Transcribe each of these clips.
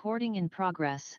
Recording in progress.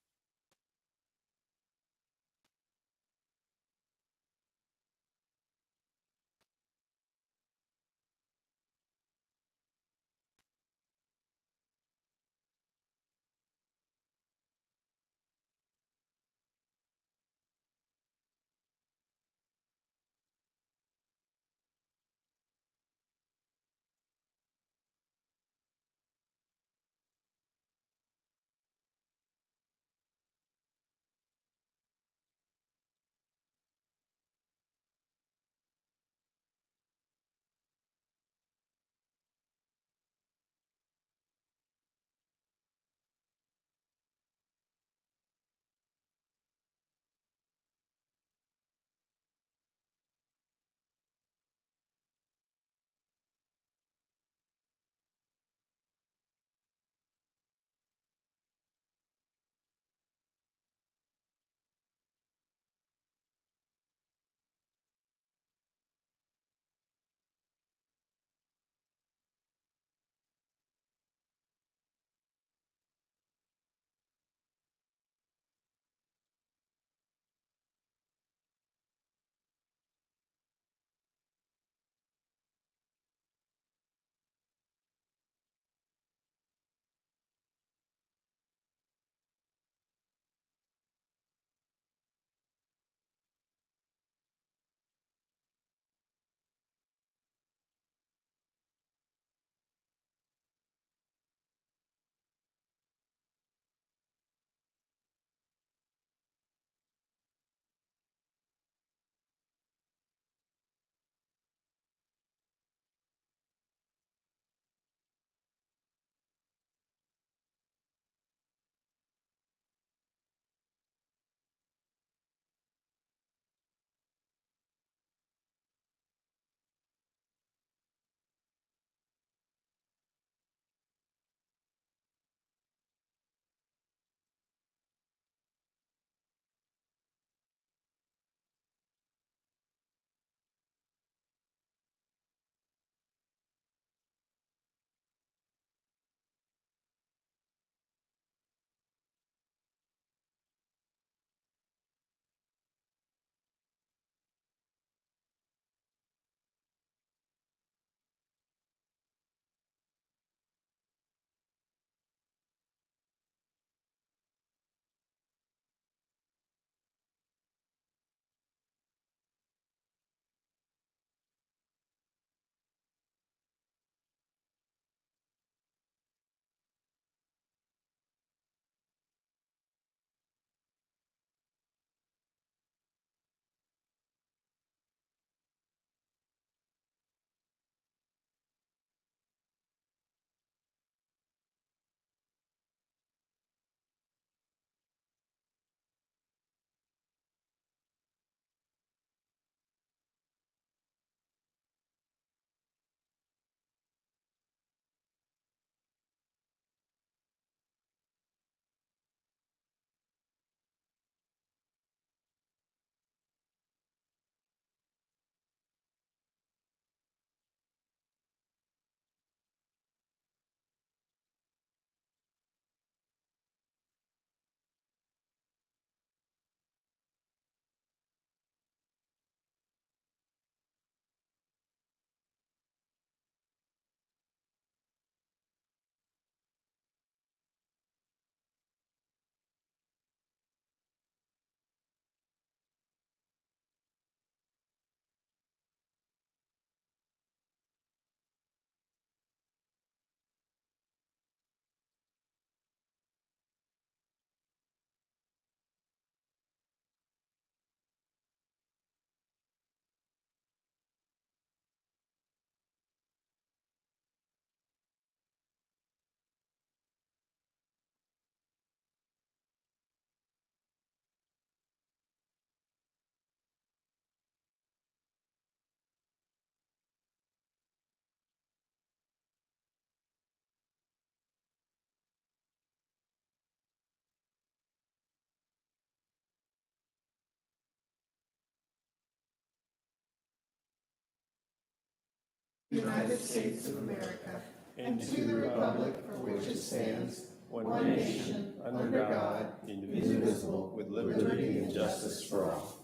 United States of America, and to the republic for which it stands, one nation, under God, indivisible, with liberty and justice for all.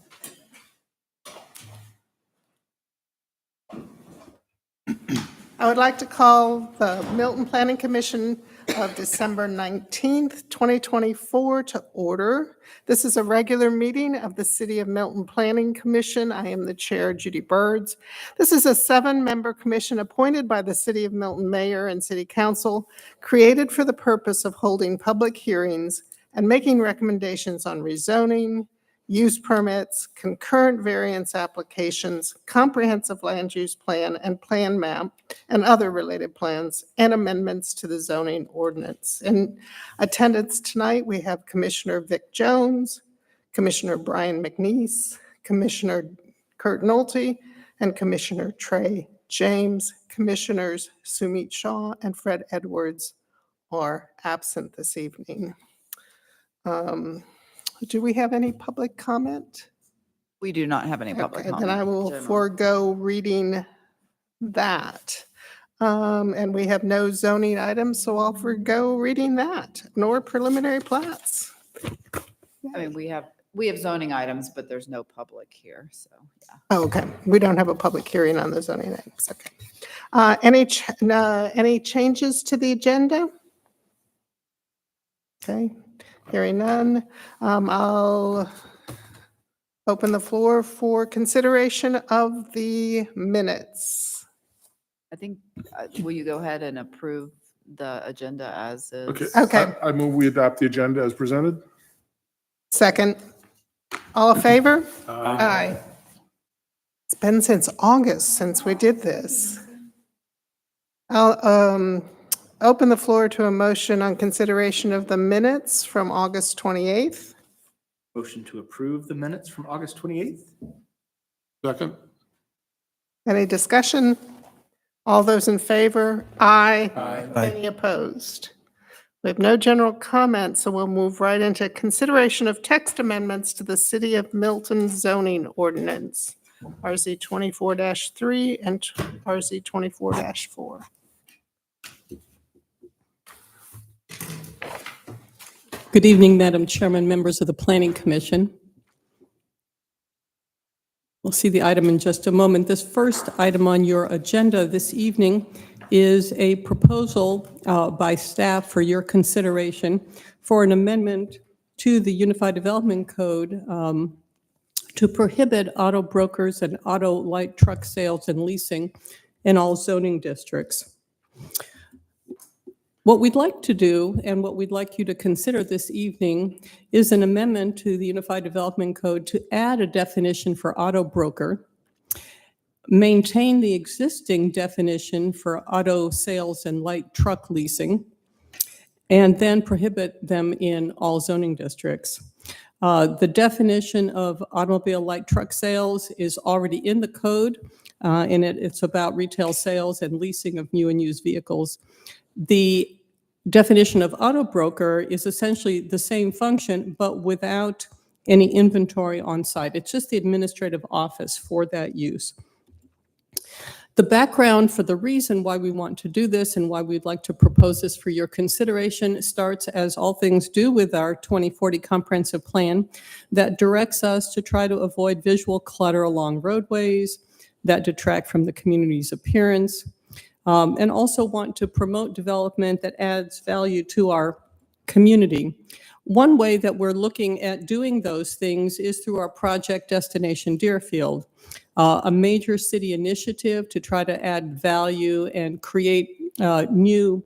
I would like to call the Milton Planning Commission of December 19th, 2024 to order. This is a regular meeting of the City of Milton Planning Commission. I am the chair, Judy Birds. This is a 7-member commission appointed by the City of Milton Mayor and City Council, created for the purpose of holding public hearings and making recommendations on rezoning, use permits, concurrent variance applications, comprehensive land use plan and plan map, and other related plans and amendments to the zoning ordinance. In attendance tonight, we have Commissioner Vic Jones, Commissioner Brian McNeese, Commissioner Kurt Nolte, and Commissioner Trey James. Commissioners Sumit Shah and Fred Edwards are absent this evening. Do we have any public comment? We do not have any public Okay, comment. then I will General. forego reading that. And we have no zoning items, so I'll forego reading that, nor preliminary plats. I mean, we have zoning items, but there's no public here, so, yeah. Oh, okay, we don't have a public hearing on the zoning items, okay. Any changes to the agenda? Okay, hearing none. I'll open the floor for consideration of the minutes. I think, will you go ahead and approve the agenda as is? Okay. I move we adopt the agenda as presented. Second. All in favor? Aye. It's been since August since we did this. I'll open the floor to a motion on consideration of the minutes from August 28th. Motion to approve the minutes from August 28th? Second. Any discussion? All those in favor? Aye. Aye. Any opposed? We have no general comments, so we'll move right into consideration of text amendments to the City of Milton zoning ordinance, RZ 24-3 and RZ 24-4. Good evening, Madam Chairman, members of the Planning Commission. We'll see the item in just a moment. This first item on your agenda this evening is a proposal by staff for your consideration for an amendment to the Unified Development Code to prohibit auto brokers and auto light truck sales and leasing in all zoning districts. What we'd like to do, and what we'd like you to consider this evening, is an amendment to the Unified Development Code to add a definition for auto broker, maintain the existing definition for auto sales and light truck leasing, and then prohibit them in all zoning districts. The definition of automobile light truck sales is already in the code, and it's about retail sales and leasing of new and used vehicles. The definition of auto broker is essentially the same function, but without any inventory on site. It's just the administrative office for that use. The background for the reason why we want to do this and why we'd like to propose this for your consideration starts, as all things do, with our 2040 comprehensive plan that directs us to try to avoid visual clutter along roadways that detract from the community's appearance, and also want to promote development that adds value to our community. One way that we're looking at doing those things is through our project Destination Deerfield, a major city initiative to try to add value and create a new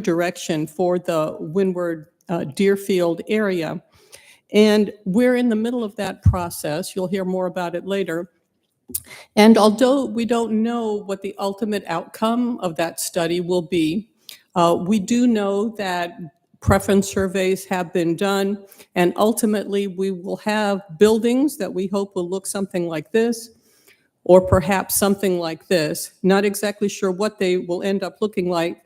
direction for the Windward Deerfield area. And we're in the middle of that process. You'll hear more about it later. And although we don't know what the ultimate outcome of that study will be, we do know that preference surveys have been done, and ultimately we will have buildings that we hope will look something like this, or perhaps something like this. Not exactly sure what they will end up looking like,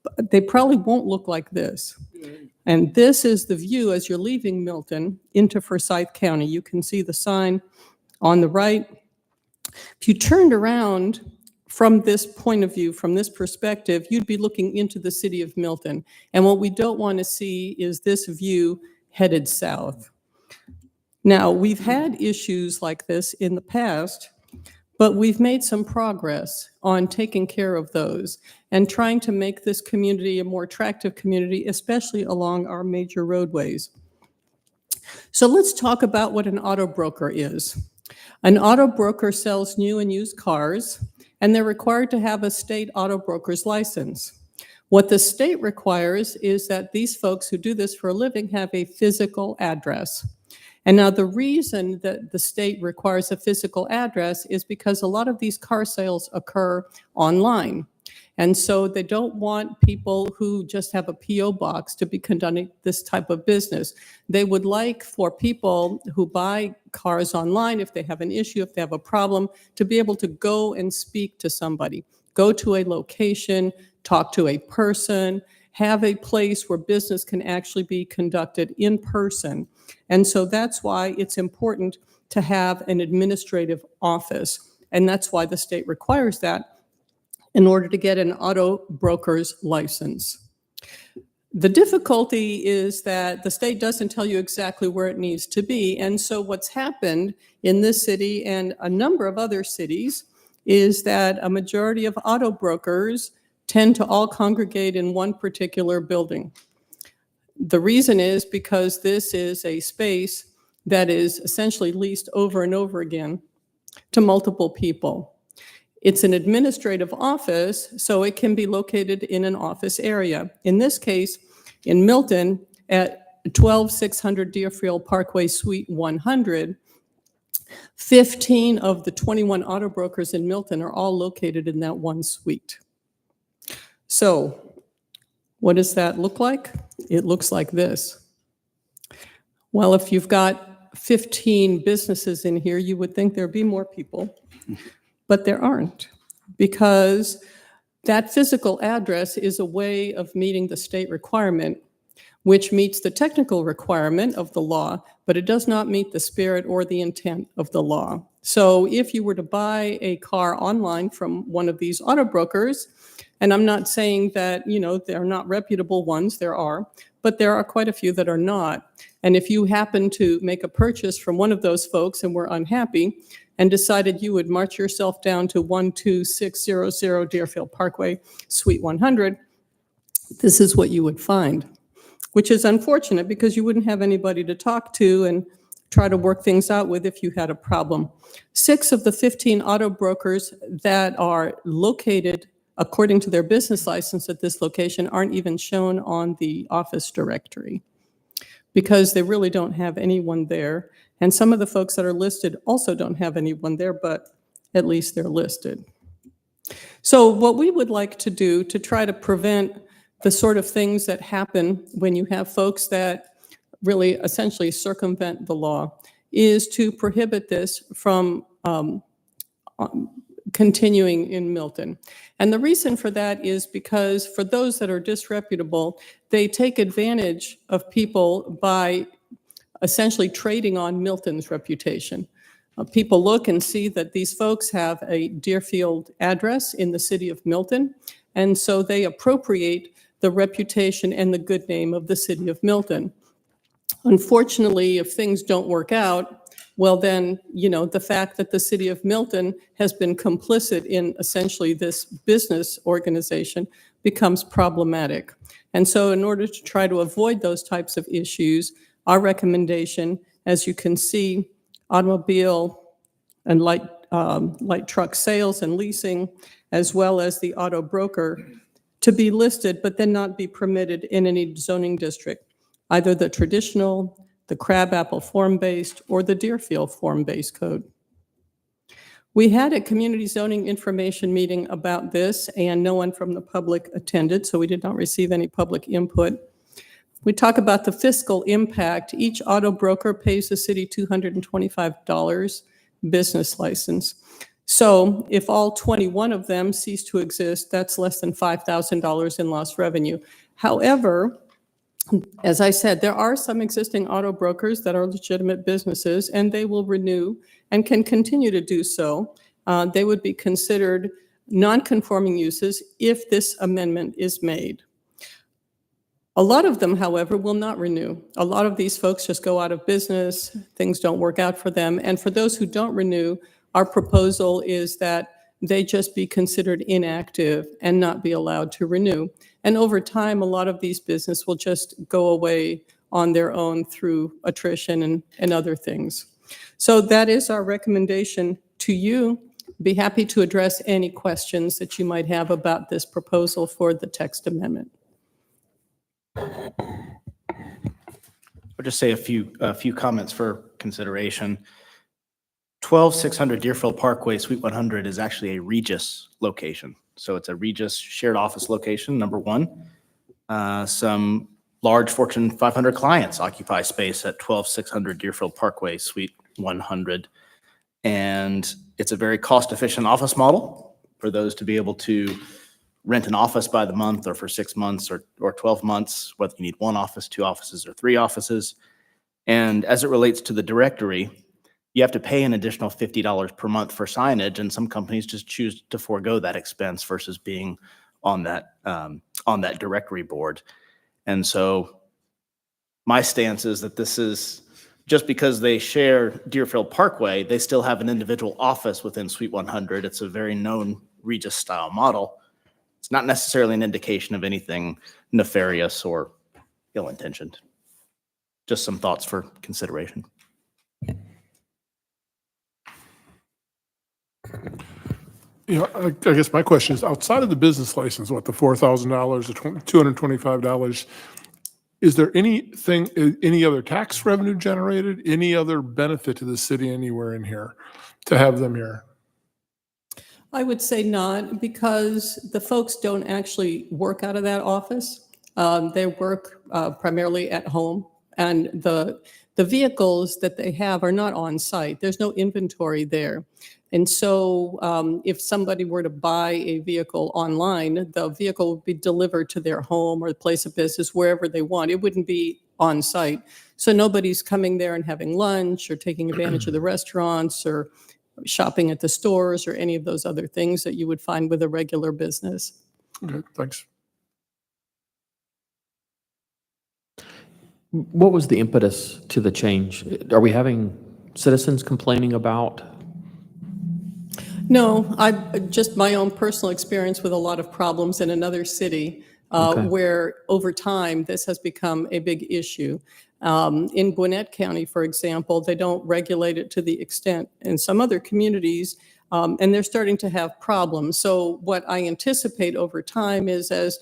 but they probably won't look like this. And this is the view as you're leaving Milton into Forsyth County. You can see the sign on the right. If you turned around from this point of view, from this perspective, you'd be looking into the city of Milton. And what we don't want to see is this view headed south. Now, we've had issues like this in the past, but we've made some progress on taking care of those and trying to make this community a more attractive community, especially along our major roadways. So let's talk about what an auto broker is. An auto broker sells new and used cars, and they're required to have a state auto broker's license. What the state requires is that these folks who do this for a living have a physical address. And now the reason that the state requires a physical address is because a lot of these car sales occur online. And so they don't want people who just have a PO box to be conducting this type of business. They would like for people who buy cars online, if they have an issue, if they have a problem, to be able to go and speak to somebody, go to a location, talk to a person, have a place where business can actually be conducted in person. And so that's why it's important to have an administrative office. And that's why the state requires that in order to get an auto broker's license. The difficulty is that the state doesn't tell you exactly where it needs to be. And so what's happened in this city and a number of other cities is that a majority of auto brokers tend to all congregate in one particular building. The reason is because this is a space that is essentially leased over and over again to multiple people. It's an administrative office, so it can be located in an office area. In this case, in Milton, at 12600 Deerfield Parkway, Suite 100, 15 of the 21 auto brokers in Milton are all located in that one suite. So what does that look like? It looks like this. Well, if you've got 15 businesses in here, you would think there'd be more people. But there aren't, because that physical address is a way of meeting the state requirement, which meets the technical requirement of the law, but it does not meet the spirit or the intent of the law. So if you were to buy a car online from one of these auto brokers, and I'm not saying that, they're not reputable ones, there are, but there are quite a few that are not. And if you happen to make a purchase from one of those folks and were unhappy, and decided you would march yourself down to 12600 Deerfield Parkway, Suite 100, this is what you would find, which is unfortunate because you wouldn't have anybody to talk to and try to work things out with if you had a problem. 6 of the 15 auto brokers that are located according to their business license at this location aren't even shown on the office directory because they really don't have anyone there. And some of the folks that are listed also don't have anyone there, but at least they're listed. So what we would like to do to try to prevent the sort of things that happen when you have folks that really essentially circumvent the law is to prohibit this from continuing in Milton. And the reason for that is because for those that are disreputable, they take advantage of people by essentially trading on Milton's reputation. People look and see that these folks have a Deerfield address in the city of Milton, and so they appropriate the reputation and the good name of the city of Milton. Unfortunately, if things don't work out, well then, the fact that the city of Milton has been complicit in essentially this business organization becomes problematic. And so in order to try to avoid those types of issues, our recommendation, as you can see, automobile and light truck sales and leasing, as well as the auto broker, to be listed, but then not be permitted in any zoning district, either the traditional, the Crabapple form-based, or the Deerfield form-based code. We had a community zoning information meeting about this, and no one from the public attended, so we did not receive any public input. We talk about the fiscal impact. Each auto broker pays the city $225 business license. So if all 21 of them cease to exist, that's less than $5,000 in lost revenue. However, as I said, there are some existing auto brokers that are legitimate businesses, and they will renew and can continue to do so. They would be considered non-conforming uses if this amendment is made. A lot of them, however, will not renew. A lot of these folks just go out of business, things don't work out for them. And for those who don't renew, our proposal is that they just be considered inactive and not be allowed to renew. And over time, a lot of these businesses will just go away on their own through attrition and other things. So that is our recommendation to you. Be happy to address any questions that you might have about this proposal for the text amendment. I'll just say a few comments for consideration. 12600 Deerfield Parkway, Suite 100 is actually a Regis location. So it's a Regis shared office location, number one. Some large Fortune 500 clients occupy space at 12600 Deerfield Parkway, Suite 100. And it's a very cost-efficient office model for those to be able to rent an office by the month or for 6 months or 12 months, whether you need one office, two offices, or three offices. And as it relates to the directory, you have to pay an additional $50 per month for signage, and some companies just choose to forego that expense versus being on that directory board. And so my stance is that this is, just because they share Deerfield Parkway, they still have an individual office within Suite 100. It's a very known Regis style model. It's not necessarily an indication of anything nefarious or ill-intentioned. Just some thoughts for consideration. I guess my question is, outside of the business license, what, the $4,000, the $225, is there anything, any other tax revenue generated, any other benefit to the city anywhere in here to have them here? I would say not, because the folks don't actually work out of that office. They work primarily at home, and the vehicles that they have are not on site. There's no inventory there. And so if somebody were to buy a vehicle online, the vehicle would be delivered to their home or the place of business, wherever they want. It wouldn't be on site. So nobody's coming there and having lunch or taking advantage of the restaurants or shopping at the stores or any of those other things that you would find with a regular business. Okay, thanks. What was the impetus to the change? Are we having citizens complaining about? No, just my own personal experience with a lot of problems in another city where over time this has become a big issue. In Gwinnett County, for example, they don't regulate it to the extent in some other communities, and they're starting to have problems. So what I anticipate over time is, as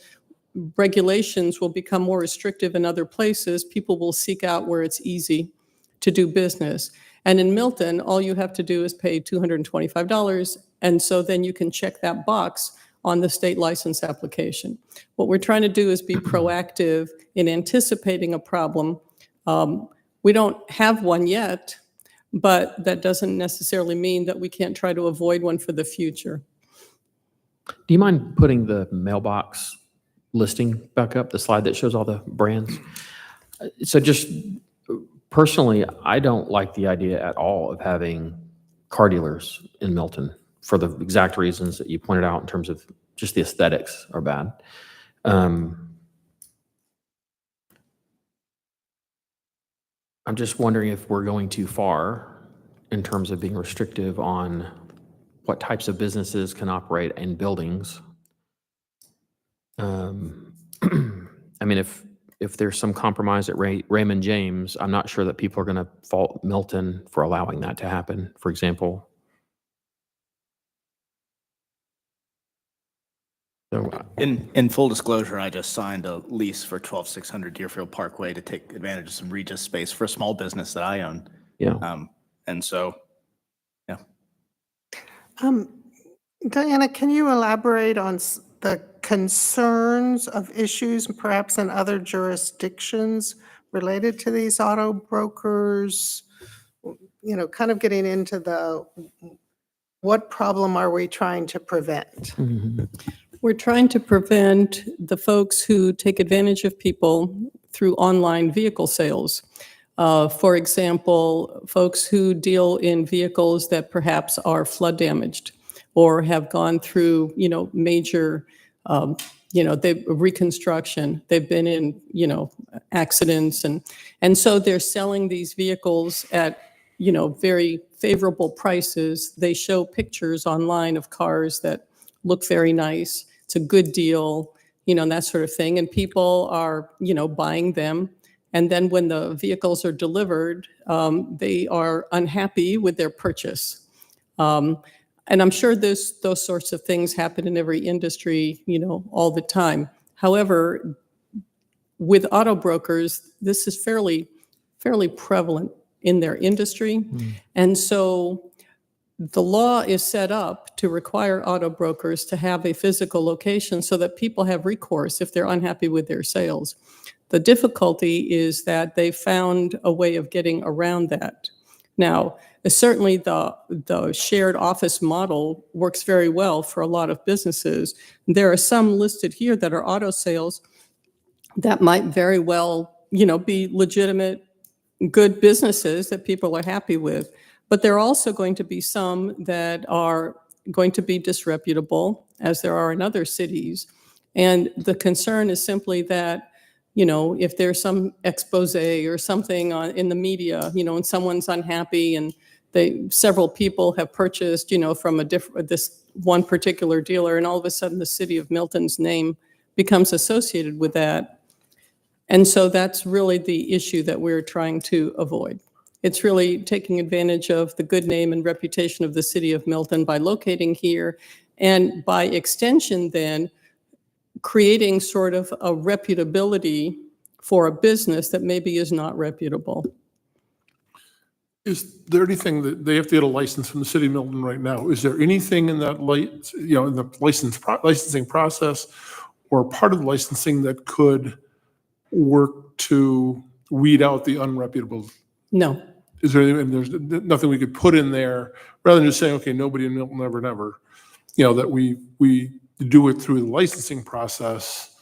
regulations will become more restrictive in other places, people will seek out where it's easy to do business. And in Milton, all you have to do is pay $225, and so then you can check that box on the state license application. What we're trying to do is be proactive in anticipating a problem. We don't have one yet, but that doesn't necessarily mean that we can't try to avoid one for the future. Do you mind putting the mailbox listing back up, the slide that shows all the brands? So just personally, I don't like the idea at all of having car dealers in Milton for the exact reasons that you pointed out in terms of just the aesthetics are bad. I'm just wondering if we're going too far in terms of being restrictive on what types of businesses can operate in buildings. I mean, if there's some compromise at Raymond James, I'm not sure that people are going to fault Milton for allowing that to happen, for example. So, In full disclosure, I just signed a lease for 12600 Deerfield Parkway to take advantage of some Regis space for a small business that I own. yeah. And so, yeah. Diana, can you elaborate on the concerns of issues perhaps in other jurisdictions related to these auto brokers? You know, kind of getting into what problem are we trying to prevent? We're trying to prevent the folks who take advantage of people through online vehicle sales. For example, folks who deal in vehicles that perhaps are flood damaged or have gone through, major, reconstruction. They've been in, accidents. And so they're selling these vehicles at, very favorable prices. They show pictures online of cars that look very nice. It's a good deal, and that sort of thing. And people are, buying them. And then when the vehicles are delivered, they are unhappy with their purchase. And I'm sure those sorts of things happen in every industry, all the time. However, with auto brokers, this is fairly prevalent in their industry. And so the law is set up to require auto brokers to have a physical location so that people have recourse if they're unhappy with their sales. The difficulty is that they found a way of getting around that. Now, certainly the shared office model works very well for a lot of businesses. There are some listed here that are auto sales that might very well, be legitimate, good businesses that people are happy with. But there are also going to be some that are going to be disreputable, as there are in other cities. And the concern is simply that, if there's some expose or something in the media, and someone's unhappy and several people have purchased, from this one particular dealer, and all of a sudden the city of Milton's name becomes associated with that. And so that's really the issue that we're trying to avoid. It's really taking advantage of the good name and reputation of the city of Milton by locating here, and by extension then creating sort of a reputability for a business that maybe is not reputable. Is there anything that they have to get a license from the city of Milton right now? Is there anything in that in the licensing process or part of the licensing that could work to weed out the unreputable? No. Is there anything, and there's nothing we could put in there rather than just saying, okay, nobody in Milton, never, that we do it through the licensing process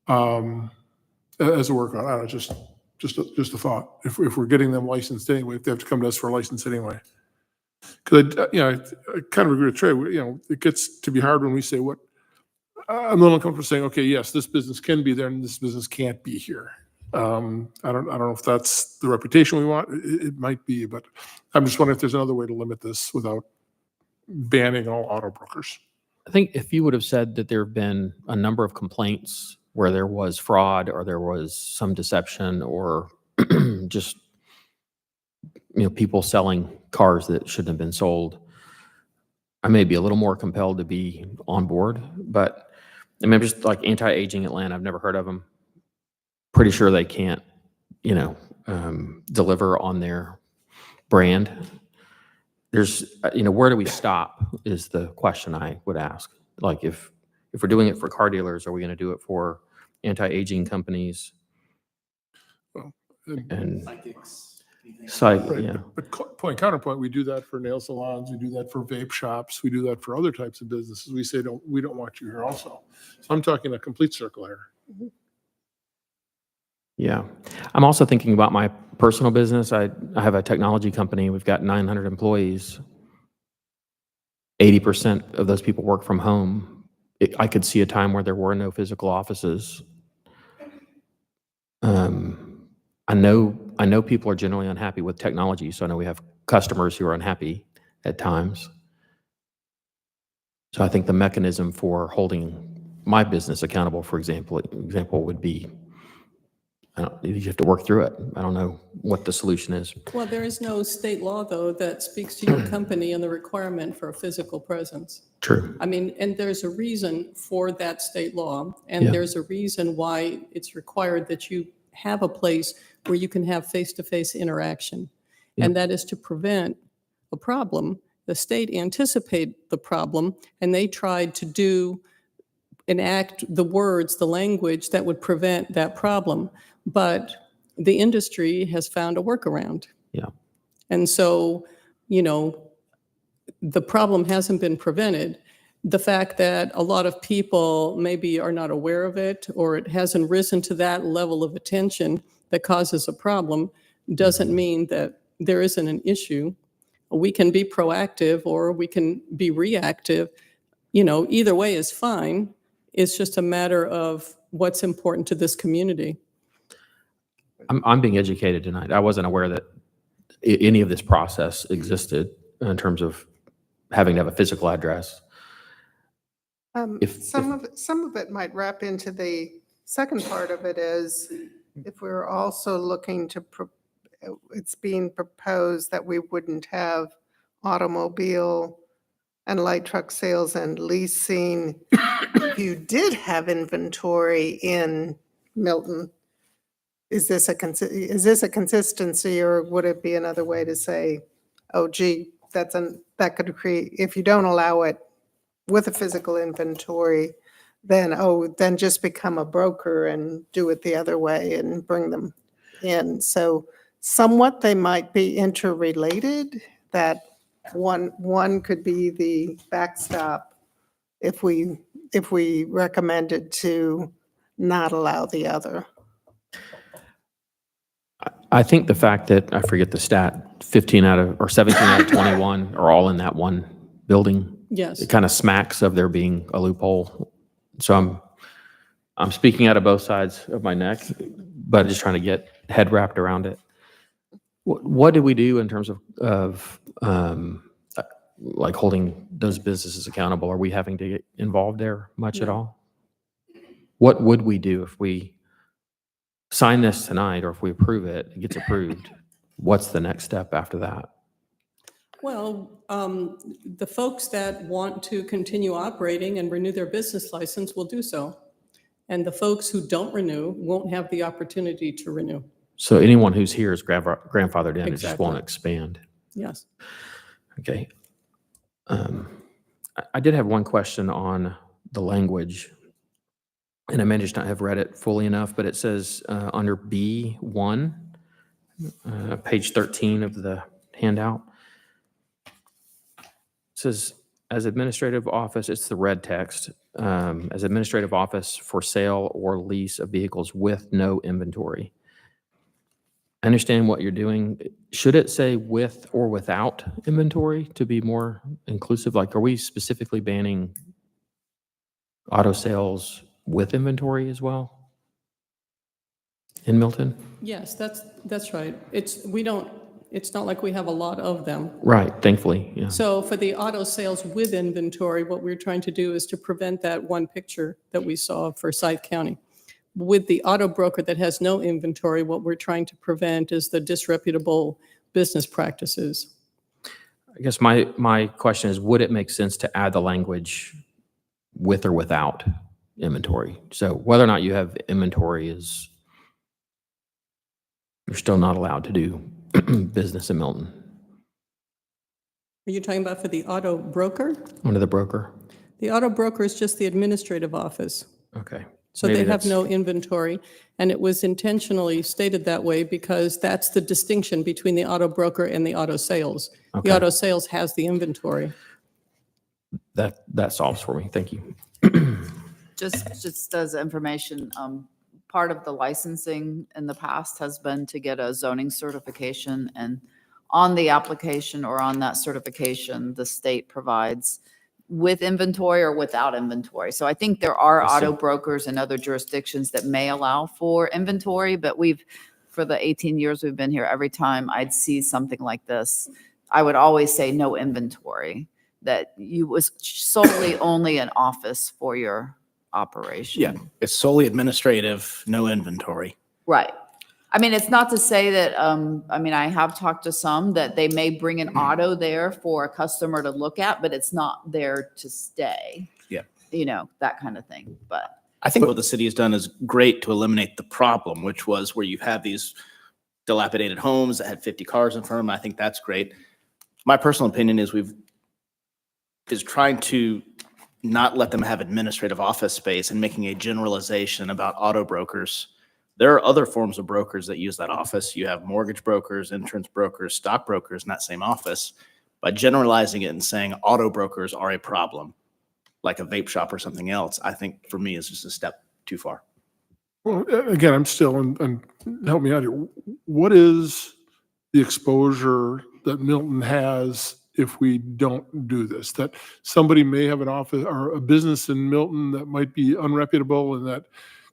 as a workaround? I don't know, just a thought. If we're getting them licensed anyway, if they have to come to us for a license anyway. Because I kind of agree with Trey. It gets to be hard when we say what I'm a little uncomfortable saying. Okay, yes, this business can be there, and this business can't be here. I don't know if that's the reputation we want. It might be, but I'm just wondering if there's another way to limit this without banning all auto brokers. I think if you would have said that there have been a number of complaints where there was fraud or there was some deception or just people selling cars that shouldn't have been sold, I may be a little more compelled to be on board. But I mean, just like Anti-Aging Atlanta, I've never heard of them. Pretty sure they can't, deliver on their brand. There's, where do we stop is the question I would ask. Like if we're doing it for car dealers, are we going to do it for anti-aging companies? Well, And right, yeah. but counterpoint, we do that for nail salons, we do that for vape shops, we do that for other types of businesses. We say, we don't want you here also. So I'm talking a complete circle here. Yeah. I'm also thinking about my personal business. I have a technology company. We've got 900 employees. 80% of those people work from home. I could see a time where there were no physical offices. I know people are generally unhappy with technology, so I know we have customers who are unhappy at times. So I think the mechanism for holding my business accountable, for example would be, you have to work through it. I don't know what the solution is. Well, there is no state law, though, that speaks to your company and the requirement for a physical presence. True. I mean, and there's a reason for that state law, and Yeah. there's a reason why it's required that you have a place where you can have face-to-face interaction. Yeah. And that is to prevent a problem. The state anticipated the problem, and they tried to enact the words, the language that would prevent that problem. But the industry has found a workaround. Yeah. And so, the problem hasn't been prevented. The fact that a lot of people maybe are not aware of it, or it hasn't risen to that level of attention that causes a problem, doesn't mean that there isn't an issue. We can be proactive or we can be reactive. Either way is fine. It's just a matter of what's important to this community. I'm being educated tonight. I wasn't aware that any of this process existed in terms of having to have a physical address. Some of it might wrap into the second part of it is if we're also looking to, it's being proposed that we wouldn't have automobile and light truck sales and leasing. If you did have inventory in Milton, is this a consistency, or would it be another way to say, oh gee, that could create, if you don't allow it with a physical inventory, then just become a broker and do it the other way and bring them in. So somewhat they might be interrelated, that one could be the backstop if we recommended to not allow the other. I think the fact that, I forget the stat, 17 out of 21 are all in that one building. Yes. It kind of smacks of there being a loophole. So I'm speaking out of both sides of my neck, but just trying to get head wrapped around it. What do we do in terms of like holding those businesses accountable? Are we having to get involved there much at all? What would we do if we sign this tonight, or if we approve it, it gets approved? What's the next step after that? Well, the folks that want to continue operating and renew their business license will do so. And the folks who don't renew won't have the opportunity to renew. So anyone who's here is grandfathered in, it just Exactly. won't expand. Yes. Okay. I did have one question on the language, and I may just not have read it fully enough, but it says under B1, page 13 of the handout, it says, as administrative office, it's the red text, as administrative office for sale or lease of vehicles with no inventory. I understand what you're doing. Should it say with or without inventory to be more inclusive? Like, are we specifically banning auto sales with inventory as well in Milton? Yes, that's right. It's not like we have a lot of them. Right, thankfully, yeah. So for the auto sales with inventory, what we're trying to do is to prevent that one picture that we saw for Side County. With the auto broker that has no inventory, what we're trying to prevent is the disreputable business practices. I guess my question is, would it make sense to add the language with or without inventory? So whether or not you have inventory is, you're still not allowed to do business in Milton. Are you talking about for the auto broker? Under the broker? The auto broker is just the administrative office. Okay. So Maybe they have that's- no inventory, and it was intentionally stated that way because that's the distinction between the auto broker and the auto sales. Okay. The auto sales has the inventory. That solves for me. Thank you. Just as information, part of the licensing in the past has been to get a zoning certification, and on the application or on that certification, the state provides with inventory or without inventory. So I think there are I see. auto brokers in other jurisdictions that may allow for inventory, but for the 18 years we've been here, every time I'd see something like this, I would always say no inventory, that you was solely only an office for your operation. Yeah, it's solely administrative, no inventory. Right. I mean, it's not to say that, I have talked to some that they may bring an auto there for a customer to look at, but it's not there to stay. Yeah. That kind of thing, but. I think what the city has done is great to eliminate the problem, which was where you have these dilapidated homes that had 50 cars in front of them. I think that's great. My personal opinion is trying to not let them have administrative office space and making a generalization about auto brokers. There are other forms of brokers that use that office. You have mortgage brokers, insurance brokers, stock brokers in that same office. By generalizing it and saying auto brokers are a problem, like a vape shop or something else, I think for me is just a step too far. Well, again, I'm still, and help me out here. What is the exposure that Milton has if we don't do this? That somebody may have an office or a business in Milton that might be unreputable and that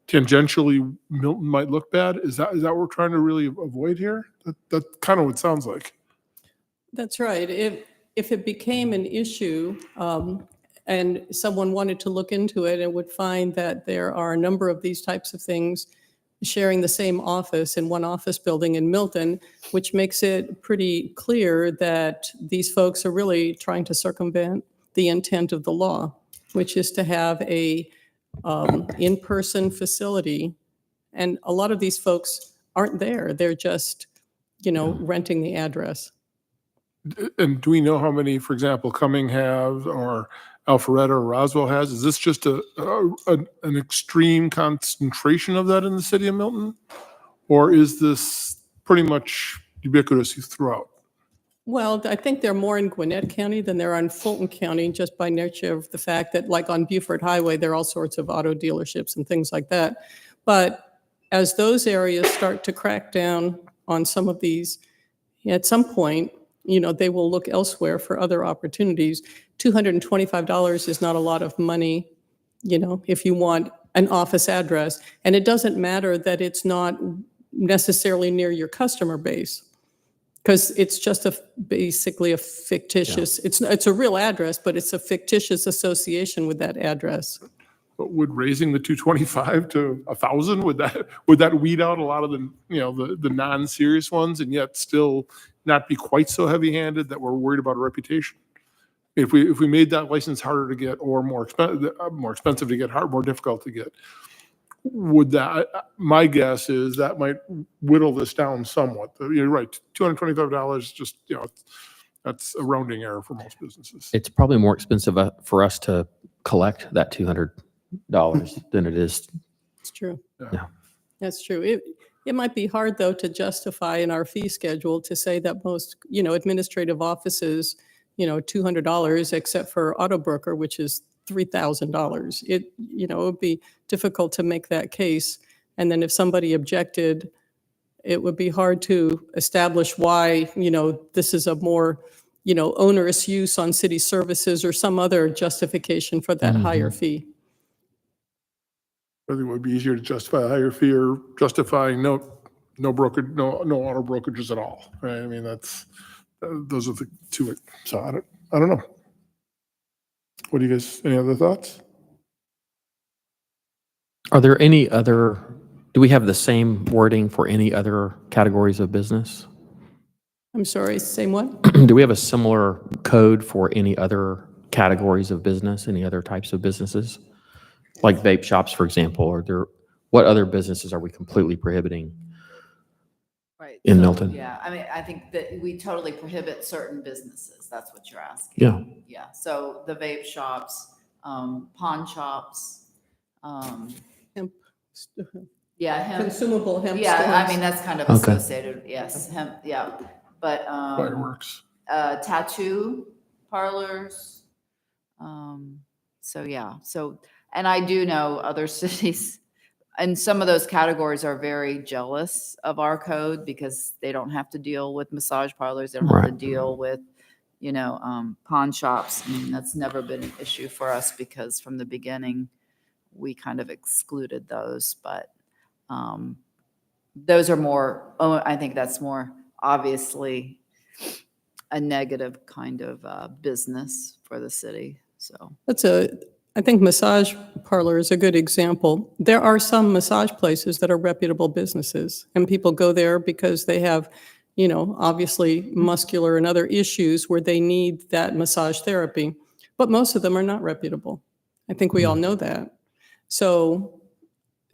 tangentially Milton might look bad? Is that what we're trying to really avoid here? That kind of what it sounds like. That's right. If it became an issue, and someone wanted to look into it and would find that there are a number of these types of things sharing the same office in one office building in Milton, which makes it pretty clear that these folks are really trying to circumvent the intent of the law, which is to have a in-person facility. And a lot of these folks aren't there. They're just, renting the address. And do we know how many, for example, Cumming has or Alpharetta or Roswell has? Is this just an extreme concentration of that in the city of Milton? Or is this pretty much ubiquitous throughout? Well, I think they're more in Gwinnett County than there are in Fulton County, just by nature of the fact that, like on Beaufort Highway, there are all sorts of auto dealerships and things like that. But as those areas start to crack down on some of these, at some point, they will look elsewhere for other opportunities. $225 is not a lot of money, if you want an office address. And it doesn't matter that it's not necessarily near your customer base, because it's just basically a fictitious, it's a real address, but it's a fictitious association with that address. But would raising the 225 to 1,000, would that weed out a lot of the non-serious ones and yet still not be quite so heavy-handed that we're worried about a reputation? If we made that license harder to get or more expensive to get, more difficult to get, would that? My guess is that might whittle this down somewhat. You're right, $225 just that's a rounding error for most businesses. It's probably more expensive for us to collect that $200 than it is. It's true. Yeah. That's true. It might be hard, though, to justify in our fee schedule to say that most, administrative offices, $200, except for auto broker, which is $3,000. It would be difficult to make that case. And then if somebody objected, it would be hard to establish why, this is a more, onerous use on city services or some other justification for that higher fee. I think it would be easier to justify a higher fee or justifying no brokerage, no auto brokerages at all. Right? I mean, those are the two. So I don't know. What do you guys? Any other thoughts? Are there any other? Do we have the same wording for any other categories of business? I'm sorry, same what? Do we have a similar code for any other categories of business? Any other types of businesses? Like vape shops, for example, what other businesses are we completely prohibiting Right. in So, Milton? Yeah, I mean, I think that we totally prohibit certain businesses. That's what you're asking. Yeah. Yeah, so the vape shops, pawn shops, Hemp. yeah, hemp. Consumable hemp Yeah, I stores. mean, that's kind of Okay. associated, yes, hemp, yeah. But, Fireworks. tattoo parlors. So, yeah, and I do know other cities, and some of those categories are very jealous of our code because they don't have to deal with massage parlors. They don't have to Right. deal with, pawn shops. I mean, that's never been an issue for us because from the beginning, we kind of excluded those. But those are more, I think that's more obviously a negative kind of business for the city. So. I think massage parlor is a good example. There are some massage places that are reputable businesses, and people go there because they have, obviously muscular and other issues where they need that massage therapy. But most of them are not reputable. I think we all know that. So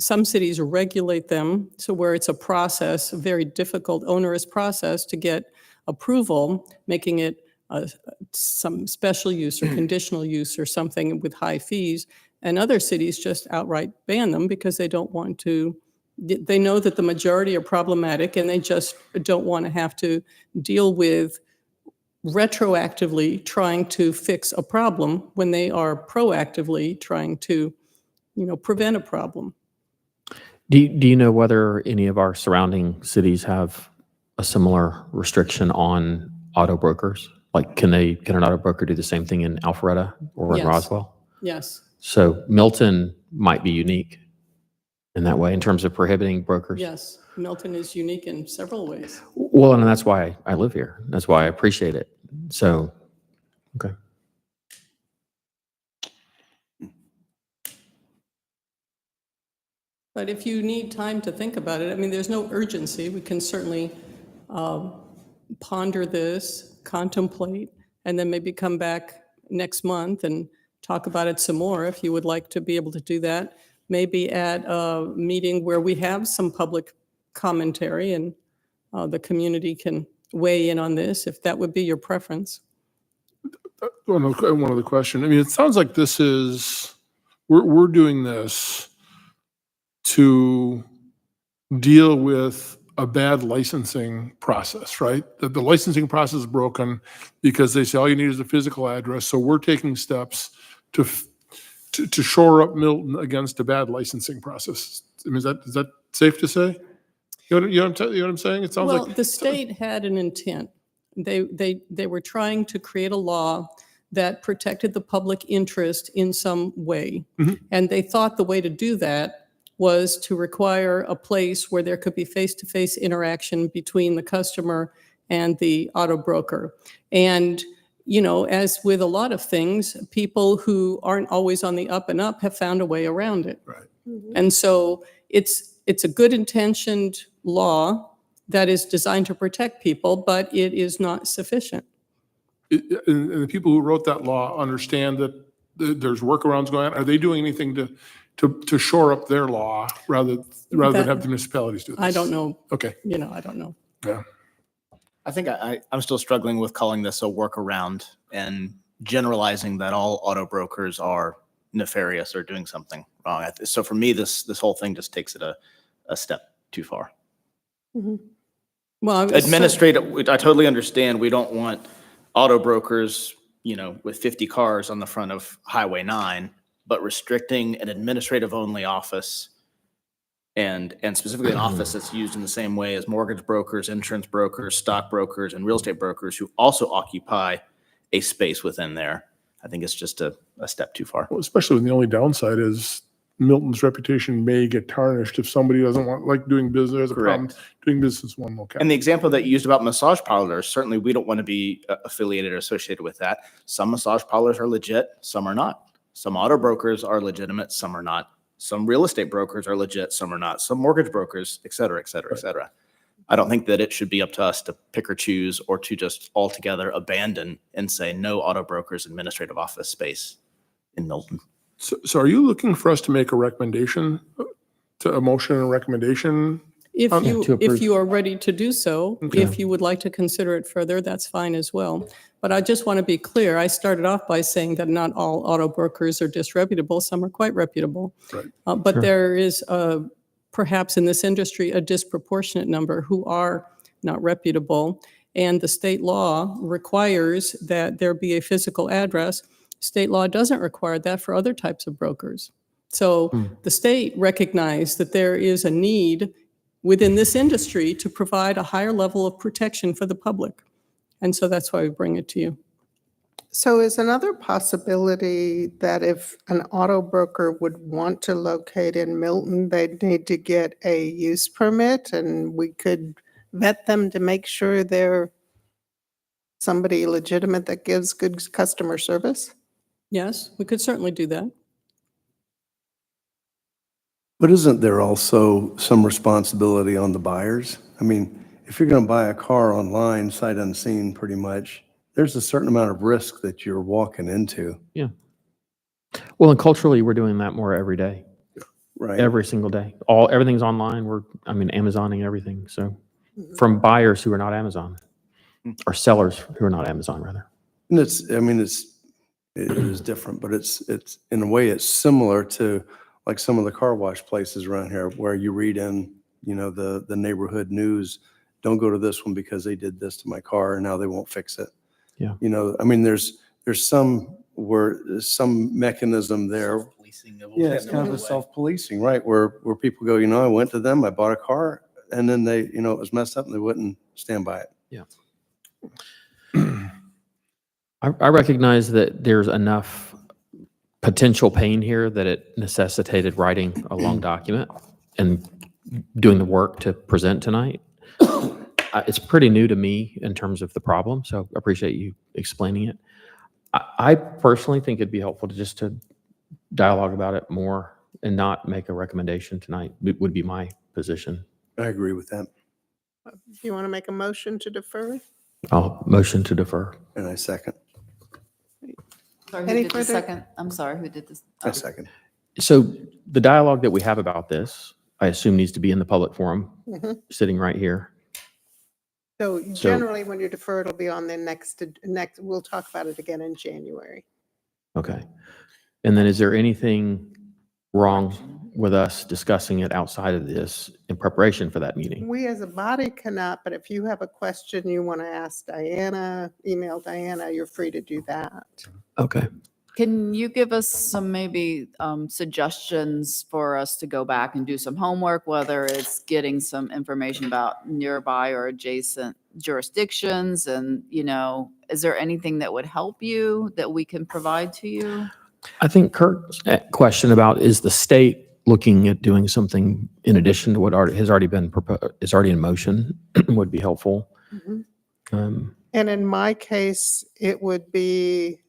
some cities regulate them so where it's a process, a very difficult, onerous process to get approval, making it some special use or conditional use or something with high fees. And other cities just outright ban them because they don't want to, they know that the majority are problematic and they just don't want to have to deal with retroactively trying to fix a problem when they are proactively trying to, prevent a problem. Do you know whether any of our surrounding cities have a similar restriction on auto brokers? Like, can an auto broker do the same thing in Alpharetta or in Yes. Roswell? Yes. So Milton might be unique in that way in terms of prohibiting brokers. Yes. Milton is unique in several ways. Well, and that's why I live here. That's why I appreciate it. So, okay. But if you need time to think about it, I mean, there's no urgency. We can certainly ponder this, contemplate, and then maybe come back next month and talk about it some more if you would like to be able to do that. Maybe at a meeting where we have some public commentary and the community can weigh in on this, if that would be your preference. One other question. I mean, it sounds like we're doing this to deal with a bad licensing process, right? The licensing process is broken because they say all you need is a physical address. So we're taking steps to shore up Milton against a bad licensing process. I mean, is that safe to say? You know what I'm saying? It sounds Well, like the state had an intent. They were trying to create a law that protected the public interest in some way. And they thought the way to do that was to require a place where there could be face-to-face interaction between the customer and the auto broker. And, you know, as with a lot of things, people who aren't always on the up and up have found a way around it. Right. And so it's a good intentioned law that is designed to protect people, but it is not sufficient. And the people who wrote that law understand that there's workarounds going on. Are they doing anything to shore up their law rather than have the municipalities do this? I don't know. Okay. You know, I don't know. Yeah. I think I'm still struggling with calling this a workaround and generalizing that all auto brokers are nefarious or doing something wrong. So for me, this whole thing just takes it a step too far. Well, Administrative, I totally understand. We don't want auto brokers, you know, with 50 cars on the front of Highway 9, but restricting an administrative-only office and specifically an office that's used in the same way as mortgage brokers, insurance brokers, stock brokers, and real estate brokers who also occupy a space within there, I think it's just a step too far. Well, especially when the only downside is Milton's reputation may get tarnished if somebody doesn't like doing business, has a problem doing business in one locale. And the example that you used about massage parlors, certainly we don't want to be affiliated or associated with that. Some massage parlors are legit, some are not. Some auto brokers are legitimate, some are not. Some real estate brokers are legit, some are not. Some mortgage brokers, et cetera, et cetera, et cetera. I don't think that it should be up to us to pick or choose or to just altogether abandon and say no auto brokers administrative office space in Milton. So are you looking for us to make a recommendation, a motion and recommendation? If to approve. you are ready to do so, Okay. if you would like to consider it further, that's fine as well. But I just want to be clear, I started off by saying that not all auto brokers are disreputable, some are quite reputable. Right. But there is perhaps in this industry a disproportionate number who are not reputable. And the state law requires that there be a physical address. State law doesn't require that for other types of brokers. So the state recognized that there is a need within this industry to provide a higher level of protection for the public. And so that's why we bring it to you. So is another possibility that if an auto broker would want to locate in Milton, they'd need to get a use permit and we could vet them to make sure they're somebody legitimate that gives good customer service? Yes, we could certainly do that. But isn't there also some responsibility on the buyers? I mean, if you're going to buy a car online, sight unseen pretty much, there's a certain amount of risk that you're walking into, Well, and culturally, we're doing that more every day, right? every single day. Everything's online. Amazoning everything. So from buyers who are not Amazon or sellers who are not Amazon, rather. And it is different, but it's in a way it's similar to like some of the car wash places around here where you read in, the neighborhood news, don't go to this one because they did this to my car and now they won't fix it. Yeah. There's some mechanism there. Yeah, it's kind of a self-policing, right? Where people go, I went to them, I bought a car and then they, it was messed up and they wouldn't stand by it. Yeah. I recognize that there's enough potential pain here that it necessitated writing a long document and doing the work to present tonight. It's pretty new to me in terms of the problem, so I appreciate you explaining it. I personally think it'd be helpful to dialogue about it more and not make a recommendation tonight. It would be my position. I agree with that. Do you want to make a motion to defer? I'll motion to defer. And I second. Sorry, who Any did the further- second? I'm sorry, who did this? I second. So the dialogue that we have about this, I assume needs to be in the public forum, Mhm. sitting right here. So generally, when you defer, it'll be on the next, we'll talk about it again in January. Okay. And then is there anything wrong with us discussing it outside of this in preparation for that meeting? We as a body cannot, but if you have a question you want to ask Diana, email Diana, you're free to do that. Okay. Can you give us some maybe suggestions for us to go back and do some homework, whether it's getting some information about nearby or adjacent jurisdictions? And, is there anything that would help you that we can provide to you? I think Kurt's question about is the state looking at doing something in addition to what has already been proposed, is already in motion, would be helpful. Mhm. Um, And in my case, it would be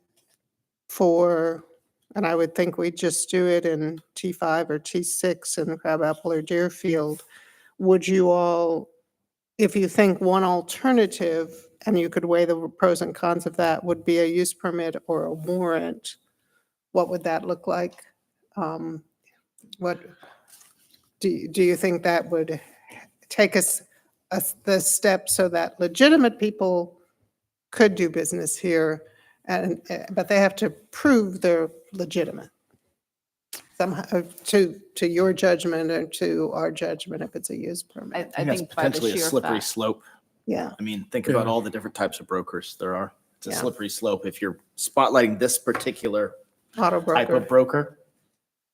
and I would think we'd just do it in T5 or T6 in Crabapple or Deerfield. Would you all, if you think one alternative, and you could weigh the pros and cons of that, would be a use permit or a warrant, what would that look like? What do you think that would take us the step so that legitimate people could do business here, but they have to prove they're legitimate somehow to your judgment or to our judgment if it's a use permit? I That's think by the potentially a sheer slippery fact. slope. Yeah, I mean, think about all the different types of brokers there are. It's a Yeah. slippery slope. If you're spotlighting this particular auto type broker. of broker,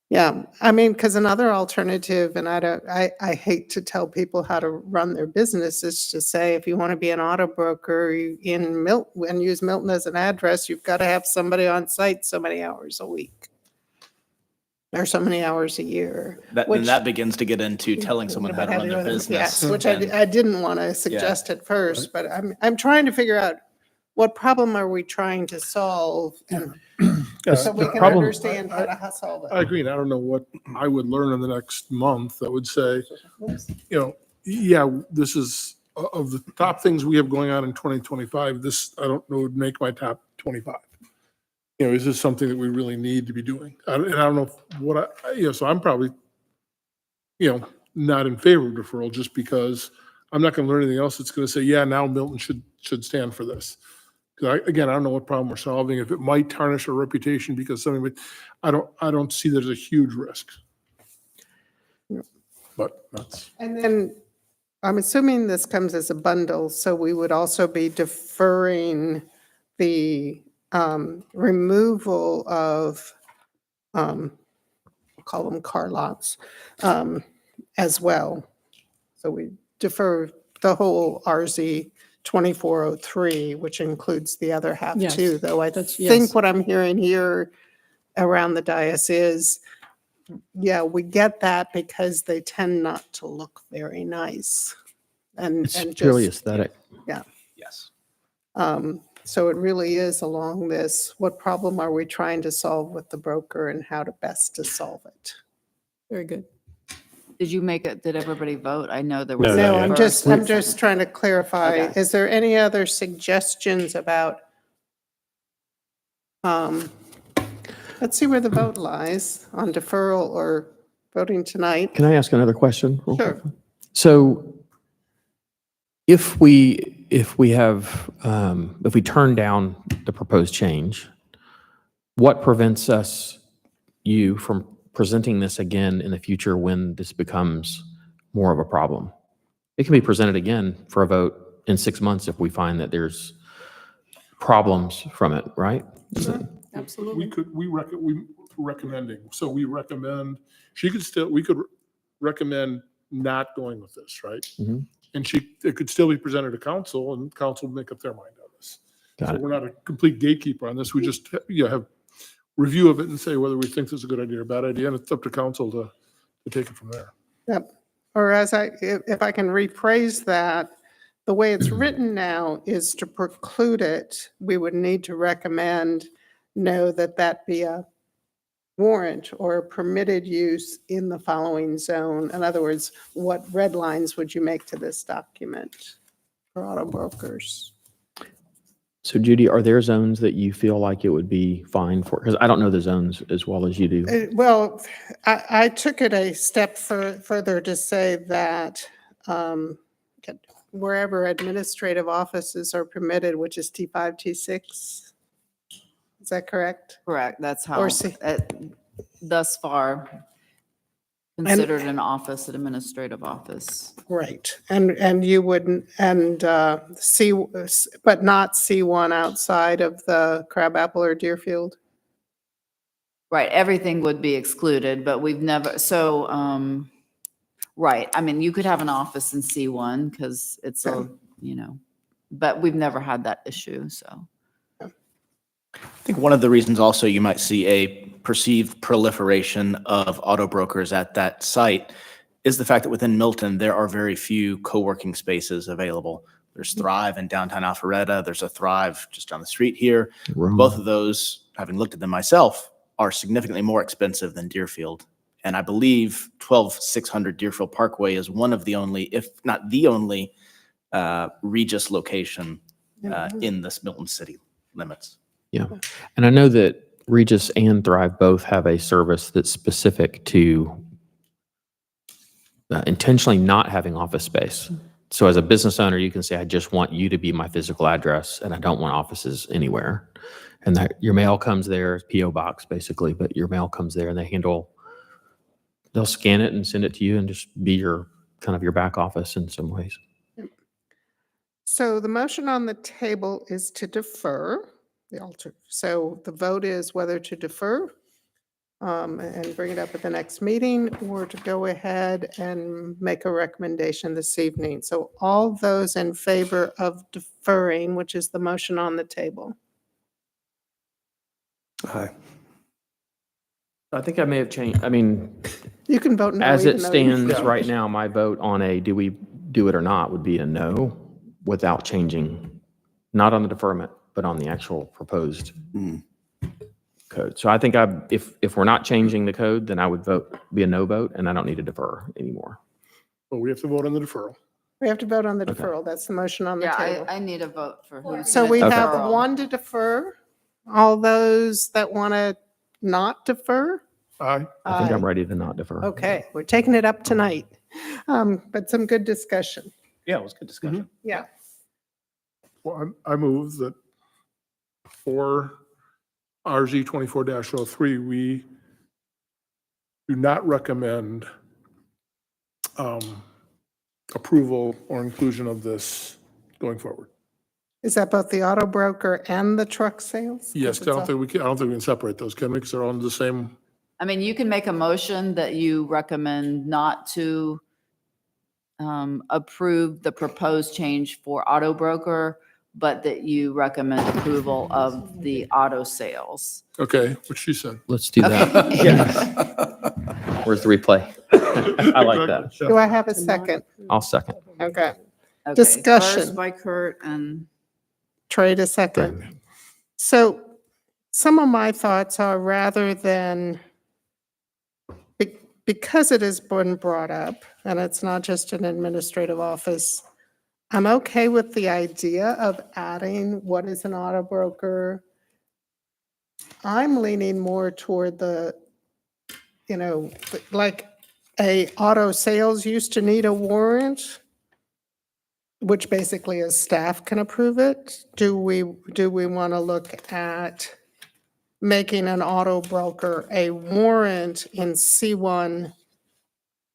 Yeah, I mean, because another alternative, and I hate to tell people how to run their business, is to say, if you want to be an auto broker in Milton and use Milton as an address, you've got to have somebody on site so many hours a week. Or so many hours a year. then which- that begins to get into telling someone how to run their Yes, business. which and- I didn't want to suggest at first, but I'm trying to figure out what problem are we trying to solve, and so we the can problem- understand how to solve I it. agree, and I don't know what I would learn in the next month that would say, yeah, this is, of the top things we have going on in 2025, this, I don't know, would make my top 25. Is this something that we really need to be doing? And I don't know so I'm probably, not in favor of deferral just because I'm not going to learn anything else that's going to say, yeah, now Milton should stand for this. Because I don't know what problem we're solving. If it might tarnish our reputation because something, but I don't see there's a huge risk. But that's. And then, I'm assuming this comes as a bundle, so we would also be deferring the removal of, call them car lots, as well. So we defer the whole RZ 2403, which includes the other half Yes, too, though I that's- think yes. what I'm hearing here around the dais is, yeah, we get that because they tend not to look very nice. And It's purely just, aesthetic. Yes. so it really is along this, what problem are we trying to solve with the broker and how to best to solve it? Very good. Did everybody vote? I know there was. No, No, yeah. I'm just trying to clarify, Okay. is there any other suggestions about, let's see where the vote lies on deferral or voting tonight. Can I ask another question? real Sure. quick? So if we turn down the proposed change, what prevents you from presenting this again in the future when this becomes more of a problem? It can be presented again for a vote in 6 months if we find that there's problems from it, right? Absolutely. We recommending, so we recommend, we could recommend not going with this, right? Mhm. And it could still be presented to council and council would make up their mind on this. Got So it. we're not a complete gatekeeper on this. We just, have review of it and say whether we think this is a good idea or a bad idea, and it's up to council to take it from there. Yep. Or if I can rephrase that, the way it's written now is to preclude it, we would need to recommend no, that be a warrant or a permitted use in the following zone. In other words, what red lines would you make to this document for auto brokers? So Judy, are there zones that you feel like it would be fine for? Because I don't know the zones as well as you do. Well, I took it a step further to say that wherever administrative offices are permitted, which is T5, T6. Is that correct? Correct, that's how, Or see- thus far, considered an office, an administrative office. Right. And you wouldn't, and C, but not C1 outside of the Crabapple or Deerfield? Right, everything would be excluded, but we've never, so, right, I mean, you could have an office in C1 because it's a, but we've never had that issue, so. I think one of the reasons also you might see a perceived proliferation of auto brokers at that site is the fact that within Milton, there are very few co-working spaces available. There's Thrive in downtown Alpharetta. There's a Thrive just down the street here. Both of those, having looked at them myself, are significantly more expensive than Deerfield. And I believe 12600 Deerfield Parkway is one of the only, if not the only, Regis location in this Milton city limits. Yeah. And I know that Regis and Thrive both have a service that's specific to intentionally not having office space. So as a business owner, you can say, I just want you to be my physical address and I don't want offices anywhere. And that your mail comes there, PO box basically, but your mail comes there and they'll scan it and send it to you and just be your kind of your back office in some ways. So the motion on the table is to defer the alter. So the vote is whether to defer and bring it up at the next meeting or to go ahead and make a recommendation this evening. So all those in favor of deferring, which is the motion on the table. Aye. I think I may have changed. I mean, You can vote no. as even it though you- stands right now, my vote on a do we do it or not would be a no without changing, not on the deferment, but on the actual proposed code. So I think if we're not changing the code, then I would be a no vote and I don't need to defer anymore. But we have to vote on the deferral. We have to vote on the Okay. deferral. That's the motion on the Yeah, table. I need a vote for who's. So gonna we have deferral. one to defer. All those that want to not defer? Aye. I think I'm Aye. ready to not defer. Okay, we're taking it up tonight. But some good discussion. Yeah, it was good discussion. Yeah. Well, I move that for RZ 24-03, we do not recommend approval or inclusion of this going forward. Is that both the auto broker and the truck sales? Yes, 'cause I don't think we can separate those, can we? Because they're all under the same. I mean, you can make a motion that you recommend not to approve the proposed change for auto broker, but that you recommend approval of the auto sales. Okay, what she said. Let's do that. Where's the replay? I like that. Do I have a second? I'll second. Okay. Okay, Discussion. First by Kurt and Trade a second. So some of my thoughts are rather than, because it has been brought up, and it's not just an administrative office, I'm okay with the idea of adding what is an auto broker. I'm leaning more toward the, like a auto sales used to need a warrant, which basically is staff can approve it. Do we want to look at making an auto broker a warrant in C1,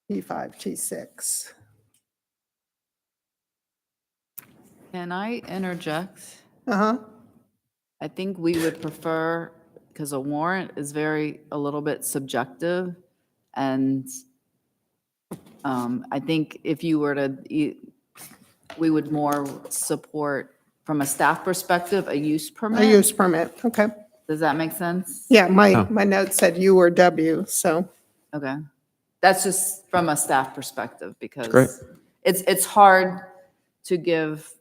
T5, T6? can I interject? Uh-huh. I think we would prefer, because a warrant is a little bit subjective. And I think if you were to, we would more support from a staff perspective, a use permit. A use permit, okay. Does that make sense? Yeah, my Oh. note said U or W, so. Okay. That's just from a staff perspective because great. it's hard to give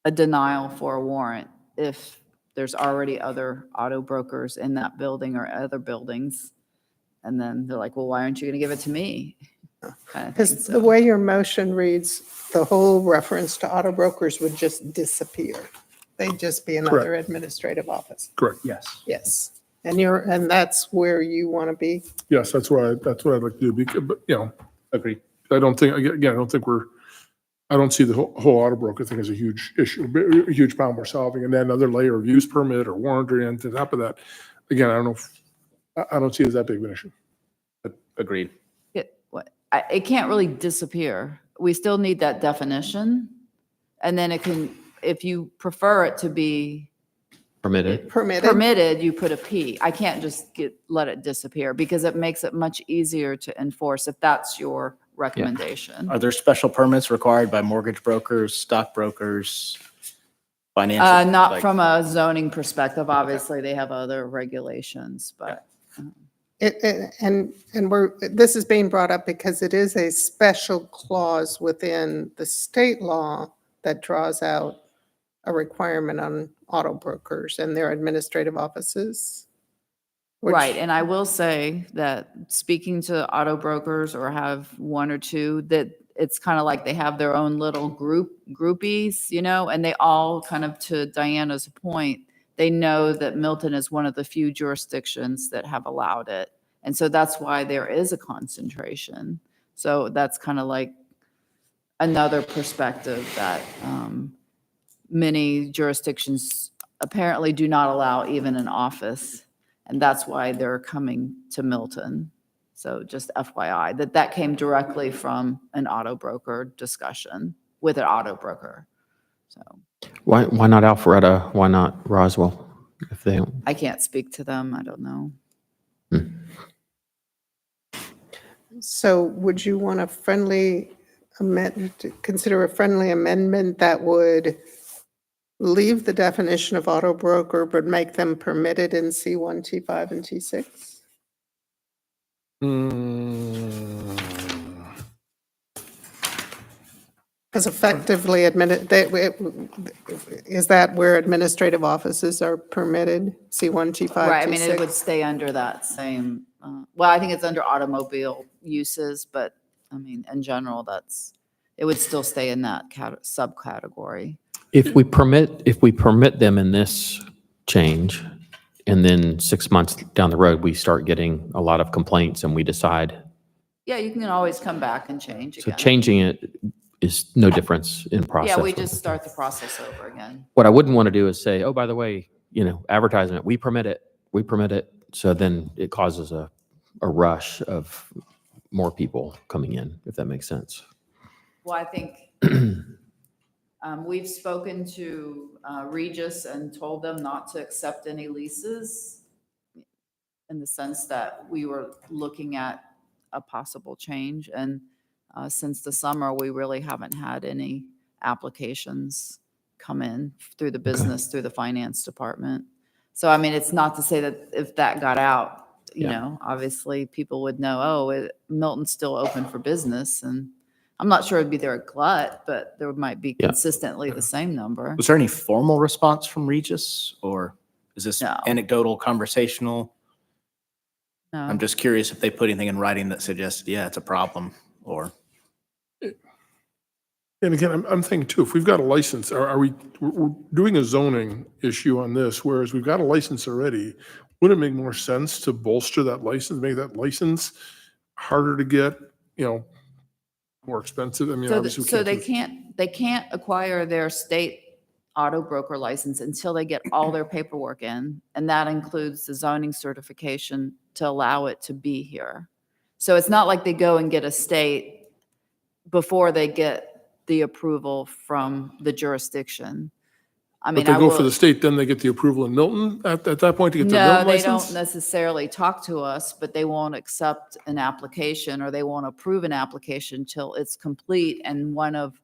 a denial for a warrant if there's already other auto brokers in that building or other buildings. And then they're like, well, why aren't you going to give it to me? Kind of thing. Because the So, way your motion reads, the whole reference to auto brokers would just disappear. They'd just be another Correct. administrative office. Correct. Yes. Yes. And that's where you want to be. Yes, that's what I'd like to do. Because, but, Agreed. I don't think, again, I don't see the whole auto broker thing as a huge issue, a huge problem we're solving. And then another layer of use permit or warrant or anything on top of that. Again, I don't see it as that big of an issue. Agreed. it can't really disappear. We still need that definition. And then it can, if you prefer it to be Permitted. permitted, you put a P. I can't just let it disappear because it makes it much easier to enforce if that's your recommendation. Are there special permits required by mortgage brokers, stock brokers, financial? Not like- from a zoning perspective. Obviously, they have other regulations, but This is being brought up because it is a special clause within the state law that draws out a requirement on auto brokers and their administrative offices. which- right. And I will say that speaking to auto brokers or have one or two, that it's kind of like they have their own little groupies, and they all kind of, to Diana's point, they know that Milton is one of the few jurisdictions that have allowed it. And so that's why there is a concentration. So that's kind of like another perspective that many jurisdictions apparently do not allow even an office. And that's why they're coming to Milton. So just FYI, that came directly from an auto broker discussion with an auto broker. So Why not Alpharetta? Why not Roswell? If they don't. I can't speak to them. I don't know. So would you want consider a friendly amendment that would leave the definition of auto broker, but make them permitted in C1, T5, and T6? Because effectively, is that where administrative offices are permitted, C1, T5, Right, I mean, it would T6? stay under that same, well, I think it's under automobile uses, but I mean, in general, it would still stay in that subcategory. If we permit them in this change, and then 6 months down the road, we start getting a lot of complaints and we decide, Yeah, you can always come back and change so again. changing it is no difference in process. Yeah, we just start the process over again. What I wouldn't want to do is say, oh, by the way, advertisement, we permit it. So then it causes a rush of more people coming in, if that makes sense. Well, I think we've spoken to Regis and told them not to accept any leases in the sense that we were looking at a possible change. And since the summer, we really haven't had any applications come in through the business, through the finance department. So, I mean, it's not to say that if that got out, obviously people would know, Milton's still open for business. And I'm not sure it'd be there a glut, but there might be consistently the same number. Was there any formal response from Regis, or is this No. anecdotal, conversational? No. I'm just curious if they put anything in writing that suggested, yeah, it's a problem, or. And again, I'm thinking too, if we've got a license, we're doing a zoning issue on this, whereas we've got a license already. Wouldn't it make more sense to bolster that license, make that license harder to get, more expensive? I mean, obviously. So they can't acquire their state auto broker license until they get all their paperwork in. And that includes the zoning certification to allow it to be here. So it's not like they go and get a state before they get the approval from the jurisdiction. I mean, But they go for the state, then they get the approval in Milton at that point to get their no, Milton they license? don't necessarily talk to us, but they won't accept an application or they won't approve an application till it's complete and one of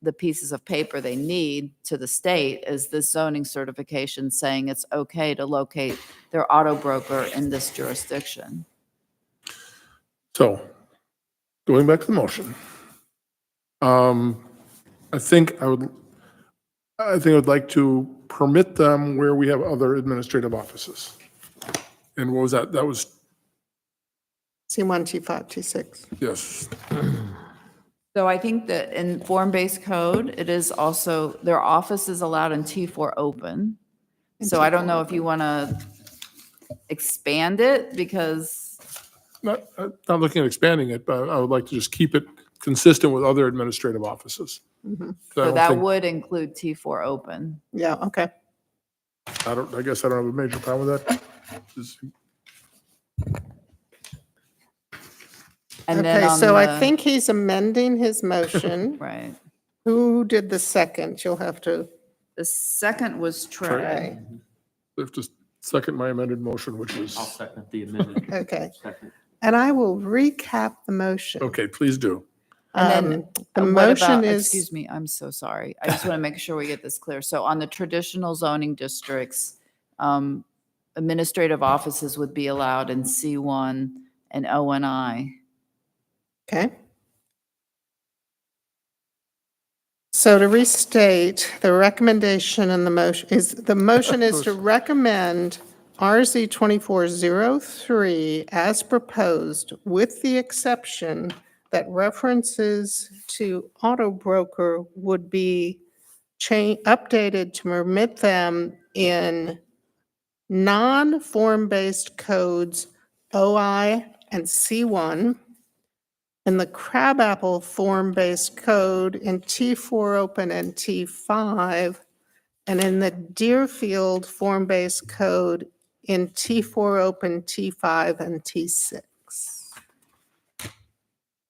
the pieces of paper they need to the state is this zoning certification saying it's okay to locate their auto broker in this jurisdiction. So, going back to the motion. I think I would like to permit them where we have other administrative offices. And what was that? That was, C1, T5, T6. yes, So I think that in form-based code, it is also, their office is allowed in T4 open. So I don't know if you want to expand it because, not looking at expanding it, but I would like to just keep it consistent with other administrative offices. so that would include T4 open. Yeah, okay. I guess I don't have a major problem with that. And then Okay, on so I the- think he's amending his motion. Right. Who did the second? You'll have to, The second was Trey. Trey. I have to second my amended motion, which was, second the amended. Okay. And I will recap the motion. okay, please do. And then The what motion about- is. Excuse me, I'm so sorry. I just want to make sure we get this clear. So on the traditional zoning districts, administrative offices would be allowed in C1 and ONI. Okay. So to restate, the recommendation in the motion is to recommend RZ 2403 as proposed, with the exception that references to auto broker would be updated to permit them in non-form-based codes OI and C1, in the crabapple form-based code in T4 open and T5, and in the Deerfield form-based code in T4 open, T5, and T6.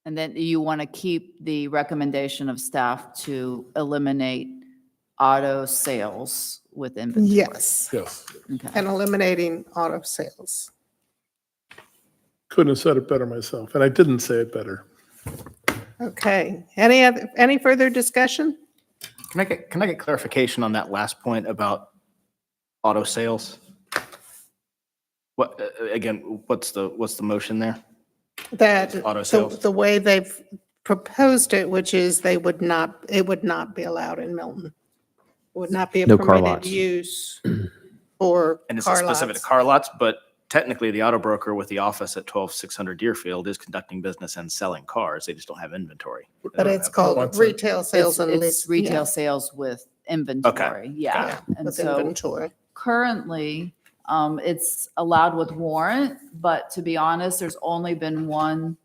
And then you want to keep the recommendation of staff to eliminate auto sales with inventory. Yes, Yes. Okay. and eliminating auto sales. Couldn't have said it better myself, and I didn't say it better. Okay, any further discussion? Can I get clarification on that last point about auto sales? What, again, what's the motion there? That Auto sales. the way they've proposed it, which is it would not be allowed in Milton. Would not be a No car permitted lots. use for And it's car specific to lots. car lots, but technically the auto broker with the office at 12600 Deerfield is conducting business and selling cars. They just don't have inventory. They But don't it's have- called What's it? retail sales and It's lease. retail sales with inventory, yeah. And With so inventory. currently, it's allowed with warrant, but to be honest, there's only been one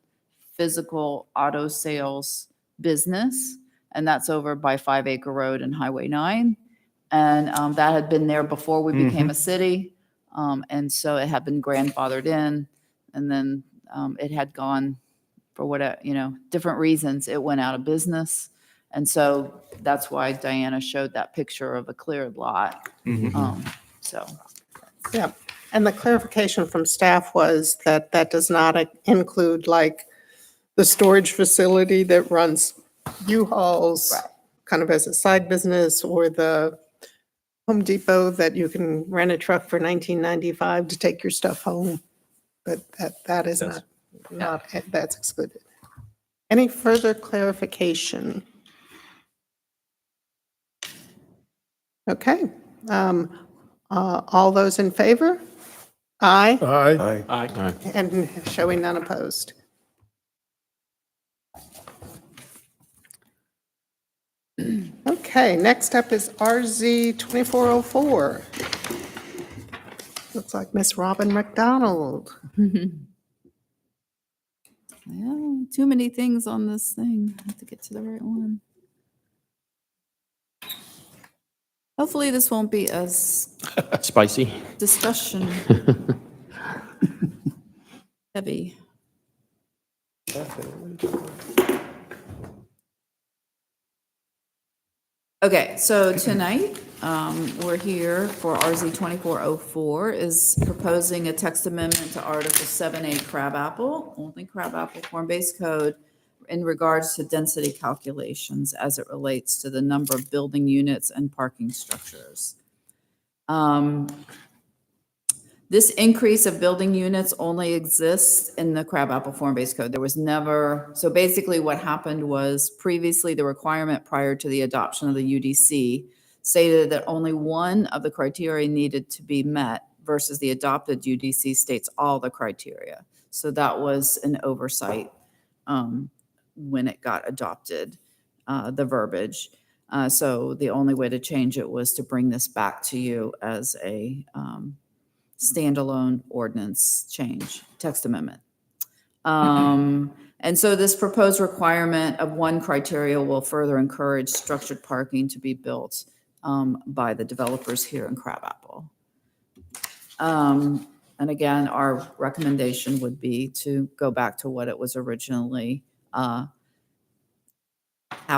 physical auto sales business, and that's over by 5 Acre Road and Highway 9. And that had been there before we became a city. And so it had been grandfathered in, and then it had gone for whatever, different reasons, it went out of business. And so that's why Diana showed that picture of a cleared lot. So, Yeah, and the clarification from staff was that that does not include like the storage facility that runs U-Hauls Right. kind of as a side business, or the Home Depot that you can rent a truck for $19.95 to take your stuff home. But that is not, that's excluded. Any further clarification? Okay. All those in favor? Aye, Aye. Aye. and showing none opposed. Okay, next up is RZ 2404. Looks like Miss Robin McDonald. yeah, too many things on this thing. I have to get to the right one. Hopefully this won't be as Spicy. discussion heavy. Okay, so tonight, we're here for RZ 2404 is proposing a text amendment to Article 7A crabapple, only crabapple form-based code, in regards to density calculations as it relates to the number of building units and parking structures. This increase of building units only exists in the Crabapple Form-Based Code. There was never, so basically what happened was previously the requirement prior to the adoption of the UDC stated that only one of the criteria needed to be met versus the adopted UDC states all the criteria. So that was an oversight when it got adopted, the verbiage. So the only way to change it was to bring this back to you as a standalone ordinance change, text amendment. And so this proposed requirement of one criteria will further encourage structured parking to be built by the developers here in Crabapple. And again, our recommendation would be to go back to what it was originally, how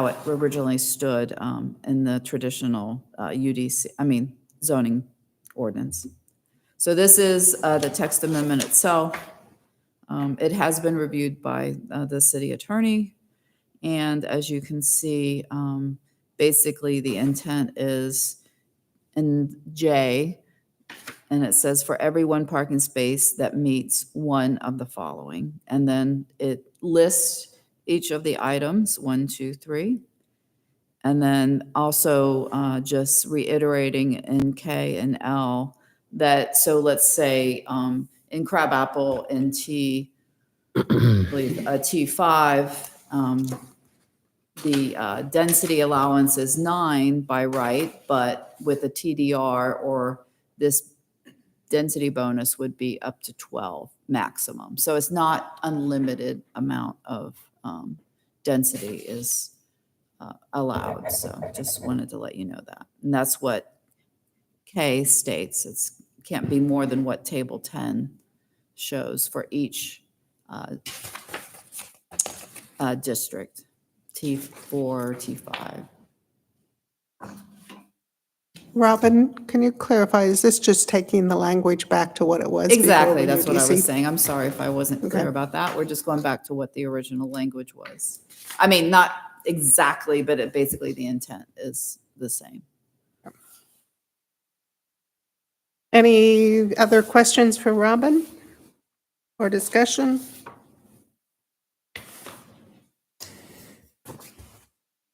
it originally stood in the traditional zoning ordinance. So this is the text amendment itself. It has been reviewed by the city attorney. And as you can see, basically the intent is in J, and it says for every one parking space that meets one of the following. And then it lists each of the items, 1, 2, 3. And then also just reiterating in K and L that, so let's say in Crabapple in I believe T5, the density allowance is 9 by right, but with a TDR or this density bonus would be up to 12 maximum. So it's not unlimited amount of density is allowed. So just wanted to let you know that. And that's what K states. It's can't be more than what table 10 shows for each district, T4, T5. Robin, can you clarify, is this just taking the language back to what it was? Exactly, before that's what I UDC? was saying. I'm sorry if I wasn't clear Okay. about that. We're just going back to what the original language was. I mean, not exactly, but it basically the intent is the same. Any other questions for Robin or discussion?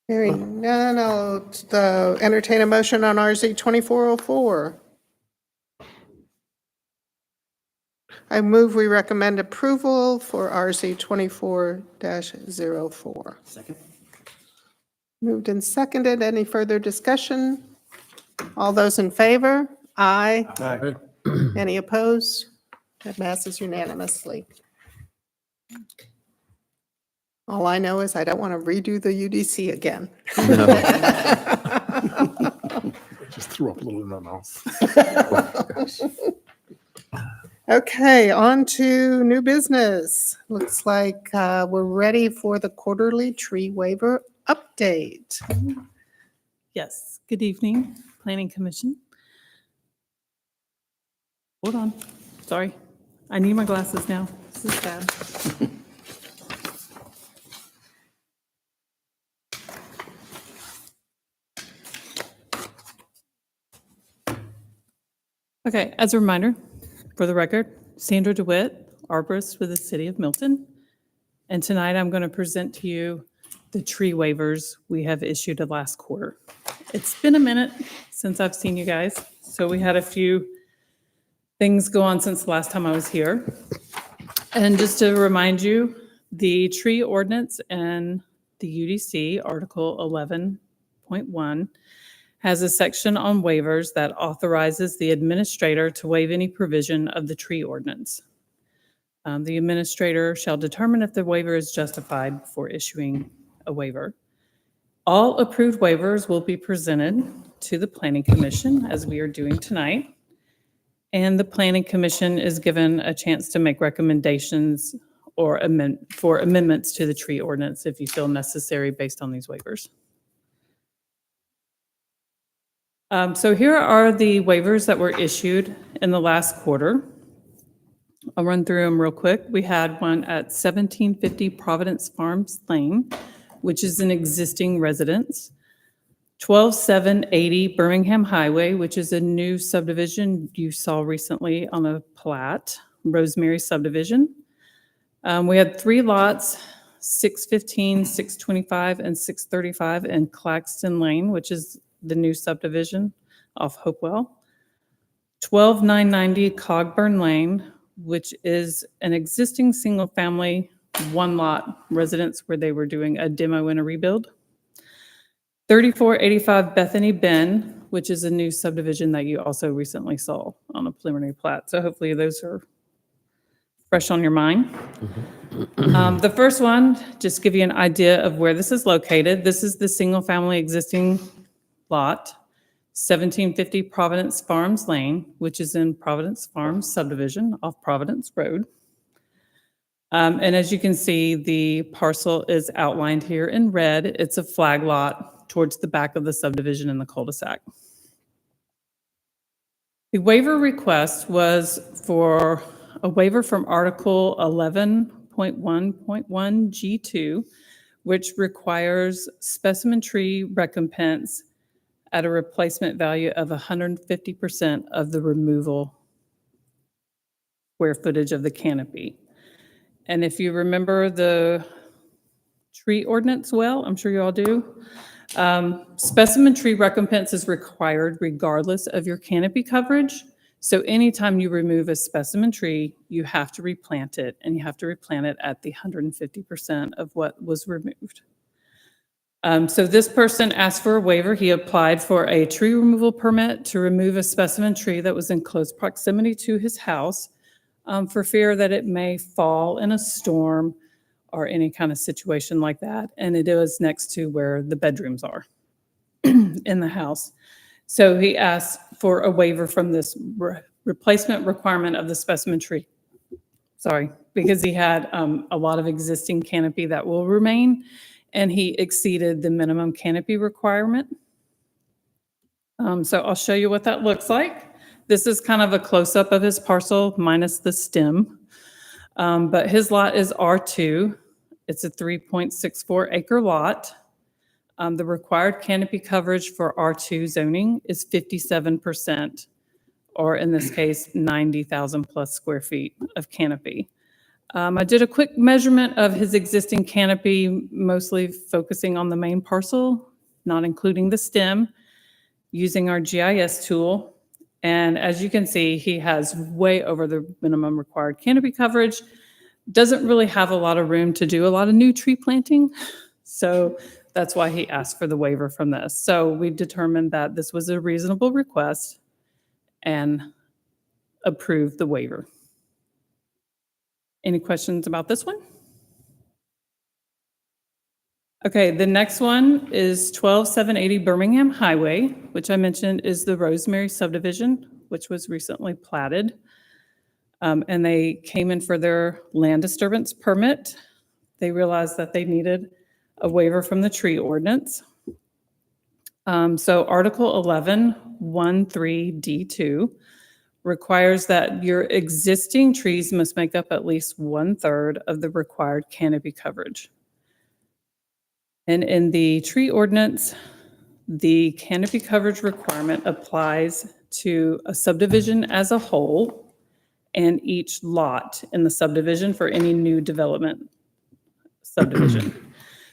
Hearing none, I'll entertain a motion on RZ 2404. I move we recommend approval for RZ 24-04. Second. Moved and seconded. Any further discussion? All those in favor? Aye. Aye. Any opposed? That passes unanimously. All I know is I don't want to redo the UDC again. Just threw up a little in my mouth. Okay, on to new business. Looks like we're ready for the quarterly tree waiver update. Yes, good evening, Planning Commission. Hold on, sorry. I need my glasses now. This is bad. Okay, as a reminder, for the record, Sandra DeWitt, arborist with the City of Milton. And tonight I'm going to present to you the tree waivers we have issued the last quarter. It's been a minute since I've seen you guys, so we had a few things go on since the last time I was here. And just to remind you, the tree ordinance and the UDC, Article 11.1, has a section on waivers that authorizes the administrator to waive any provision of the tree ordinance. The administrator shall determine if the waiver is justified before issuing a waiver. All approved waivers will be presented to the Planning Commission, as we are doing tonight. And the Planning Commission is given a chance to make recommendations or for amendments to the tree ordinance if you feel necessary based on these waivers. So here are the waivers that were issued in the last quarter. I'll run through them real quick. We had one at 1750 Providence Farms Lane, which is an existing residence. 12780 Birmingham Highway, which is a new subdivision you saw recently on a plat, Rosemary subdivision. We had 3 lots, 615, 625, and 635 in Claxton Lane, which is the new subdivision off Hopewell. 12990 Cogburn Lane, which is an existing single-family, 1-lot residence where they were doing a demo and a rebuild. 3485 Bethany Bend, which is a new subdivision that you also recently saw on a preliminary plat. So hopefully those are fresh on your mind. The first one, just give you an idea of where this is located. This is the single-family existing lot, 1750 Providence Farms Lane, which is in Providence Farms subdivision off Providence Road. And as you can see, the parcel is outlined here in red. It's a flag lot towards the back of the subdivision in the cul-de-sac. The waiver request was for a waiver from Article 11.1.1 G2, which requires specimen tree recompense at a replacement value of 150% of the removal square footage of the canopy. And if you remember the tree ordinance well, I'm sure you all do, specimen tree recompense is required regardless of your canopy coverage. So anytime you remove a specimen tree, you have to replant it, and you have to replant it at the 150% of what was removed. So this person asked for a waiver. He applied for a tree removal permit to remove a specimen tree that was in close proximity to his house for fear that it may fall in a storm or any kind of situation like that. And it is next to where the bedrooms are in the house. So he asked for a waiver from this replacement requirement of the specimen tree. Sorry, because he had a lot of existing canopy that will remain, and he exceeded the minimum canopy requirement. So I'll show you what that looks like. This is kind of a close-up of his parcel minus the stem. But his lot is R2. It's a 3.64 acre lot. The required canopy coverage for R2 zoning is 57%, or in this case, 90,000 plus square feet of canopy. I did a quick measurement of his existing canopy, mostly focusing on the main parcel, not including the stem, using our GIS tool. And as you can see, he has way over the minimum required canopy coverage. Doesn't really have a lot of room to do a lot of new tree planting. So that's why he asked for the waiver from this. So we determined that this was a reasonable request and approved the waiver. Any questions about this one? Okay, the next one is 12780 Birmingham Highway, which I mentioned is the Rosemary subdivision, which was recently platted. And they came in for their land disturbance permit. They realized that they needed a waiver from the tree ordinance. So Article 11.13 D2 requires that your existing trees must make up at least 1/3 of the required canopy coverage. And in the tree ordinance, the canopy coverage requirement applies to a subdivision as a whole and each lot in the subdivision for any new development subdivision.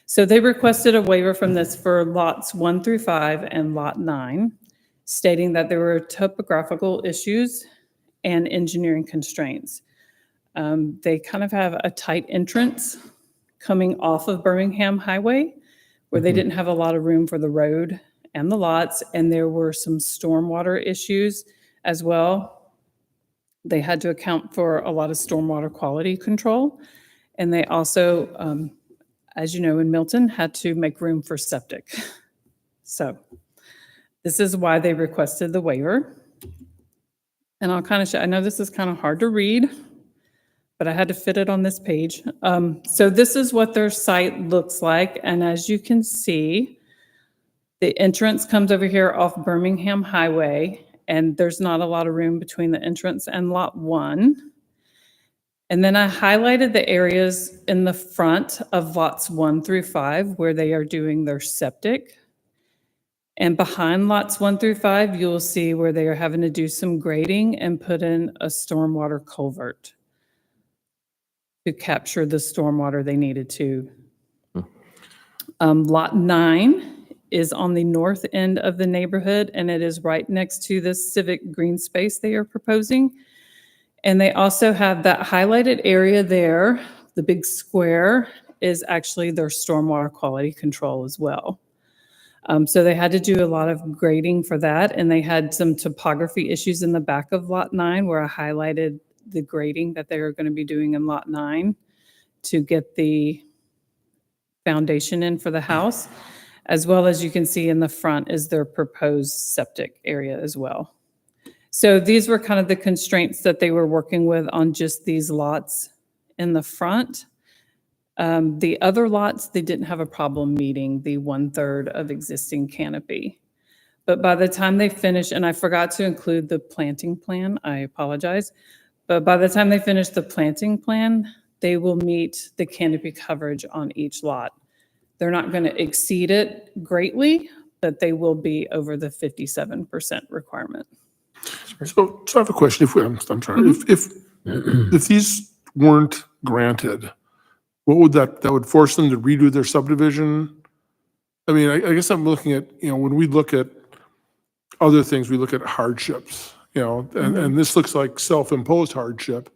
So they requested a waiver from this for lots 1 through 5 and lot 9, stating that there were topographical issues and engineering constraints. They kind of have a tight entrance coming off of Birmingham Highway, where they didn't have a lot of room for the road and the lots, and there were some stormwater issues as well. They had to account for a lot of stormwater quality control, and they also, as you know, in Milton, had to make room for septic. So this is why they requested the waiver. And I'll kind of show, I know this is kind of hard to read, but I had to fit it on this page. So this is what their site looks like. And as you can see, the entrance comes over here off Birmingham Highway, and there's not a lot of room between the entrance and lot 1. And then I highlighted the areas in the front of lots 1 through 5 where they are doing their septic. And behind lots 1 through 5, you'll see where they are having to do some grading and put in a stormwater culvert to capture the stormwater they needed to. Lot 9 is on the north end of the neighborhood, and it is right next to the civic green space they are proposing. And they also have that highlighted area there, the big square, is actually their stormwater quality control as well. So they had to do a lot of grading for that, and they had some topography issues in the back of Lot 9 where I highlighted the grading that they are going to be doing in Lot 9 to get the foundation in for the house, as well as you can see in the front is their proposed septic area as well. So these were kind of the constraints that they were working with on just these lots in the front. The other lots, they didn't have a problem meeting the 1/3 of existing canopy. But by the time they finish, and I forgot to include the planting plan, I apologize. But by the time they finish the planting plan, they will meet the canopy coverage on each lot. They're not going to exceed it greatly, but they will be over the 57% requirement. So I have a question. I'm trying, if these weren't granted, what would that would force them to redo their subdivision? I mean, I guess I'm looking at, when we look at other things, we look at hardships, and this looks like self-imposed hardship.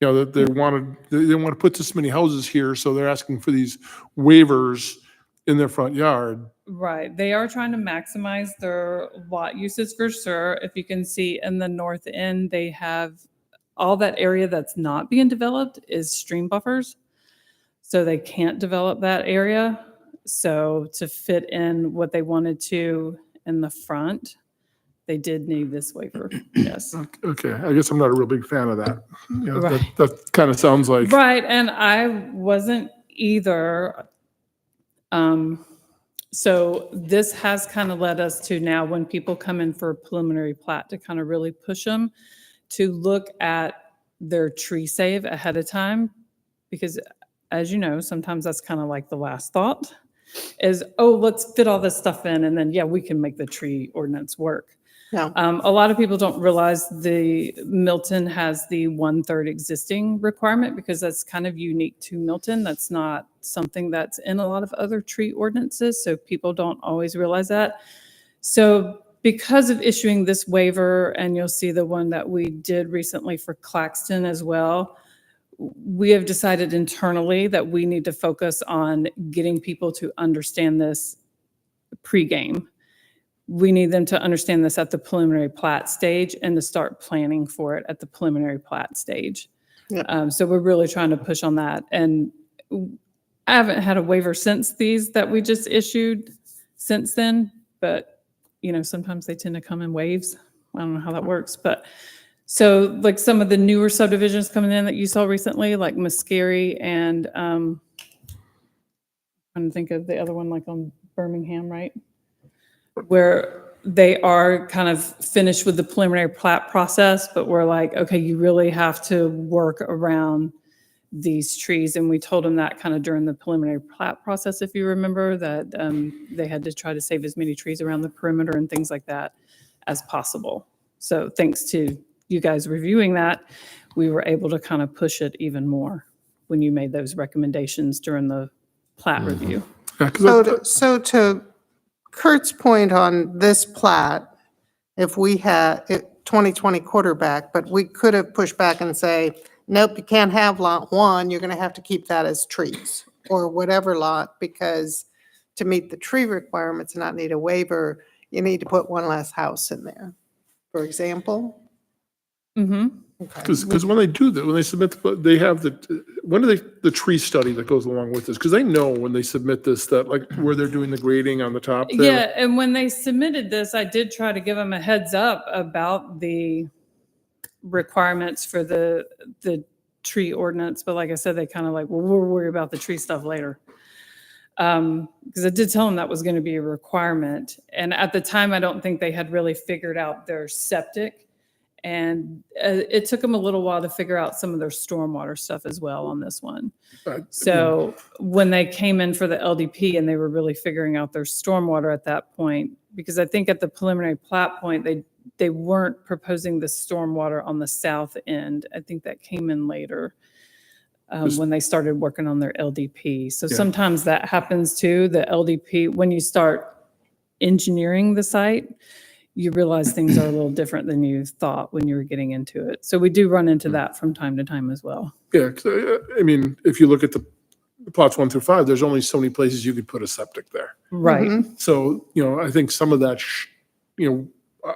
That they want to put this many houses here, so they're asking for these waivers in their front yard. Right. They are trying to maximize their lot uses for sure. If you can see in the north end, they have all that area that's not being developed is stream buffers. So they can't develop that area. So to fit in what they wanted to in the front, they did need this waiver. Yes. Okay. I guess I'm not a real big fan of that. Right. That kind of sounds like. Right. And I wasn't either. So this has kind of led us to now when people come in for a preliminary plat to kind of really push them to look at their tree save ahead of time. Because as you know, sometimes that's kind of like the last thought is, oh, let's fit all this stuff in and then, yeah, we can make the tree ordinance work. No. A lot of people don't realize the Milton has the 1/3 existing requirement because that's kind of unique to Milton. That's not something that's in a lot of other tree ordinances, so people don't always realize that. So because of issuing this waiver, and you'll see the one that we did recently for Claxton as well, we have decided internally that we need to focus on getting people to understand this pregame. We need them to understand this at the preliminary plat stage and to start planning for it at the preliminary plat stage. Yep. So we're really trying to push on that. And I haven't had a waiver since these that we just issued since then, but sometimes they tend to come in waves. I don't know how that works, but so like some of the newer subdivisions coming in that you saw recently, like Muscari and I'm trying to think of the other one, like on Birmingham, right? Where they are kind of finished with the preliminary plat process, but we're like, okay, you really have to work around these trees. And we told them that kind of during the preliminary plat process, if you remember, that they had to try to save as many trees around the perimeter and things like that as possible. So thanks to you guys reviewing that, we were able to kind of push it even more when you made those recommendations during the plat review. Yeah, 'cause So to Kurt's point on this plat, if we had 2020 quarterback, but we could have pushed back and say, nope, you can't have lot 1, you're going to have to keep that as trees or whatever lot, because to meet the tree requirements and not need a waiver, you need to put one less house in there, for example. Mm-hmm. Okay. Because when they do that, when they submit, they have the tree study that goes along with this, because they know when they submit this, that like where they're doing the grading on the top there. Yeah, and when they submitted this, I did try to give them a heads up about the requirements for the tree ordinance, but like I said, they kind of like, well, we'll worry about the tree stuff later. Because I did tell them that was going to be a requirement. And at the time, I don't think they had really figured out their septic And it took them a little while to figure out some of their stormwater stuff as well on this one. So when they came in for the LDP and they were really figuring out their stormwater at that point, because I think at the preliminary plat point, they weren't proposing the stormwater on the south end. I think that came in later when they started working on their LDP. So sometimes that happens too, the LDP, when you start engineering the site, you realize things are a little different than you thought when you were getting into it. So we do run into that from time to time as well. Yeah, 'cause, I mean, if you look at the plots 1 through 5, there's only so many places you could put a septic there. Right. So, I think some of that,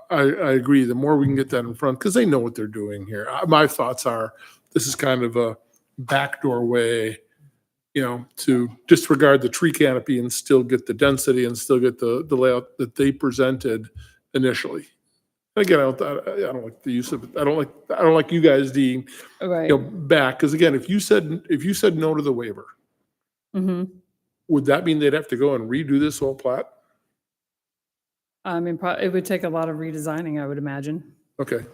I agree. The more we can get that in front, because they know what they're doing here. My thoughts are, this is kind of a backdoor way, to disregard the tree canopy and still get the density and still get the layout that they presented initially. Again, I don't like the use of it. I don't like you guys being, Right. back. Because again, if you said no to the waiver, would that mean they'd have to go and redo this whole plat? I mean, it would take a lot of redesigning, I would imagine. Okay.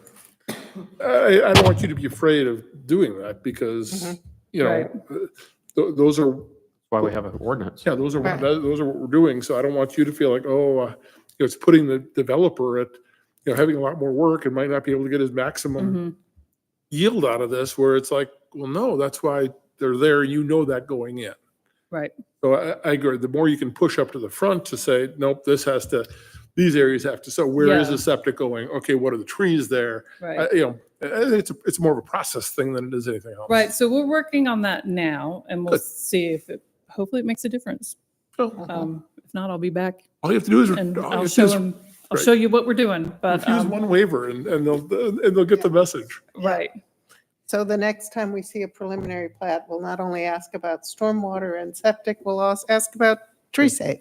I don't want you to be afraid of doing that because, Right. those are, Why we have an ordinance. yeah, those are Right. what we're doing. So I don't want you to feel like, it's putting the developer at, having a lot more work and might not be able to get his maximum yield out of this, where it's like, well, no, that's why they're there. That going in. Right. So I agree. The more you can push up to the front to say, nope, these areas have to, so where is Yeah. the septic going? Okay, what are the trees there? Right. It's more of a process thing than it is anything else. Right. So we're working on that now and we'll Good. see if hopefully it makes a difference. So, If not, I'll be back all you have to do is, and all you I'll have to show do is them, I'll right. show you what we're doing, but, refuse one waiver and they'll get the message. right. So the next time we see a preliminary plat, we'll not only ask about stormwater and septic, we'll also ask about tree safe.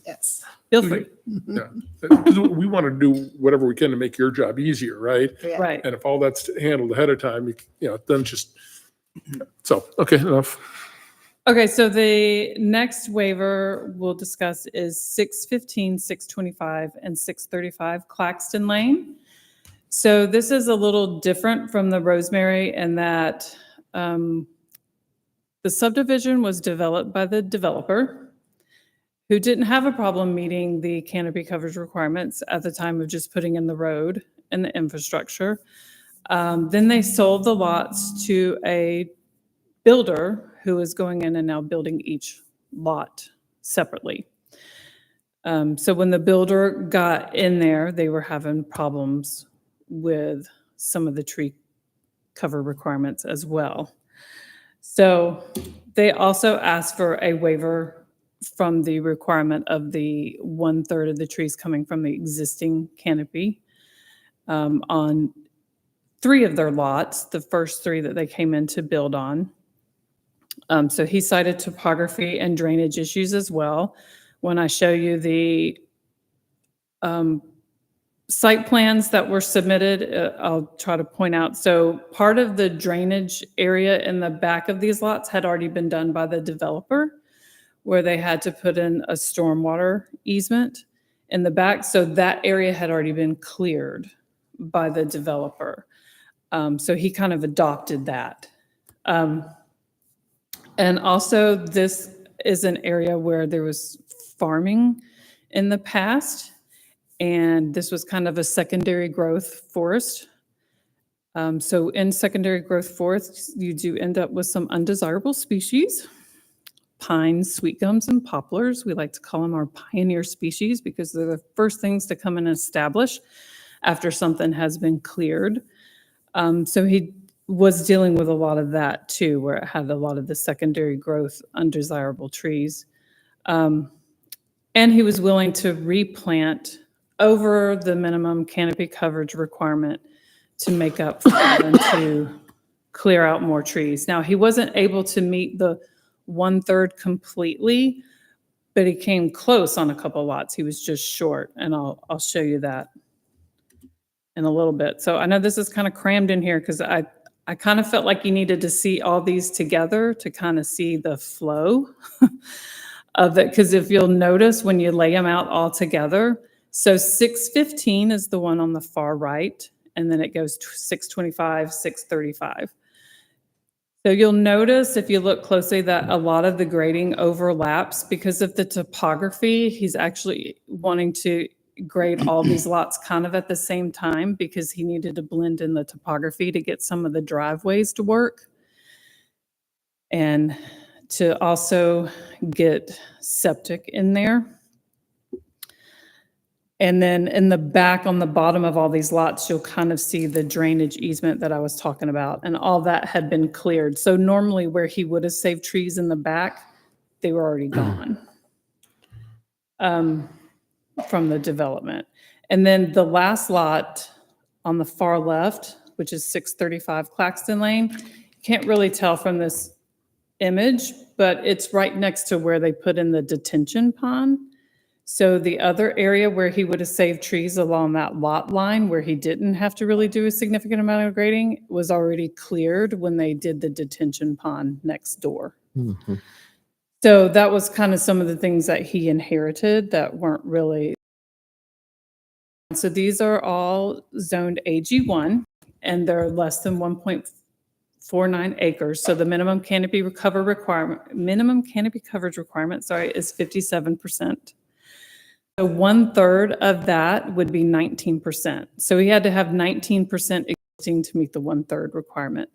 Yes. Feel free. Yeah. Because we want to do whatever we can to make your job easier, right? Yeah. Right. And if all that's handled ahead of time, then just, so, okay, enough. Okay, so the next waiver we'll discuss is 615, 625, and 635 Claxton Lane. So this is a little different from the Rosemary in that the subdivision was developed by the developer who didn't have a problem meeting the canopy coverage requirements at the time of just putting in the road and the infrastructure. Then they sold the lots to a builder who is going in and now building each lot separately. So when the builder got in there, they were having problems with some of the tree cover requirements as well. So they also asked for a waiver from the requirement of the 1/3 of the trees coming from the existing canopy on 3 of their lots, the first 3 that they came in to build on. So he cited topography and drainage issues as well. When I show you the site plans that were submitted, I'll try to point out. So part of the drainage area in the back of these lots had already been done by the developer, where they had to put in a stormwater easement in the back. So that area had already been cleared by the developer. So he kind of adopted that. And also, this is an area where there was farming in the past, and this was kind of a secondary growth forest. So in secondary growth forests, you do end up with some undesirable species. Pines, sweet gums, and poplars. We like to call them our pioneer species because they're the first things to come and establish after something has been cleared. So he was dealing with a lot of that too, where it had a lot of the secondary growth, undesirable trees. And he was willing to replant over the minimum canopy coverage requirement to make up for it and to clear out more trees. Now, he wasn't able to meet the 1/3 completely, but he came close on a couple lots. He was just short, and I'll show you that in a little bit. So I know this is kind of crammed in here because I kind of felt like you needed to see all these together to kind of see the flow of it. Because if you'll notice when you lay them out all together, so 615 is the one on the far right, and then it goes 625, 635. So you'll notice if you look closely that a lot of the grading overlaps because of the topography. He's actually wanting to grade all these lots kind of at the same time because he needed to blend in the topography to get some of the driveways to work and to also get septic in there. And then in the back on the bottom of all these lots, you'll kind of see the drainage easement that I was talking about, and all that had been cleared. So normally where he would have saved trees in the back, they were already gone from the development. And then the last lot on the far left, which is 635 Claxton Lane, you can't really tell from this image, but it's right next to where they put in the detention pond. So the other area where he would have saved trees along that lot line where he didn't have to really do a significant amount of grading was already cleared when they did the detention pond next door. So that was kind of some of the things that he inherited that weren't really. So these are all zoned AG1 and they're less than 1.49 acres. So the minimum canopy coverage requirement, is 57%. So 1/3 of that would be 19%. So he had to have 19% existing to meet the 1/3 requirement.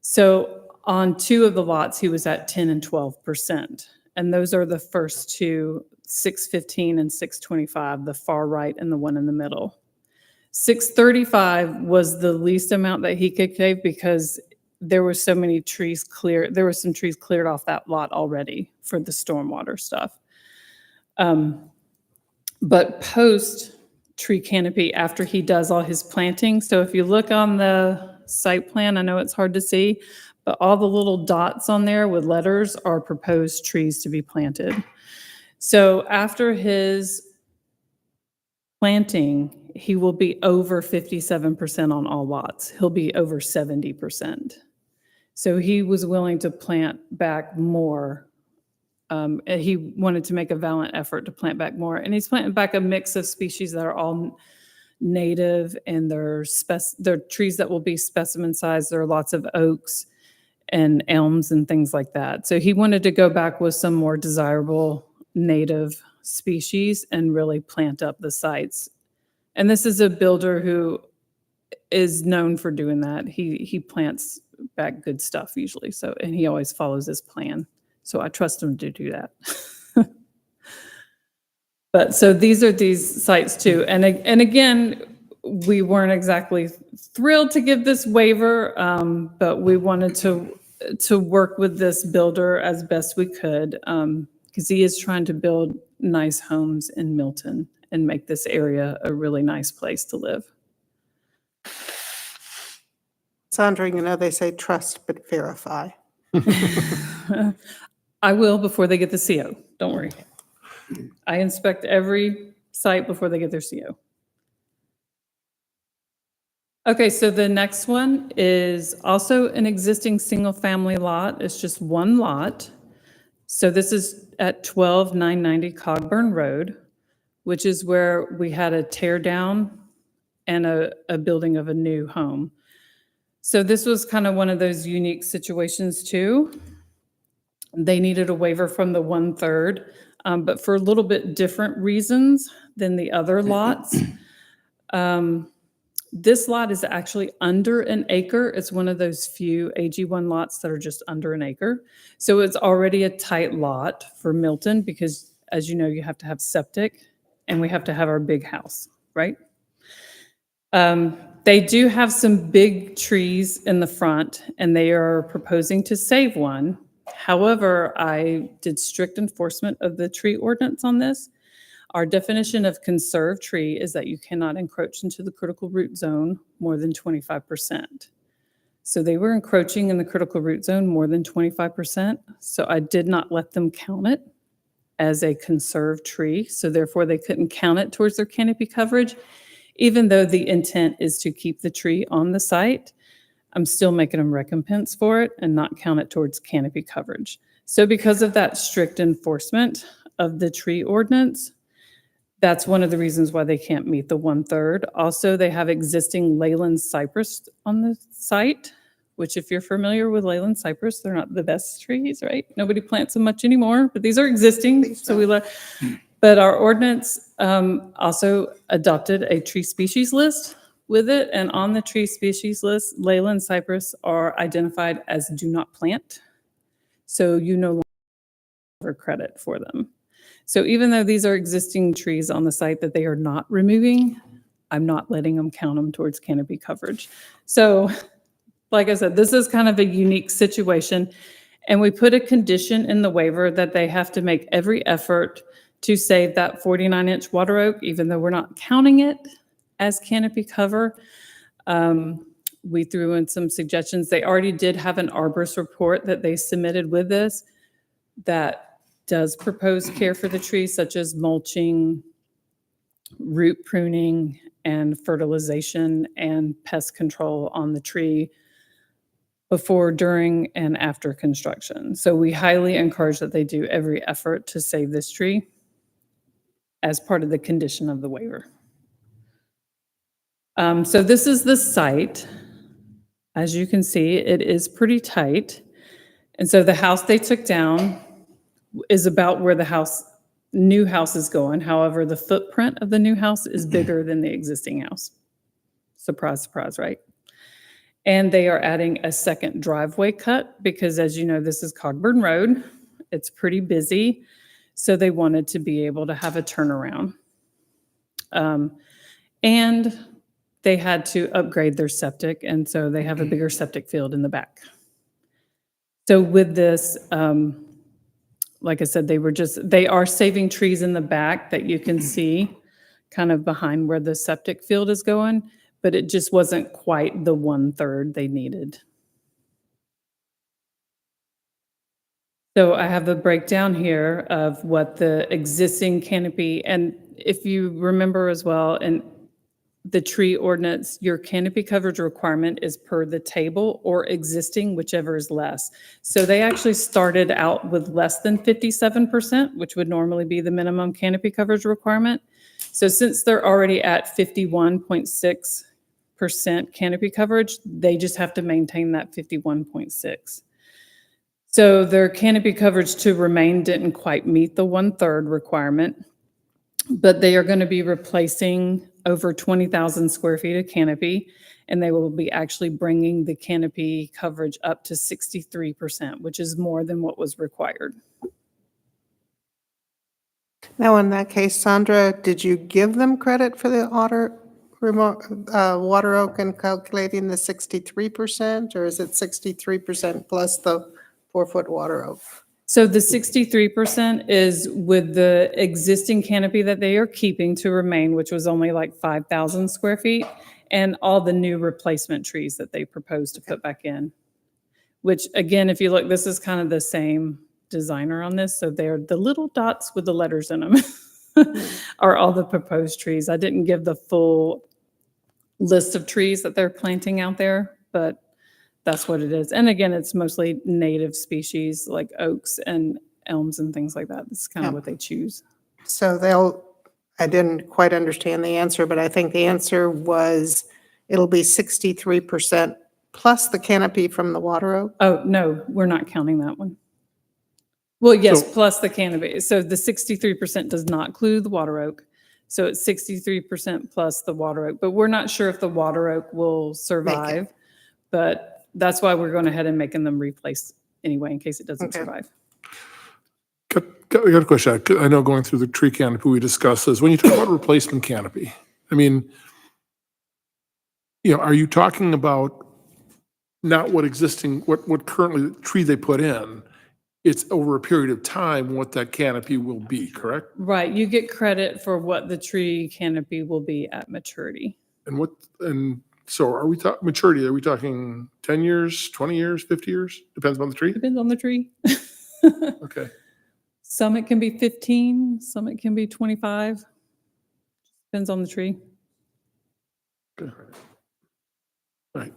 So on 2 of the lots, he was at 10 and 12%. And those are the first two, 615 and 625, the far right and the one in the middle. 635 was the least amount that he could save because there were so many trees cleared. There were some trees cleared off that lot already for the stormwater stuff. But post tree canopy, after he does all his planting, so if you look on the site plan, I know it's hard to see, but all the little dots on there with letters are proposed trees to be planted. So after his planting, he will be over 57% on all lots. He'll be over 70%. So he was willing to plant back more. He wanted to make a valiant effort to plant back more. And he's planting back a mix of species that are all native, and they're trees that will be specimen size. There are lots of oaks and elms and things like that. So he wanted to go back with some more desirable native species and really plant up the sites. And this is a builder who is known for doing that. He plants back good stuff usually. So, and he always follows his plan. So I trust him to do that. But so these are these sites too. And again, we weren't exactly thrilled to give this waiver, but we wanted to work with this builder as best we could because he is trying to build nice homes in Milton and make this area a really nice place to live. Sandra, you know, they say trust but verify. I will before they get the CO. Don't worry. I inspect every site before they get their CO. Okay, so the next one is also an existing single-family lot. It's just one lot. So this is at 12990 Cogburn Road, which is where we had a tear down and a building of a new home. So this was kind of one of those unique situations too. They needed a waiver from the 1/3, but for a little bit different reasons than the other lots. This lot is actually under an acre. It's one of those few AG1 lots that are just under an acre. So it's already a tight lot for Milton because, as you know, you have to have septic and we have to have our big house, right? They do have some big trees in the front and they are proposing to save one. However, I did strict enforcement of the tree ordinance on this. Our definition of conserved tree is that you cannot encroach into the critical root zone more than 25%. So they were encroaching in the critical root zone more than 25%. So I did not let them count it as a conserved tree. So therefore they couldn't count it towards their canopy coverage, even though the intent is to keep the tree on the site. I'm still making them recompense for it and not count it towards canopy coverage. So because of that strict enforcement of the tree ordinance, That's one of the reasons why they can't meet the 1/3. Also, they have existing Leyland cypress on the site, which if you're familiar with Leyland cypress, they're not the best trees, right? Nobody plants them much anymore, but these are existing, so we let. But our ordinance also adopted a tree species list with it, and on the tree species list, Leyland cypress are identified as do not plant. So you no longer credit for them. So even though these are existing trees on the site that they are not removing, I'm not letting them count them towards canopy coverage. So like I said, this is kind of a unique situation. And we put a condition in the waiver that they have to make every effort to save that 49-inch water oak, even though we're not counting it as canopy cover. We threw in some suggestions. They already did have an arborist report that they submitted with this that does propose care for the tree, such as mulching, root pruning, and fertilization and pest control on the tree before, during, and after construction. So we highly encourage that they do every effort to save this tree as part of the condition of the waiver. So this is the site. As you can see, it is pretty tight. And so the house they took down is about where the new house is going. However, the footprint of the new house is bigger than the existing house. Surprise, surprise, right? And they are adding a second driveway cut because, as you know, this is Cogburn Road. It's pretty busy. So they wanted to be able to have a turnaround. And they had to upgrade their septic. And so they have a bigger septic field in the back. So with this, like I said, they are saving trees in the back that you can see kind of behind where the septic field is going, but it just wasn't quite the 1/3 they needed. So I have a breakdown here of what the existing canopy, and if you remember as well, in the tree ordinance, your canopy coverage requirement is per the table or existing, whichever is less. So they actually started out with less than 57%, which would normally be the minimum canopy coverage requirement. So since they're already at 51.6% canopy coverage, they just have to maintain that 51.6. So their canopy coverage to remain didn't quite meet the 1/3 requirement, but they are going to be replacing over 20,000 square feet of canopy, and they will be actually bringing the canopy coverage up to 63%, which is more than what was required. Now, in that case, Sandra, did you give them credit for the water oak in calculating the 63%, or is it 63% plus the 4-foot water oak? So the 63% is with the existing canopy that they are keeping to remain, which was only like 5,000 square feet, and all the new replacement trees that they propose to put back in. Which, again, if you look, this is kind of the same designer on this. So they're the little dots with the letters in them are all the proposed trees. I didn't give the full list of trees that they're planting out there, but that's what it is. And again, it's mostly native species like oaks and elms and things like that. This is kind of what they choose. So I didn't quite understand the answer, but I think the answer was it'll be 63% plus the canopy from the water oak. Oh, no, we're not counting that one. Well, yes, So- plus the canopy. So the 63% does not include the water oak. So it's 63% plus the water oak, but we're not sure if the water oak will survive. But that's why we're going ahead and making them replace anyway, in case it doesn't Okay. survive. I got a question. I know going through the tree canopy we discussed this. When you talk about replacement canopy, I mean, are you talking about not what currently the tree they put in? It's over a period of time what that canopy will be, correct? Right. You get credit for what the tree canopy will be at maturity. And so are we talking maturity? Are we talking 10 years, 20 years, 50 years? Depends on the tree? Depends on the tree. Okay. Some it can be 15, some it can be 25. Depends on the tree. Good. Right.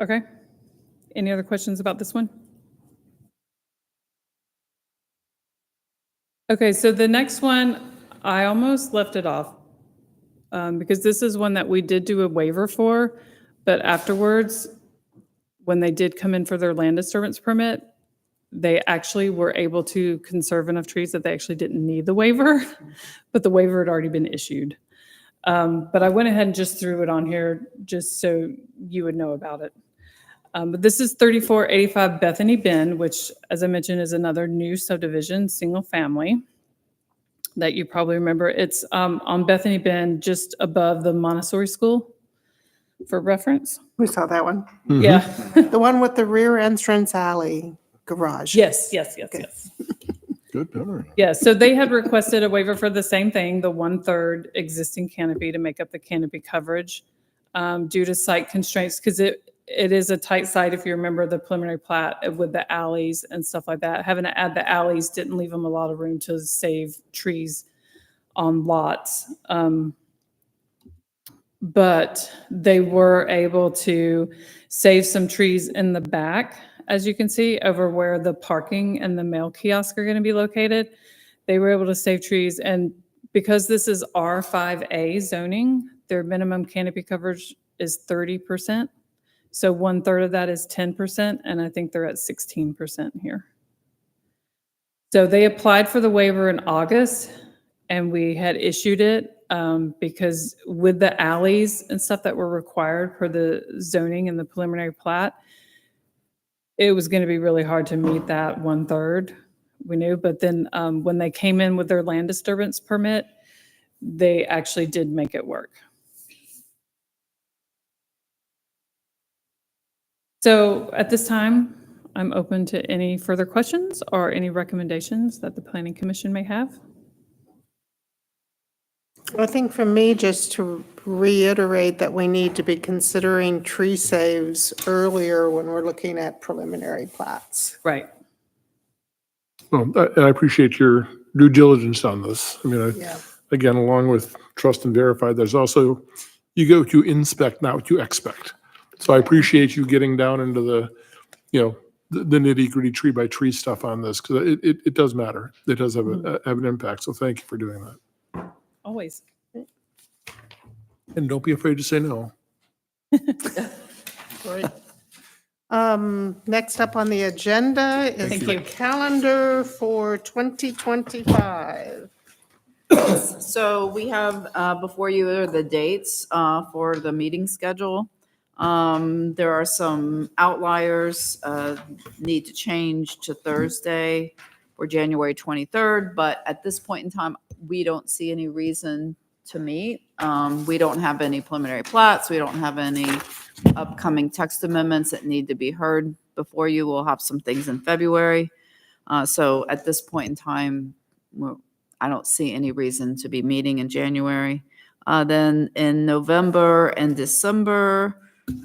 Okay. Any other questions about this one? Okay, so the next one, I almost left it off because this is one that we did do a waiver for, but afterwards, when they did come in for their land disturbance permit, they actually were able to conserve enough trees that they actually didn't need the waiver, but the waiver had already been issued. But I went ahead and just threw it on here just so you would know about it. But this is 3485 Bethany Bend, which, as I mentioned, is another new subdivision, single family, that you probably remember. It's on Bethany Bend, just above the Montessori school, for reference. We saw that one. Yeah. The one with the rear entrance alley garage. Yes. Good memory. Yeah, so they had requested a waiver for the same thing, the 1/3 existing canopy to make up the canopy coverage due to site constraints, because it is a tight site, if you remember the preliminary plat with the alleys and stuff like that. Having to add the alleys didn't leave them a lot of room to save trees on lots. But they were able to save some trees in the back, as you can see, over where the parking and the mail kiosk are going to be located. They were able to save trees, and because this is R5A zoning, their minimum canopy coverage is 30%. So 1/3 of that is 10%, and I think they're at 16% here. So they applied for the waiver in August, and we had issued it because with the alleys and stuff that were required per the zoning and the preliminary plat, it was going to be really hard to meet that 1/3, we knew. But then when they came in with their land disturbance permit, they actually did make it work. So at this time, I'm open to any further questions or any recommendations that the Planning Commission may have. I think for me, just to reiterate that we need to be considering tree saves earlier when we're looking at preliminary plats. Right. Well, I appreciate your due diligence on this. I mean, Yeah. again, along with trust and verify, there's also, you go to inspect, not what you expect. So I appreciate you getting down into the, the nitty gritty tree by tree stuff on this, because it does matter. It does have have an impact. So thank you for doing that. Always. And don't be afraid to say no. Great. Next up on the agenda is Thank the you. calendar for 2025. So we have before you are the dates for the meeting schedule. There are some outliers need to change to Thursday or January 23rd, but at this point in time, we don't see any reason to meet. We don't have any preliminary plats. We don't have any upcoming text amendments that need to be heard before you. We'll have some things in February. So at this point in time, I don't see any reason to be meeting in January. Then in November and December,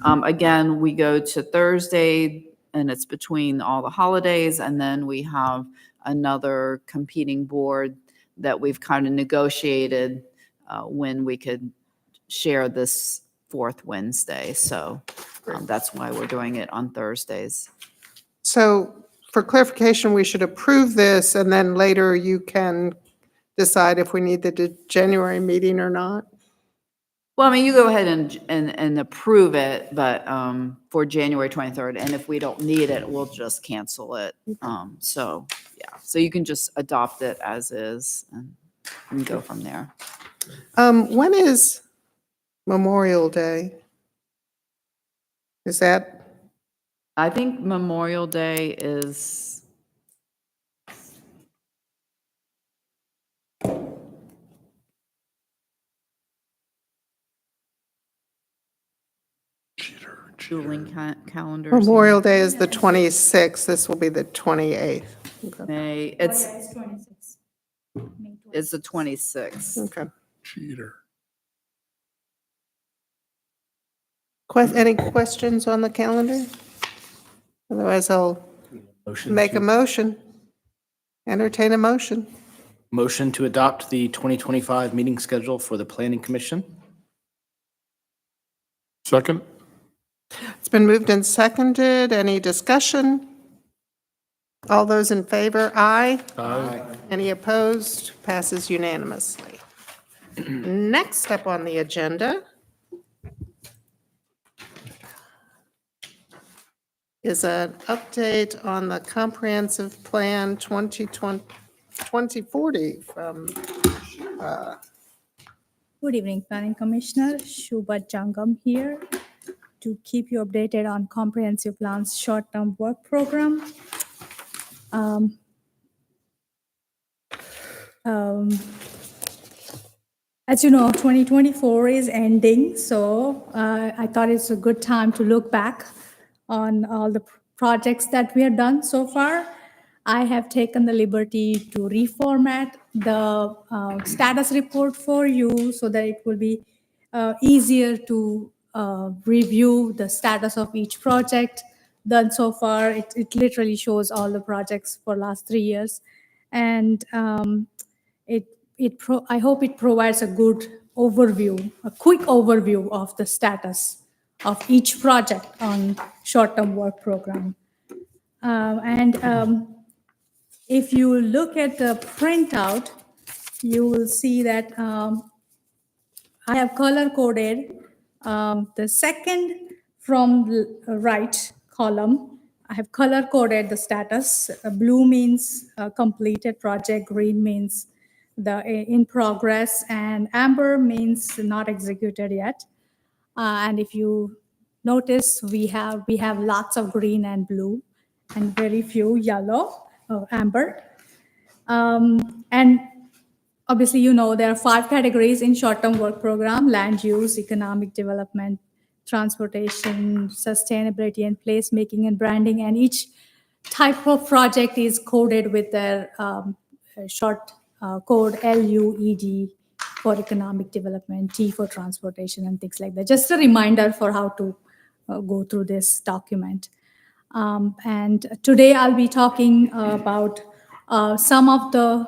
again, we go to Thursday and it's between all the holidays. And then we have another competing board that we've kind of negotiated when we could share this fourth Wednesday. So that's why we're doing it on Thursdays. So for clarification, we should approve this and then later you can decide if we need the January meeting or not? Well, I mean, you go ahead and approve it, but for January 23rd, and if we don't need it, we'll just cancel it. So, yeah, so you can just adopt it as is and go from there. When is Memorial Day? Is that, I think Memorial Day is, dueling calendars. Memorial Day is the 26th, this will be the 28th. Okay. May, it's the 26th. Okay. Cheater. Any questions on the calendar? Otherwise, I'll make a motion. Entertain a motion. Motion to adopt the 2025 meeting schedule for the Planning Commission. Second? It's been moved and seconded. Any discussion? All those in favor, aye. Aye. Any opposed? Passes unanimously. Next up on the agenda is an update on the Comprehensive Plan 2040 from, Good evening, Planning Commissioner. Shubha Jangam here to keep you updated on Comprehensive Plan's short-term work program. Um, as you know, 2024 is ending, so I thought it's a good time to look back on all the projects that we have done so far. I have taken the liberty to reformat the status report for you so that it will be easier to review the status of each project done so far. It literally shows all the projects for last 3 years. And I hope it provides a good overview, a quick overview of the status of each project on short-term work program. If you look at the printout, you will see that I have color coded the second from the right column. I have color coded the status. Blue means completed project, green means the in progress, and amber means not executed yet. And if you notice, we have lots of green and blue and very few yellow or amber. And obviously, you know, there are 5 categories in short-term work program: land use, economic development, transportation, sustainability, and placemaking and branding. And each type of project is coded with their short code LUED for economic development, T for transportation, and things like that. Just a reminder for how to go through this document. And today I'll be talking about some of the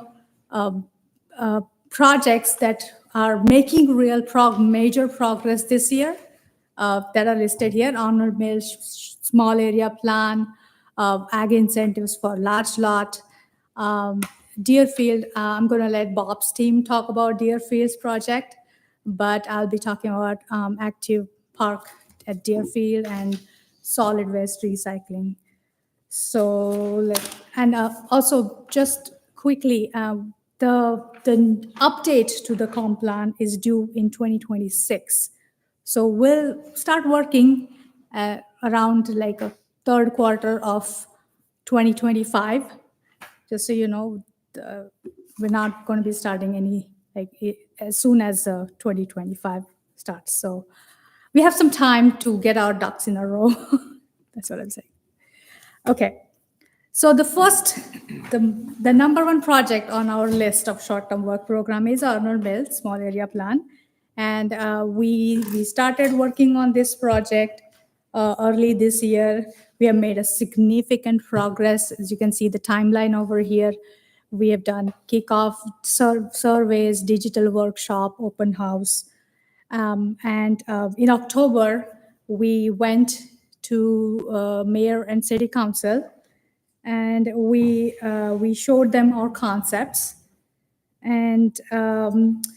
projects that are making real major progress this year that are listed here: Honor Mill, Small Area Plan, Ag Incentives for Large Lot, Deerfield. I'm going to let Bob's team talk about Deerfield's project, but I'll be talking about active park at Deerfield and solid waste recycling. So, also just quickly, the update to the comp plan is due in 2026. So we'll start working around like a third quarter of 2025. Just so you know, we're not going to be starting any as soon as 2025 starts. So we have some time to get our ducks in a row. That's what I'm saying. Okay. So the number one project on our list of short-term work program is Arnold Mill Small Area Plan. And we started working on this project early this year. We have made a significant progress. As you can see the timeline over here, we have done kickoff surveys, digital workshop, open house. And in October, we went to mayor and city council, and we showed them our concepts. And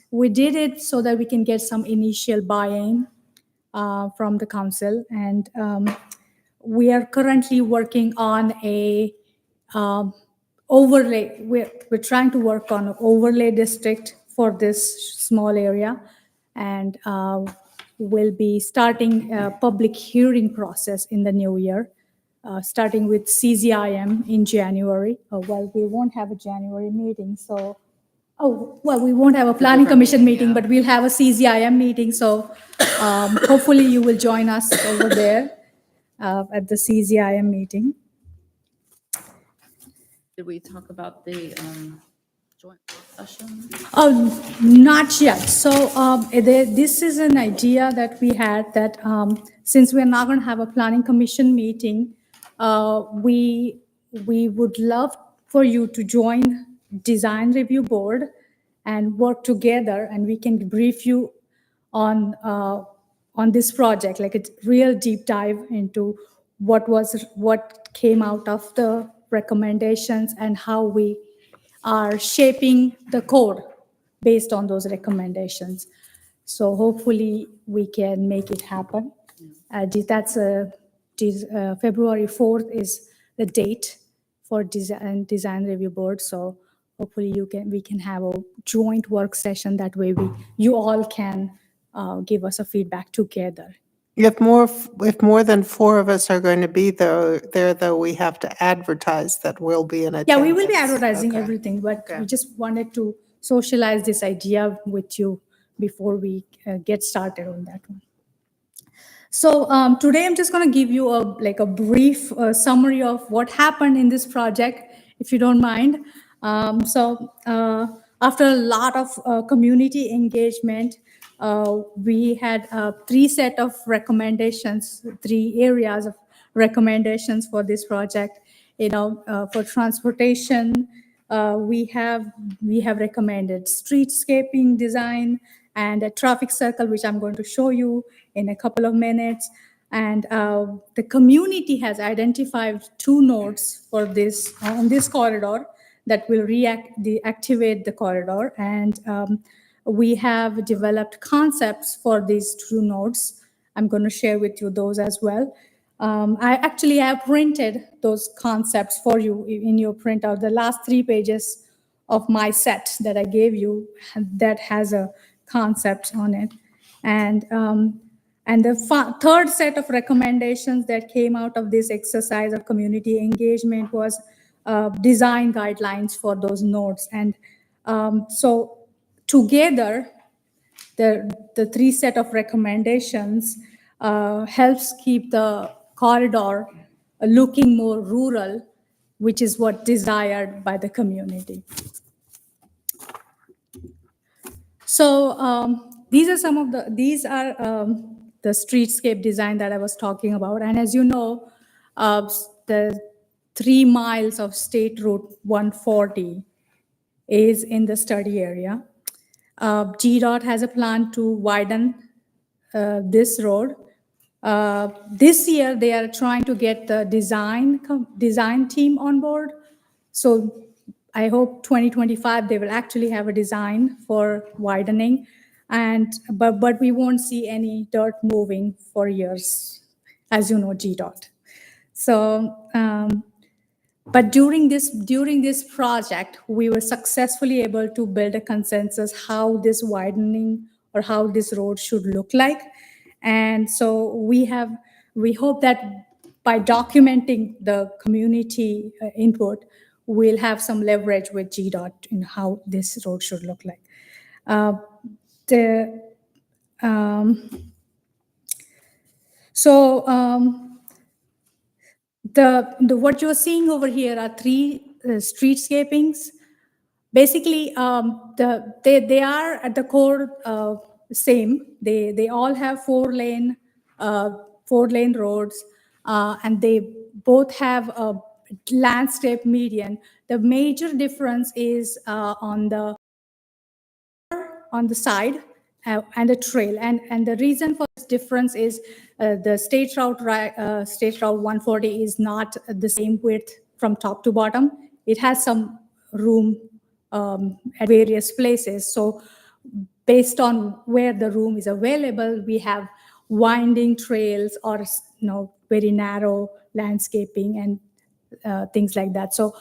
we did it so that we can get some initial buy-in from the council. And we are currently working on a overlay. We're trying to work on an overlay district for this small area. And we'll be starting a public hearing process in the new year, starting with CZIM in January. Well, we won't have a January meeting, so we won't have a planning commission meeting, but we'll have a CZIM meeting. So hopefully you will join us over there at the CZIM meeting. Did we talk about the joint session? Not yet. So this is an idea that we had that since we're not going to have a planning commission meeting, we would love for you to join design review board and work together, and we can brief you on this project, like a real deep dive into what came out of the recommendations and how we are shaping the code based on those recommendations. So hopefully we can make it happen. That's February 4th is the date for design review board. So hopefully we can have a joint work session. That way you all can give us a feedback together. If more than 4 of us are going to be there, though, we have to advertise that we'll be in attendance. Yeah, we will be advertising Okay. everything, but Okay. we just wanted to socialize this idea with you before we get started on that one. So today I'm just going to give you a brief summary of what happened in this project, if you don't mind. After a lot of community engagement, we had 3 set of recommendations, 3 areas of recommendations for this project. For transportation, we have recommended streetscaping design and a traffic circle, which I'm going to show you in a couple of minutes. And the community has identified 2 nodes for this on this corridor that will deactivate the corridor. And we have developed concepts for these 2 nodes. I'm going to share with you those as well. I actually have printed those concepts for you in your printout. The last 3 pages of my set that I gave you that has a concept on it. And the third set of recommendations that came out of this exercise of community engagement was design guidelines for those nodes. And so together, the 3 set of recommendations helps keep the corridor looking more rural, which is what desired by the community. So these are the streetscape design that I was talking about. And as you know, the 3 miles of State Route 140 is in the study area. GDOT has a plan to widen this road. This year, they are trying to get the design team on board. So I hope 2025, they will actually have a design for widening. But we won't see any dirt moving for years, as you know, GDOT. So, but during this project, we were successfully able to build a consensus how this widening or how this road should look like. And so we hope that by documenting the community input, we'll have some leverage with GDOT in how this road should look like. What you're seeing over here are 3 streetscapings. Basically, they are at the core same. They all have 4-lane roads, and they both have a landscape median. The major difference is on the side and the trail. And the reason for this difference is the State Route 140 is not the same width from top to bottom. It has some room at various places. So based on where the room is available, we have winding trails or very narrow landscaping and things like that. So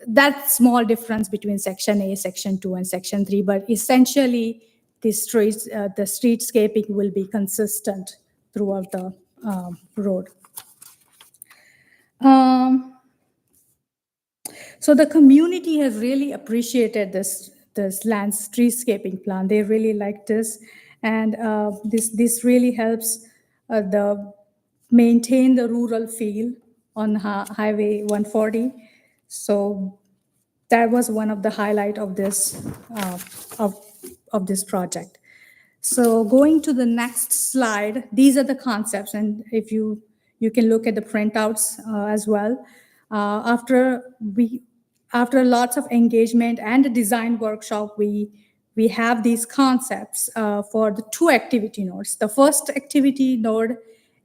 that small difference between Section A, Section 2, and Section 3, but essentially the streetscaping will be consistent throughout the road. So the community has really appreciated this land streetscaping plan. They really like this, and this really helps maintain the rural feel on Highway 140. So that was one of the highlight of this of this project. So going to the next slide, these are the concepts, and if you can look at the printouts as well. After lots of engagement and a design workshop, we have these concepts for the 2 activity nodes. The first activity node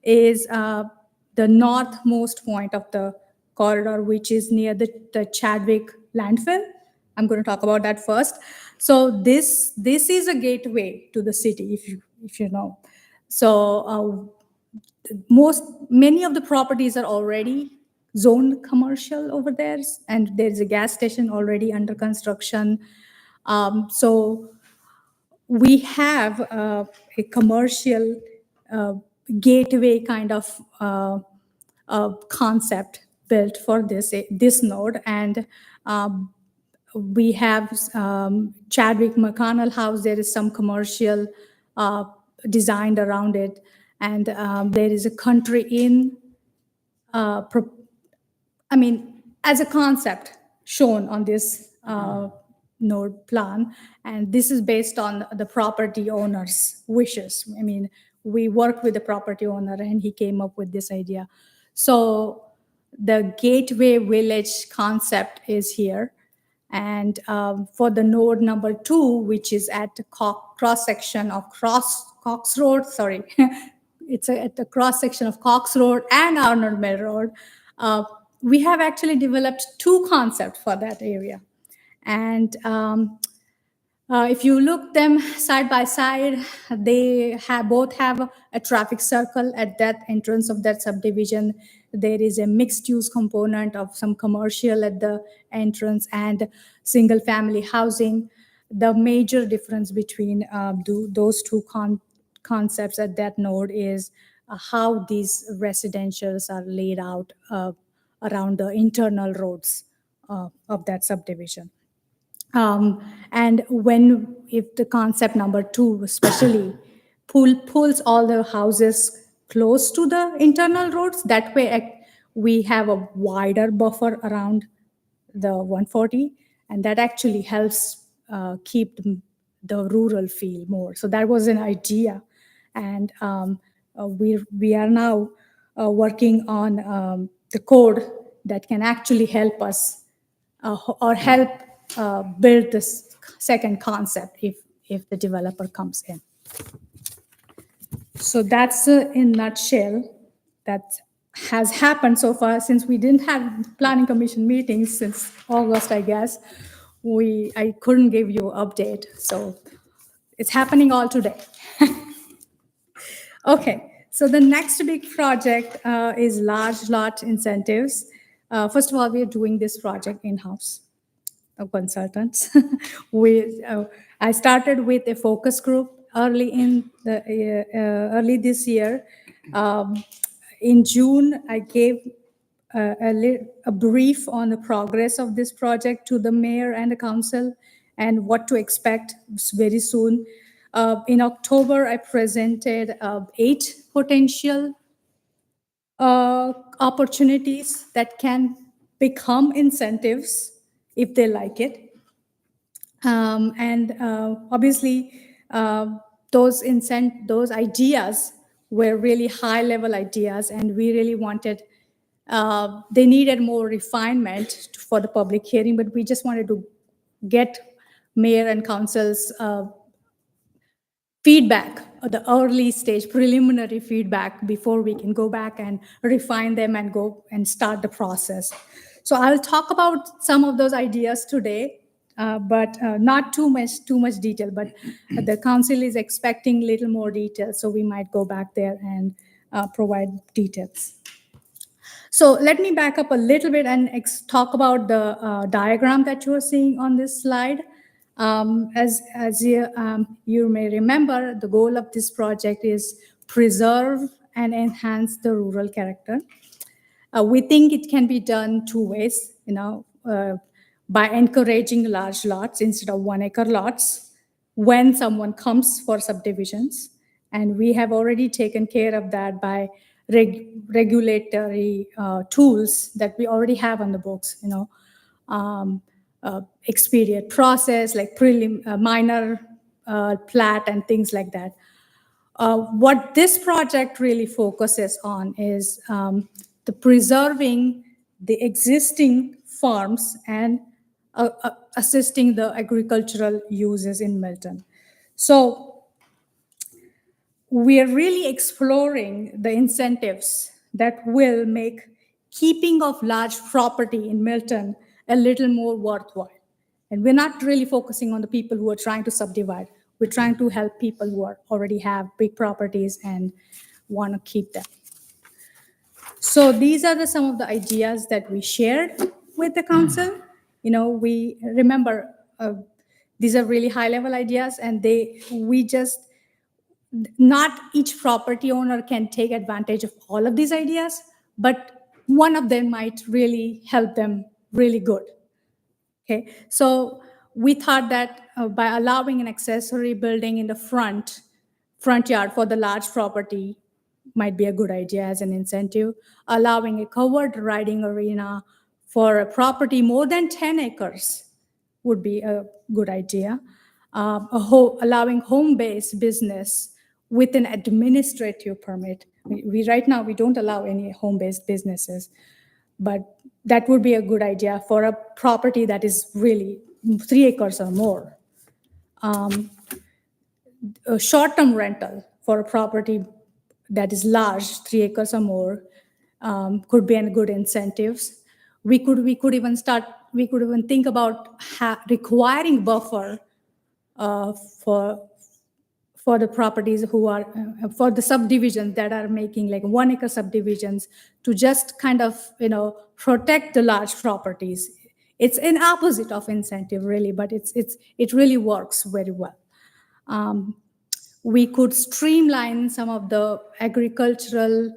is the northmost point of the corridor, which is near the Chadwick landfill. I'm going to talk about that first. So this is a gateway to the city, if you know. So many of the properties are already zoned commercial over there, and there's a gas station already under construction. So we have a commercial gateway kind of concept built for this node, and we have Chadwick McConnell House. There is some commercial designed around it, and there is a country inn. I mean, as a concept shown on this node plan, and this is based on the property owner's wishes. I mean, we worked with the property owner, and he came up with this idea. So the Gateway Village concept is here. And for the node number 2, which is at the cross section of Cox Road, sorry, it's at the cross section of Cox Road and Arnold Mill Road, we have actually developed 2 concepts for that area. And if you look them side by side, they both have a traffic circle at that entrance of that subdivision. There is a mixed use component of some commercial at the entrance and single family housing. The major difference between those 2 concepts at that node is how these residentials are laid out around the internal roads of that subdivision. And if the concept number 2 especially pulls all the houses close to the internal roads, that way we have a wider buffer around the 140, and that actually helps keep the rural feel more. So that was an idea, and we are now working on the code that can actually help us or help build this second concept if the developer comes in. So that's in a nutshell that has happened so far. Since we didn't have planning commission meetings since August, I guess, I couldn't give you an update. So it's happening all today. Okay, so the next big project is large lot incentives. First of all, we are doing this project in-house. Consultants. I started with a focus group early this year. In June, I gave a brief on the progress of this project to the mayor and the council and what to expect very soon. In October, I presented 8 potential opportunities that can become incentives if they like it. And obviously, those ideas were really high-level ideas, and we really wanted, they needed more refinement for the public hearing, but we just wanted to get mayor and council's feedback, the early stage preliminary feedback, before we can go back and refine them and go and start the process. So I'll talk about some of those ideas today, but not too much detail, but the council is expecting little more detail, so we might go back there and provide details. So let me back up a little bit and talk about the diagram that you are seeing on this slide. As you may remember, the goal of this project is preserve and enhance the rural character. We think it can be done 2 ways, by encouraging large lots instead of 1-acre lots when someone comes for subdivisions. And we have already taken care of that by regulatory tools that we already have on the books, expedient process like minor plat and things like that. What this project really focuses on is the preserving the existing farms and assisting the agricultural uses in Milton. So we are really exploring the incentives that will make keeping of large property in Milton a little more worthwhile. And we're not really focusing on the people who are trying to subdivide. We're trying to help people who already have big properties and want to keep them. So these are some of the ideas that we shared with the council. We remember these are really high level ideas, and not each property owner can take advantage of all of these ideas, but one of them might really help them really good. Okay, so we thought that by allowing an accessory building in the front yard for the large property might be a good idea as an incentive. Allowing a covered riding arena for a property more than 10 acres would be a good idea. Allowing home-based business with an administrative permit. Right now, we don't allow any home-based businesses, but that would be a good idea for a property that is really 3 acres or more. A short-term rental for a property that is large, 3 acres or more, could be a good incentives. We could even think about requiring buffer for the properties who are for the subdivisions that are making like 1 acre subdivisions, to just kind of protect the large properties. It's an opposite of incentive really, but it really works very well. We could streamline some of the agricultural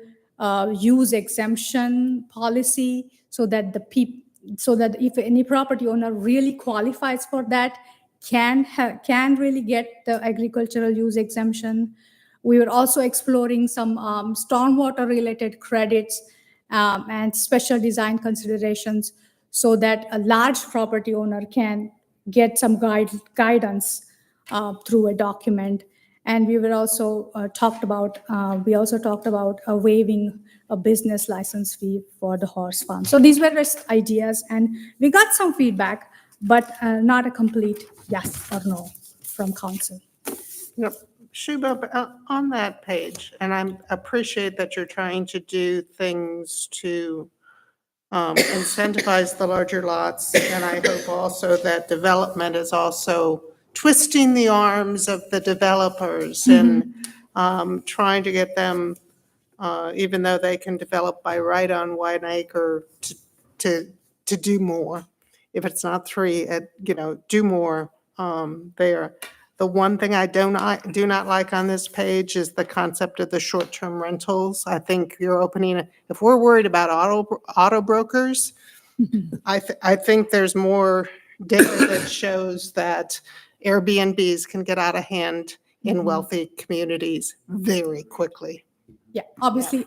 use exemption policy so that if any property owner really qualifies for that, can really get the agricultural use exemption. We were also exploring some stormwater related credits and special design considerations so that a large property owner can get some guidance through a document. And we also talked about waiving a business license fee for the horse farm. So these were just ideas, and we got some feedback, but not a complete yes or no from council. Shubha, on that page, and I appreciate that you're trying to do things to incentivize the larger lots, and I hope also that development is also twisting the arms of the developers and trying to get them, even though they can develop by right on 1 acre, to do more. If it's not 3, do more there. The one thing I do not like on this page is the concept of the short-term rentals. I think you're opening, if we're worried about auto brokers, I think there's more data that shows that Airbnbs can get out of hand in wealthy communities very quickly. Yeah, obviously,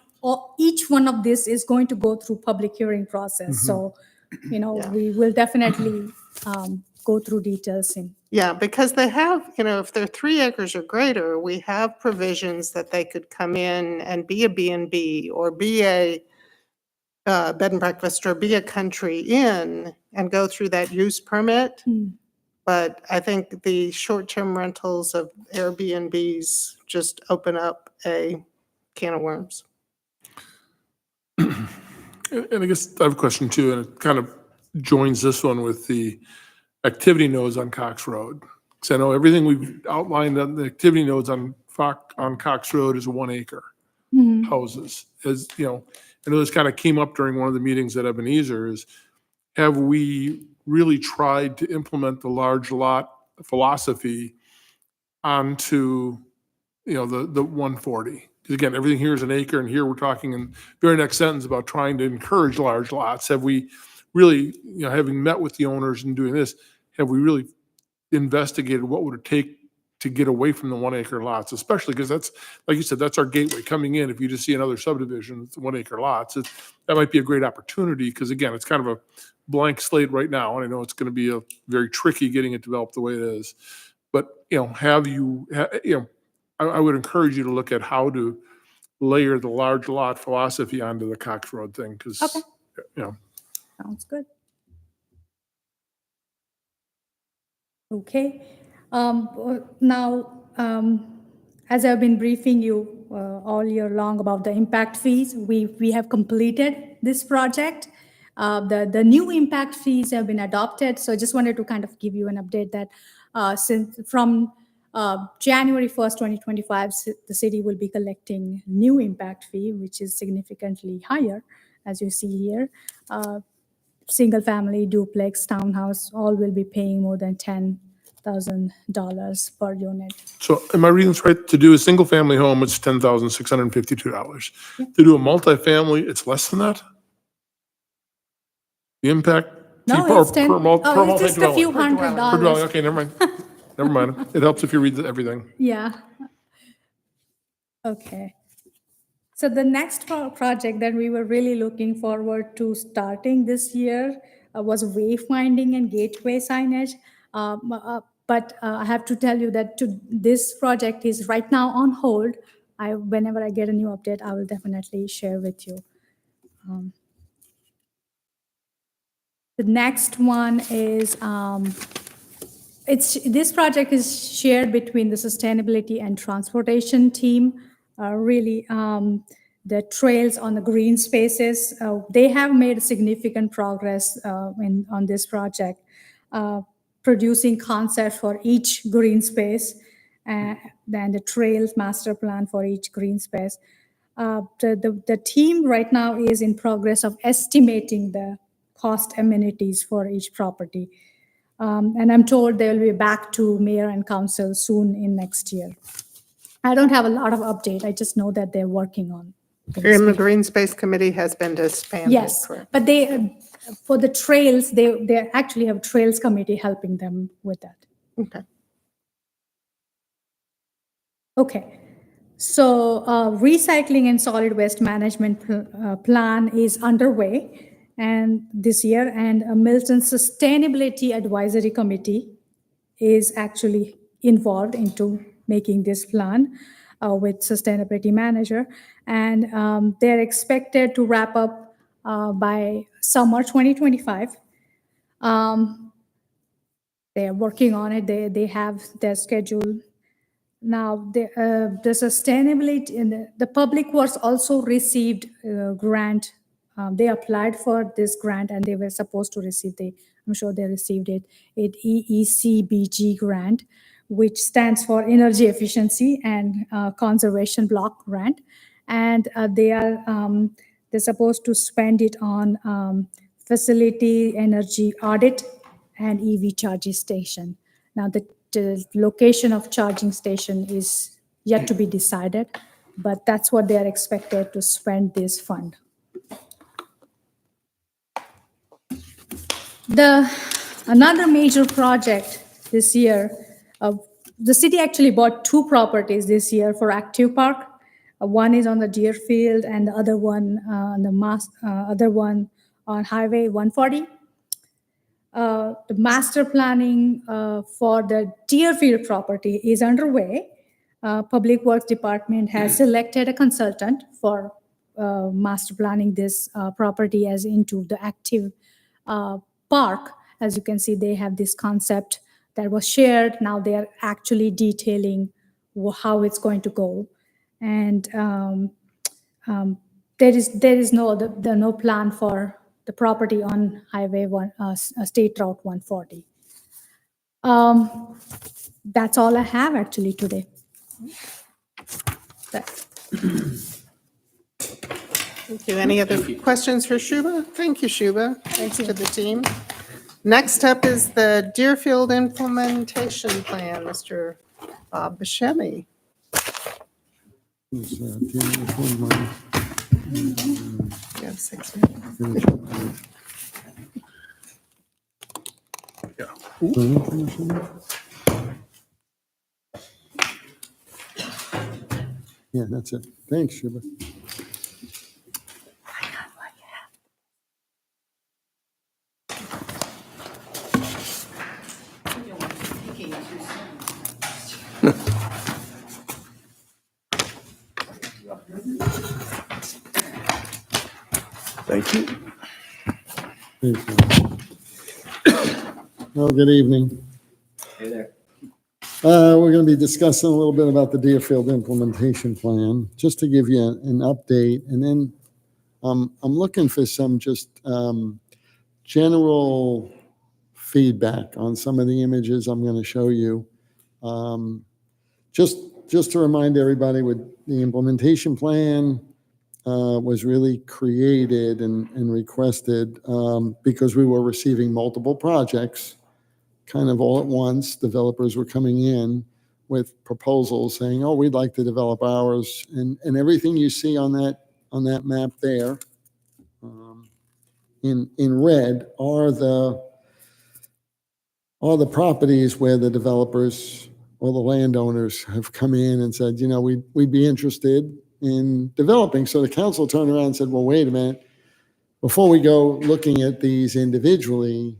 each one of this is going to go through public hearing process. So, we will definitely go through details. Yeah, because they have, if they're 3 acres or greater, we have provisions that they could come in and be a B&B or be a bed and breakfast or be a country inn and go through that use permit. But I think the short-term rentals of Airbnbs just open up a can of worms. And I guess I have a question too, and it kind of joins this one with the activity nodes on Cox Road. Because I know everything we've outlined on the activity nodes on Cox Road is 1 acre houses. As I know this kind of came up during one of the meetings at Ebenezer, is have we really tried to implement the large lot philosophy onto the 140? Because again, everything here is 1 acre, and here we're talking in the very next sentence about trying to encourage large lots. Have we really, having met with the owners and doing this, have we really investigated what would it take to get away from the 1 acre lots? Especially because that's, like you said, that's our gateway coming in. If you just see another subdivision, it's 1 acre lots. That might be a great opportunity because again, it's kind of a blank slate right now, and I know it's going to be a very tricky getting it developed the way it is. But I would encourage you to look at how to layer the large lot philosophy onto the Cox Road thing because Sounds good. Okay. Now, as I've been briefing you, all year long about the impact fees. We have completed this project. The new impact fees have been adopted. So I just wanted to kind of give you an update that since from January 1st, 2025, the city will be collecting new impact fee, which is significantly higher, as you see here. Single family, duplex, townhouse, all will be paying more than $10,000 per unit. So am I reading this right? To do a single-family home, it's $10,652. To do a multifamily, it's less than that? The impact? No, per- it's 10, per mul- per oh, it's just a few multi-dwelling. $100. Per dwelling, okay, never mind. Never mind. It helps if you read everything. Yeah. Okay. So the next project that we were really looking forward to starting this year was wayfinding and gateway signage. But I have to tell you that this project is right now on hold. Whenever I get a new update, I will definitely share with you. The next one is, this project is shared between the sustainability and transportation team. Really, the trails on the green spaces, they have made significant progress on this project, producing concept for each green space, and then the trails master plan for each green space. The team right now is in progress of estimating the cost amenities for each property. And I'm told they'll be back to mayor and council soon in next year. I don't have a lot of update. I just know that they're working on. And the Green Space Committee has been disbanded, Yes, correct? but they, for the trails, they actually have a trails committee helping them with that. Okay. Okay. So recycling and solid waste management plan is underway and this year, and Milton Sustainability Advisory Committee is actually involved into making this plan with sustainability manager, and they're expected to wrap up by summer 2025. They're working on it. They have their schedule. Now, the sustainability and the public works also received a grant. They applied for this grant and they were supposed to receive I'm sure they received it, EECBG grant, which stands for Energy Efficiency and Conservation Block Grant. And they're supposed to spend it on facility energy audit and EV charging station. Now, the location of charging station is yet to be decided, but that's what they are expected to spend this fund. Another major project this year, the city actually bought 2 properties this year for Active Park. One is on the Deerfield and the other one on Highway 140. The master planning for the Deerfield property is underway. Public Works Department has selected a consultant for master planning this property as into the active park. As you can see, they have this concept that was shared. Now they are actually detailing how it's going to go. And there is no plan for the property on Highway State Route 140. That's all I have actually today. Thank you. Any other questions for Shuba? Thank you, Shuba. Thanks to the team. Next up is the Deerfield Implementation Plan, Mr. Bob Buscemi. You have 6 minutes. Yeah, that's it. Thanks, Shuba. Thank you. Thanks, Shuba. Well, good evening. Hey there. We're going to be discussing a little bit about the Deerfield implementation plan, just to give you an update. And then I'm looking for some just general feedback on some of the images I'm going to show you. Just to remind everybody, with the implementation plan was really created and requested because we were receiving multiple projects kind of all at once. Developers were coming in with proposals saying, oh, we'd like to develop ours. And everything you see on that map there in red are the properties where the developers or the landowners have come in and said, we'd be interested in developing. So the council turned around and said, well, wait a minute, before we go looking at these individually,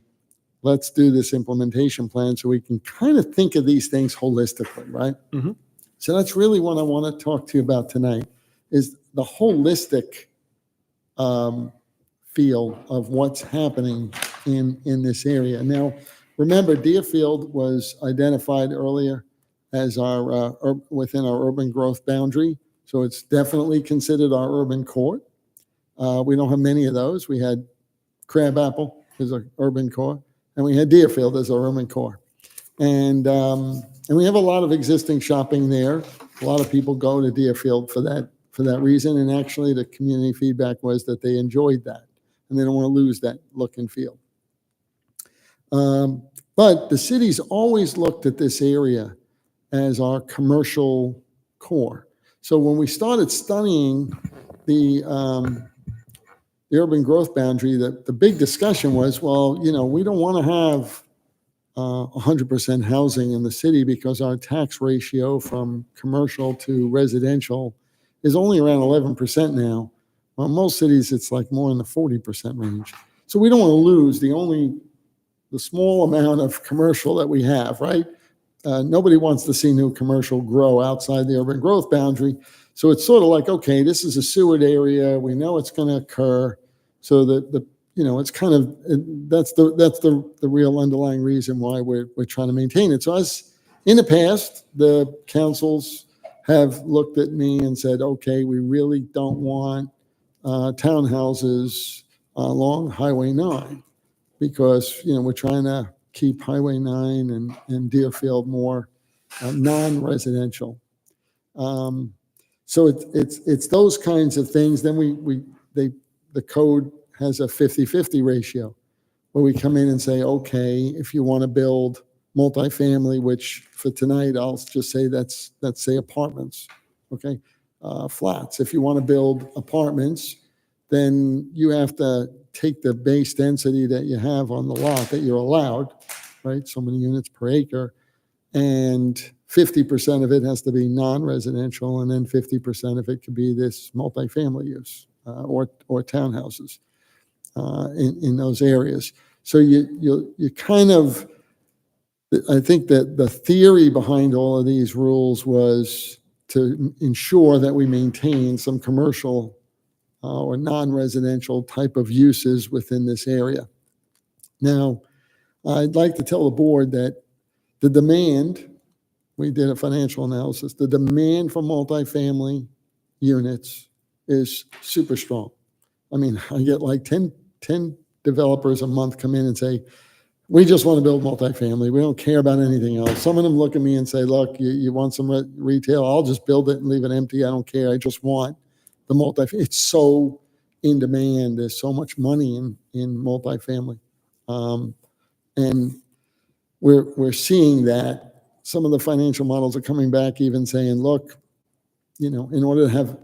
let's do this implementation plan so we can kind of think of these things holistically, right? Mhm. So that's really what I want to talk to you about tonight, is the holistic feel of what's happening in this area. Now, remember, Deerfield was identified earlier as within our urban growth boundary, so it's definitely considered our urban core. We don't have many of those. We had Crabapple as our urban core, and we had Deerfield as our urban core. And we have a lot of existing shopping there. A lot of people go to Deerfield for that reason, and actually the community feedback was that they enjoyed that, and they don't want to lose that look and feel. But the city's always looked at this area as our commercial core. So when we started studying the urban growth boundary, the big discussion was, well, we don't want to have 100% housing in the city because our tax ratio from commercial to residential is only around 11% now. Well, most cities, it's like more in the 40% range. So we don't want to lose the small amount of commercial that we have, right? Nobody wants to see new commercial grow outside the urban growth boundary. So it's sort of like, okay, this is a sewered area. We know it's going to occur. So it's kind of, that's the real underlying reason why we're trying to maintain it. So in the past, the councils have looked at me and said, okay, we really don't want townhouses along Highway 9 because, we're trying to keep Highway 9 and Deerfield more non-residential. So it's those kinds of things. Then the code has a 50-50 ratio where we come in and say, okay, if you want to build multifamily, which for tonight, I'll just say let's say apartments, okay? Flats. If you want to build apartments, then you have to take the base density that you have on the lot that you're allowed, right? So many units per acre, and 50% of it has to be non-residential, and then 50% of it could be this multifamily use or townhouses in those areas. So you kind of, I think that the theory behind all of these rules was to ensure that we maintain some commercial or non-residential type of uses within this area. Now, I'd like to tell the board that the demand, we did a financial analysis, the demand for multifamily units is super strong. I mean, I get like 10 developers a month come in and say, we just want to build multifamily. We don't care about anything else. Some of them look at me and say, look, you want some retail? I'll just build it and leave it empty. I don't care. I just want the multifamily. It's so in demand. There's so much money in multifamily. And we're seeing that some of the financial models are coming back even saying, look, in order to have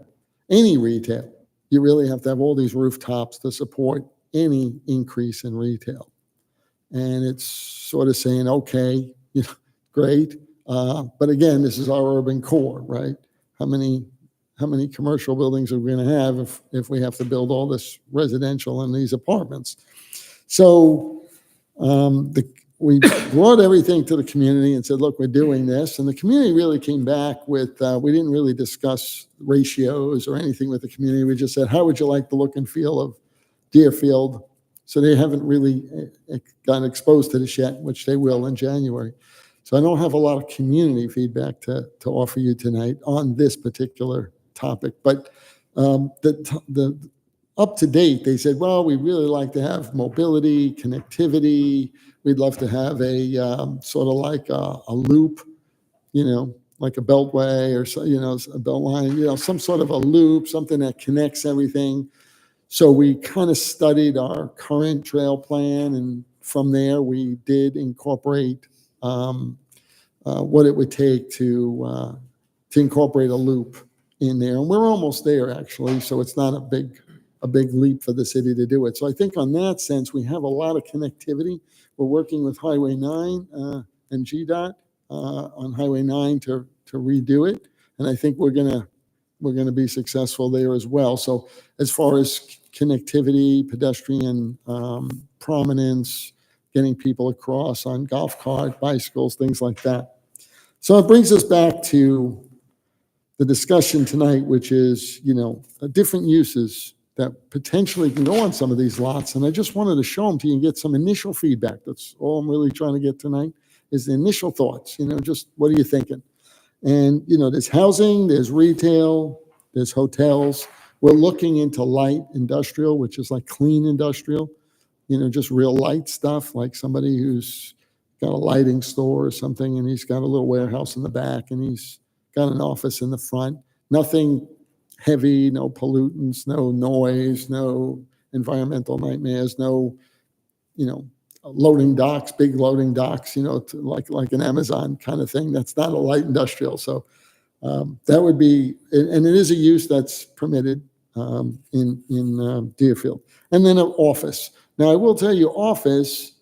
any retail, you really have to have all these rooftops to support any increase in retail. And it's sort of saying, okay, great. But again, this is our urban core, right? How many commercial buildings are we going to have if we have to build all this residential and these apartments? So we brought everything to the community and said, look, we're doing this. And the community really came back with, we didn't really discuss ratios or anything with the community. We just said, how would you like the look and feel of Deerfield? So they haven't really gotten exposed to this yet, which they will in January. So I don't have a lot of community feedback to offer you tonight on this particular topic. But the up to date, they said, well, we'd really like to have mobility, connectivity. We'd love to have a sort of like a loop, like a beltway or so, a belt line, some sort of a loop, something that connects everything. So we kind of studied our current trail plan, and from there we did incorporate what it would take to incorporate a loop in there, and we're almost there actually. So it's not a big leap for the city to do it. So I think on that sense we have a lot of connectivity. We're working with Highway 9 and GDOT on Highway 9 to redo it, and I think we're gonna be successful there as well. So as far as connectivity, pedestrian prominence, getting people across on golf cart, bicycles, things like that. So it brings us back to the discussion tonight, which is, different uses that potentially can go on some of these lots. And I just wanted to show them to you and get some initial feedback. That's all I'm really trying to get tonight, is the initial thoughts, just what are you thinking? And, there's housing, there's retail, there's hotels. We're looking into light industrial, which is like clean industrial, just real light stuff, like somebody who's got a lighting store or something, and he's got a little warehouse in the back, and he's got an office in the front. Nothing heavy, no pollutants, no noise, no environmental nightmares, no, loading docks, big loading docks, like an Amazon kind of thing. That's not a light industrial. So that would be, and it is a use that's permitted in Deerfield. And then an office. Now, I will tell you, office,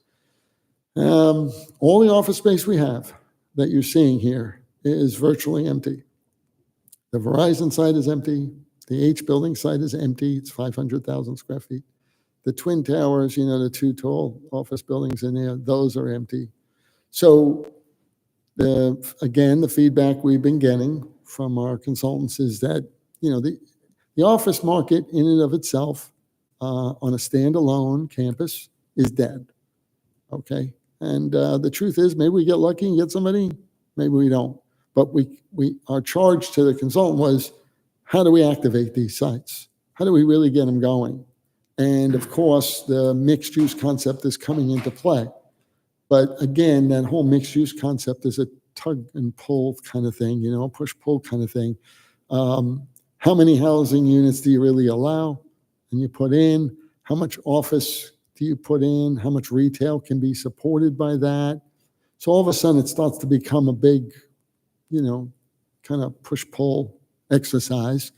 all the office space we have that you're seeing here is virtually empty. The Verizon site is empty. The H building site is empty. It's 500,000 square feet. The Twin Towers, the two tall office buildings in there, those are empty. So again, the feedback we've been getting from our consultants is that, the office market in and of itself on a standalone campus is dead. Okay. And the truth is, maybe we get lucky and get somebody, maybe we don't. But our charge to the consultant was, how do we activate these sites? How do we really get them going? And of course, the mixed use concept is coming into play. But again, that whole mixed use concept is a tug and pull kind of thing, push-pull kind of thing. How many housing units do you really allow and you put in? How much office do you put in? How much retail can be supported by that? So all of a sudden it starts to become a big, kind of push-pull exercise.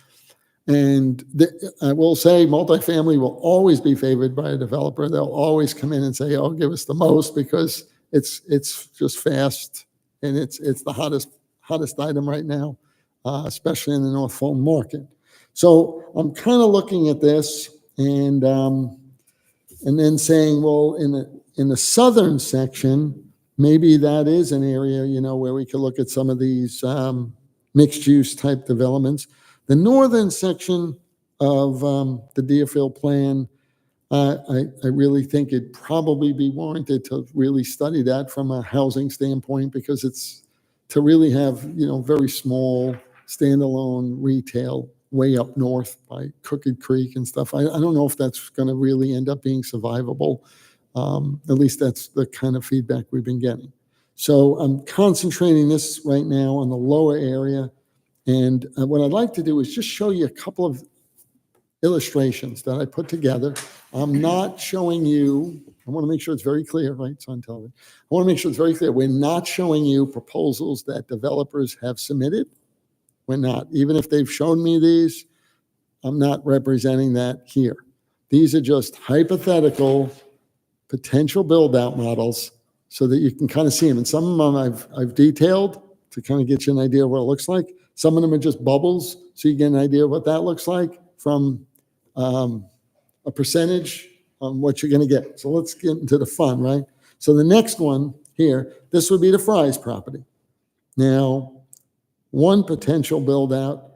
And I will say multifamily will always be favored by a developer. They'll always come in and say, oh, give us the most, because it's just fast and it's the hottest item right now, especially in the North Fulton market. So I'm kind of looking at this and then saying, well, in the southern section, maybe that is an area, where we could look at some of these mixed use type developments. The northern section of the Deerfield plan, I really think it'd probably be warranted to really study that from a housing standpoint, because it's to really have, very small standalone retail way up north by Crooked Creek and stuff. I don't know if that's going to really end up being survivable. At least that's the kind of feedback we've been getting. So I'm concentrating this right now on the lower area. And what I'd like to do is just show you a couple of illustrations that I put together. I'm not showing you, I want to make sure it's very clear, right? It's on television. I want to make sure it's very clear. We're not showing you proposals that developers have submitted. We're not. Even if they've shown me these, I'm not representing that here. These are just hypothetical potential build-out models so that you can kind of see them. And some of them I've detailed to kind of get you an idea of what it looks like. Some of them are just bubbles, so you get an idea of what that looks like from a percentage on what you're going to get. So let's get into the fun, right? So the next one here, this would be the Fry's property. Now, one potential build-out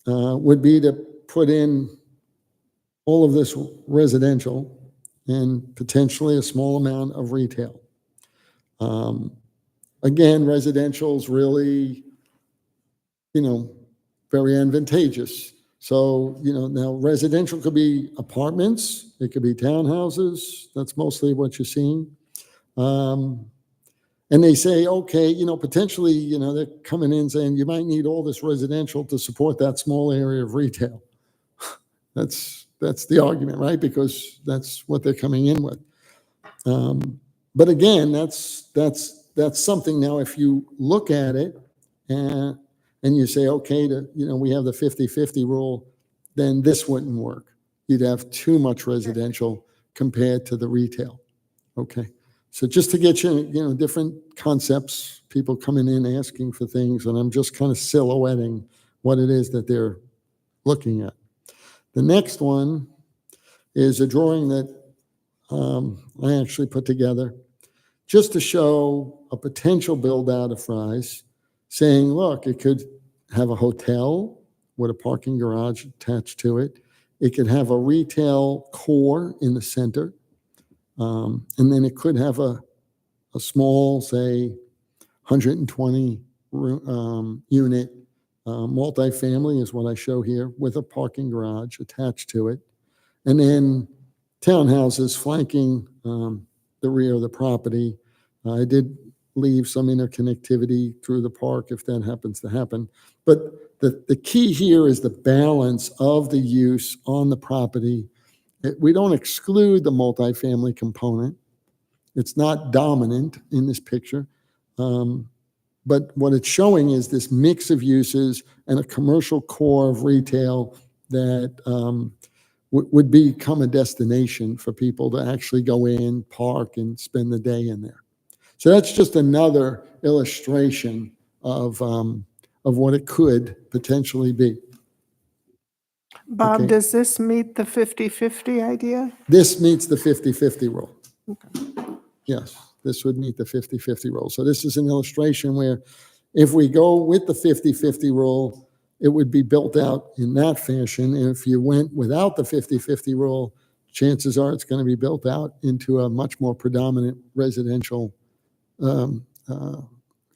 would be to put in all of this residential and potentially a small amount of retail. Again, residential's really, very advantageous. So, now residential could be apartments, it could be townhouses. That's mostly what you're seeing. And they say, okay, potentially, they're coming in saying you might need all this residential to support that small area of retail. That's the argument, right? Because that's what they're coming in with. But again, that's something. Now, if you look at it and you say, okay, we have the 50-50 rule, then this wouldn't work. You'd have too much residential compared to the retail. Okay. So just to get you, different concepts, people coming in asking for things, and I'm just kind of silhouetting what it is that they're looking at. The next one is a drawing that I actually put together just to show a potential build out of Fry's, saying, look, it could have a hotel with a parking garage attached to it. It could have a retail core in the center. And then it could have a small, say, 120 unit multifamily is what I show here, with a parking garage attached to it. And then townhouses flanking the rear of the property. I did leave some interconnectivity through the park if that happens to happen. But the key here is the balance of the use on the property. We don't exclude the multifamily component. It's not dominant in this picture. But what it's showing is this mix of uses and a commercial core of retail that would become a destination for people to actually go in, park, and spend the day in there. So that's just another illustration of what it could potentially be. Bob, Okay. does this meet the 50-50 idea? This meets the 50-50 rule. Yes, this would meet the 50-50 rule. So this is an illustration where if we go with the 50-50 rule, it would be built out in that fashion. And if you went without the 50-50 rule, chances are it's going to be built out into a much more predominant residential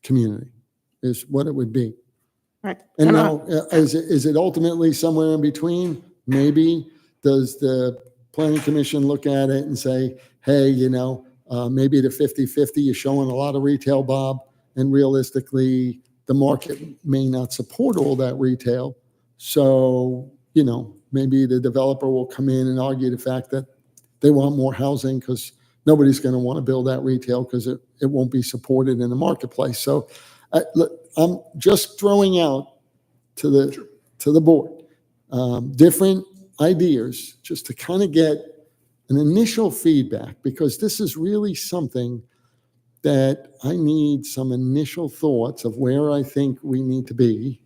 community, is what it would be. Right. And now, is it ultimately somewhere in between? Maybe. Does the planning commission look at it and say, hey, maybe the 50-50, you're showing a lot of retail, Bob, and realistically, the market may not support all that retail. So, maybe the developer will come in and argue the fact that they want more housing because nobody's going to want to build that retail because it won't be supported in the marketplace. So look, I'm just throwing out to the board different ideas just to kind of get an initial feedback, because this is really something that I need some initial thoughts of where I think we need to be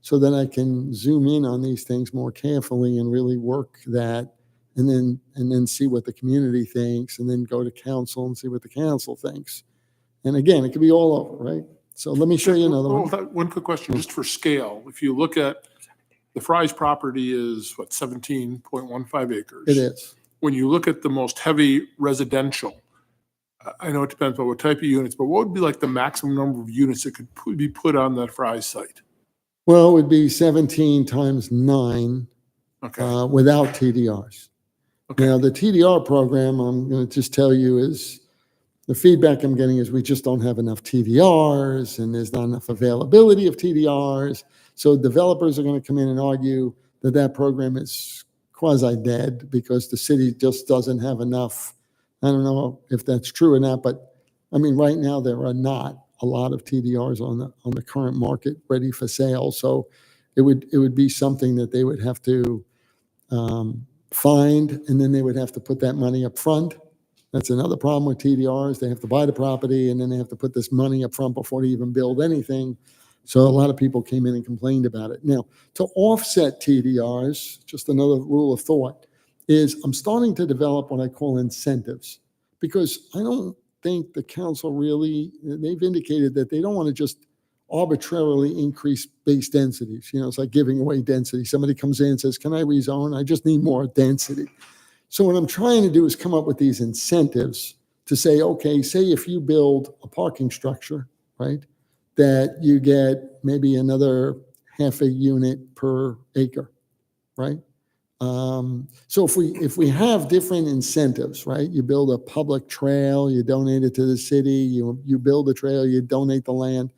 so that I can zoom in on these things more carefully and really work that, and then see what the community thinks, and then go to council and see what the council thinks. And again, it could be all over, right? So let me show you another one. One quick question, just for scale. If you look at the Fry's property is, 17.15 acres? It is. When you look at the most heavy residential, I know it depends on what type of units, but what would be like the maximum number of units that could be put on that Fry's site? Well, it would be 17 times 9 Okay. without TDRs. Okay. Now, the TDR program, I'm going to just tell you, is the feedback I'm getting is we just don't have enough TDRs and there's not enough availability of TDRs. So developers are going to come in and argue that program is quasi-dead because the city just doesn't have enough. I don't know if that's true or not, but I mean, right now there are not a lot of TDRs on the current market ready for sale. So it would be something that they would have to find, and then they would have to put that money up front. That's another problem with TDRs. They have to buy the property and then they have to put this money up front before they even build anything. So a lot of people came in and complained about it. Now, to offset TDRs, just another rule of thought, is I'm starting to develop what I call incentives, because I don't think the council really, they've indicated that they don't want to just arbitrarily increase base densities. It's like giving away density. Somebody comes in and says, can I rezone? I just need more density. So what I'm trying to do is come up with these incentives to say, okay, say if you build a parking structure, right? That you get maybe another half a unit per acre, right? So if we have different incentives, right? You build a public trail, you donate it to the city, you build a trail, you donate the land,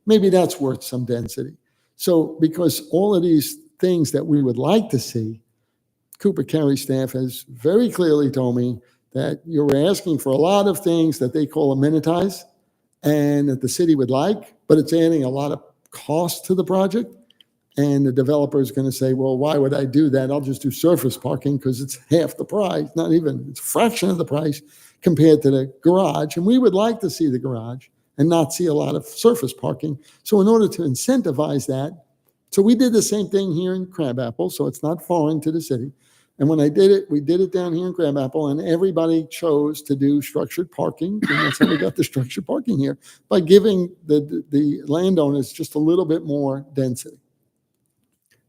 maybe that's worth some density. So because all of these things that we would like to see, Cooper County staff has very clearly told me that you're asking for a lot of things that they call amenitize and that the city would like, but it's adding a lot of cost to the project. And the developer is going to say, well, why would I do that? I'll just do surface parking because it's half the price, not even, it's a fraction of the price compared to the garage. And we would like to see the garage and not see a lot of surface parking. So in order to incentivize that, so we did the same thing here in Crabapple, so it's not foreign to the city. And when I did it, we did it down here in Crabapple, and everybody chose to do structured parking. And that's how we got the structured parking here, by giving the landowners just a little bit more density.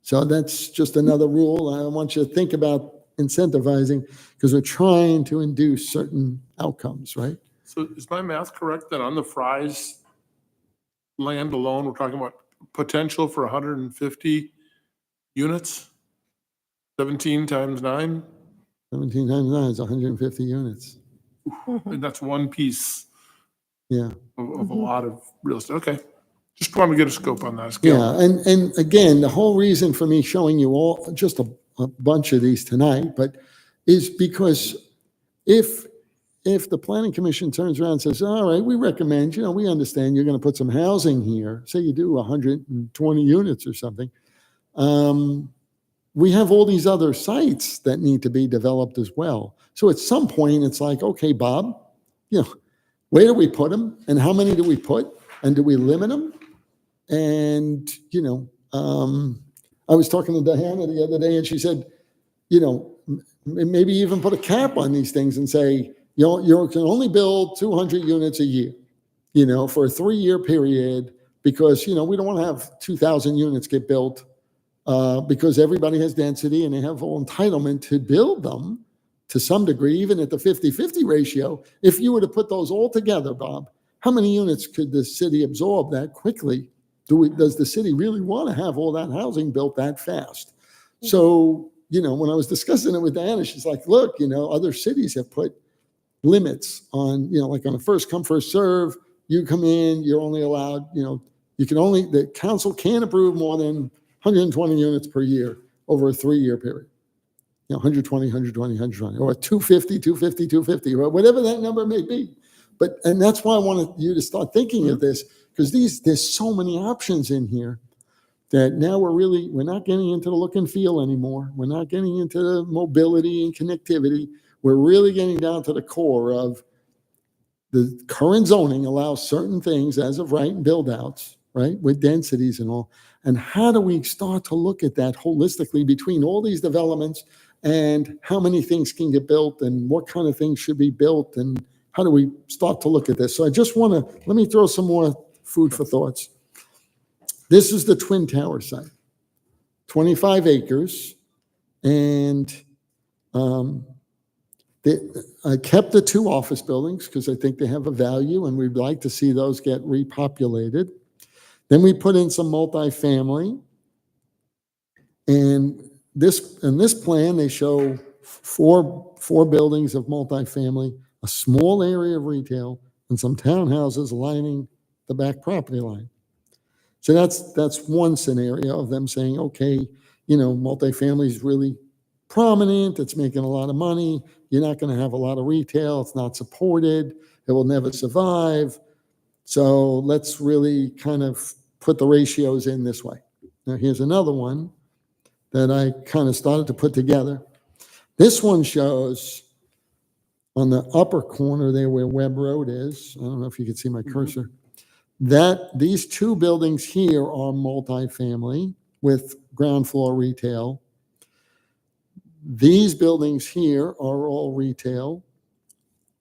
So that's just another rule. I want you to think about incentivizing because we're trying to induce certain outcomes, right? So is my math correct that on the Fry's land alone, we're talking about potential for 150 units? 17 times 9? 17 times 9 is 150 units. And that's one piece Yeah. of a lot of real estate. Okay. Just want to get a scope on that scale. Yeah, and again, the whole reason for me showing you all, just a bunch of these tonight, but is because if the planning commission turns around and says, all right, we recommend, we understand you're going to put some housing here, say you do 120 units or something. We have all these other sites that need to be developed as well. So at some point, it's like, okay, Bob, where do we put them? And how many do we put? And do we limit them? And, I was talking to Diana the other day and she said, maybe even put a cap on these things and say, you can only build 200 units a year, for a 3-year period because, we don't want to have 2,000 units get built because everybody has density and they have full entitlement to build them to some degree, even at the 50-50 ratio. If you were to put those all together, Bob, how many units could the city absorb that quickly? Does the city really want to have all that housing built that fast? So, when I was discussing it with Diana, she's like, look, other cities have put limits on, like on a first come, first serve, you come in, you're only allowed, the council can't approve more than 120 units per year over a 3-year period. 120, 120, 120, or 250, 250, 250, or whatever that number may be. And that's why I wanted you to start thinking of this, because there's so many options in here that now we're not getting into the look and feel anymore. We're not getting into the mobility and connectivity. We're really getting down to the core of the current zoning allows certain things as of right and build outs, right, with densities and all. And how do we start to look at that holistically between all these developments and how many things can get built and what kind of things should be built and how do we start to look at this? So I just want to, let me throw some more food for thoughts. This is the Twin Tower site, 25 acres. And I kept the 2 office buildings because I think they have a value and we'd like to see those get repopulated. Then we put in some multifamily. And in this plan, they show four buildings of multifamily, a small area of retail, and some townhouses lining the back property line. So that's one scenario of them saying, okay, multifamily is really prominent. It's making a lot of money. You're not going to have a lot of retail. It's not supported. It will never survive. So let's really kind of put the ratios in this way. Now, here's another one that I kind of started to put together. This one shows on the upper corner there where Webb Road is. I don't know if you can see my cursor. That these 2 buildings here are multifamily with ground floor retail. These buildings here are all retail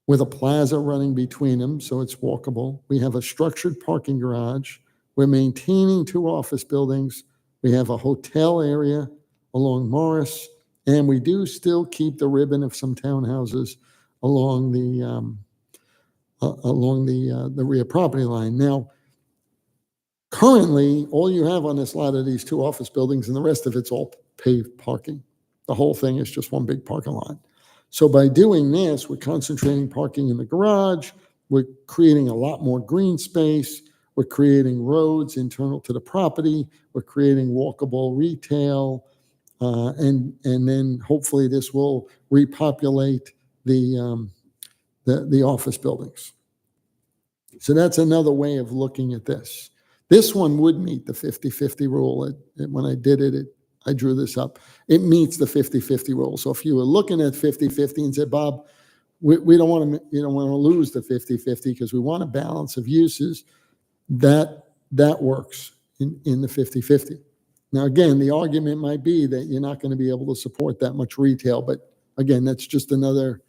with a plaza running between them, so it's walkable. We have a structured parking garage. We're maintaining 2 office buildings. We have a hotel area along Morris, and we do still keep the ribbon of some townhouses along the rear property line. Now, Currently, all you have on this lot are these two office buildings, and the rest of it's all paved parking. The whole thing is just one big parking lot. So by doing this, we're concentrating parking in the garage, we're creating a lot more green space, we're creating roads internal to the property, we're creating walkable retail, and then hopefully this will repopulate the office buildings. So that's another way of looking at this. This one would meet the 50-50 rule. When I did it, I drew this up. It meets the 50-50 rule. So if you were looking at 50-50 and said, Bob, we don't want to lose the 50-50 because we want a balance of uses, that works in the 50-50. Now, again, the argument might be that you're not going to be able to support that much retail, but again, that's just another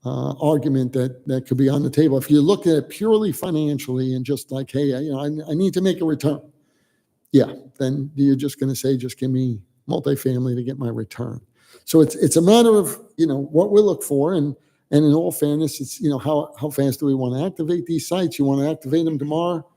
argument that could be on the table. If you look at it purely financially and just like, hey, I need to make a return, yeah, then you're just going to say, just give me multifamily to get my return. So it's a matter of what we look for, and in all fairness, it's how fast do we want to activate these sites? You want to activate them tomorrow?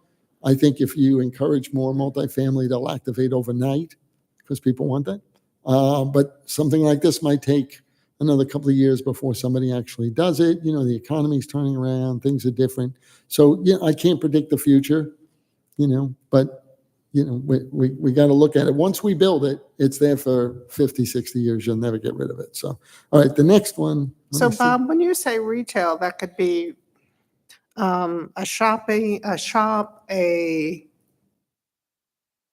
I think if you encourage more multifamily, they'll activate overnight because people want that. But something like this might take another couple of years before somebody actually does it. The economy's turning around, things are different. So I can't predict the future, but we got to look at it. Once we build it, it's there for 50, 60 years. You'll never get rid of it. So, all right, the next one. So Bob, when you say retail, that could be a shop, a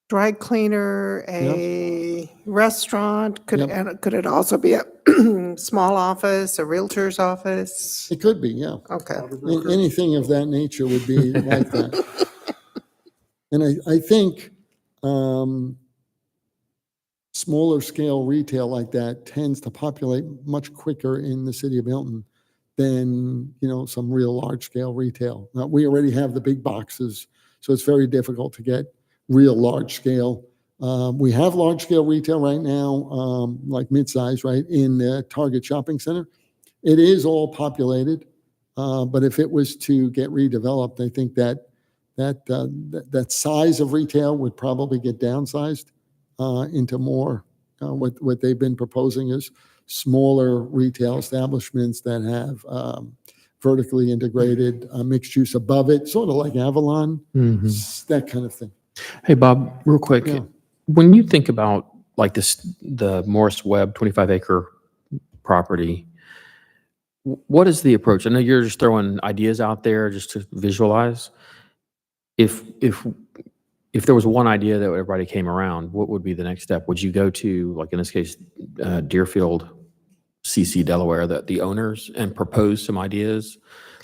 dry cleaner, a restaurant. Could it also be a small office, a realtor's office? It could be, yeah. Okay. Anything of that nature would be like that. And I think smaller scale retail like that tends to populate much quicker in the city of Milton than some real large scale retail. Now, we already have the big boxes, so it's very difficult to get real large scale. We have large scale retail right now, like mid-size, right, in the Target Shopping Center. It is all populated, but if it was to get redeveloped, I think that size of retail would probably get downsized into more. What they've been proposing is smaller retail establishments that have vertically integrated mixed use above it, sort of like Avalon, that kind of thing. Hey, Bob, real quick. Yeah. When you think about like the Morris Webb 25-acre property, what is the approach? I know you're just throwing ideas out there just to visualize. If there was one idea that everybody came around, what would be the next step? Would you go to, like in this case, Deerfield, CC Delaware, the owners, and propose some ideas?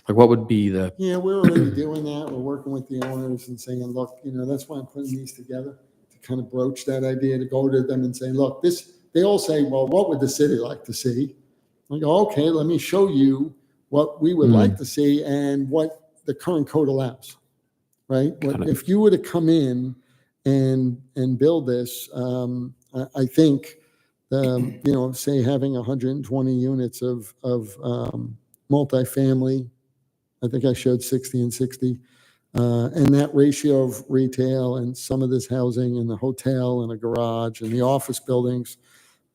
Like what would be the... Yeah, we're already doing that. We're working with the owners and saying, look, that's why I'm putting these together, to kind of broach that idea, to go to them and say, look, they all say, well, what would the city like to see? I go, okay, let me show you what we would like to see and what the current code allows, right? If you were to come in and build this, I think, say having 120 units of multifamily, I think I showed 60 and 60, and that ratio of retail and some of this housing and the hotel and a garage and the office buildings,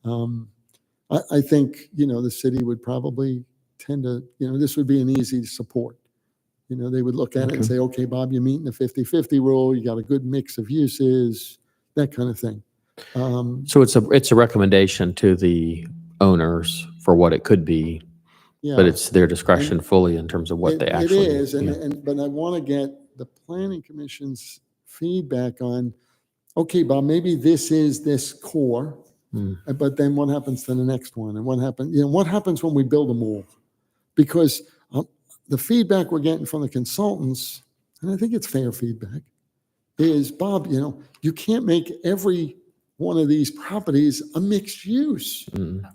I think, the city would probably tend to, this would be an easy support. They would look at it and say, okay, Bob, you're meeting the 50-50 rule. You got a good mix of uses, that kind of thing. So it's a recommendation to the owners for what it could be, but it's their discretion fully in terms of what they actually. It is, but I want to get the planning commission's feedback on, okay, Bob, maybe this is this core, but then what happens to the next one? And what happens when we build a mall? Because the feedback we're getting from the consultants, and I think it's fair feedback, is, Bob, you can't make every one of these properties a mixed use.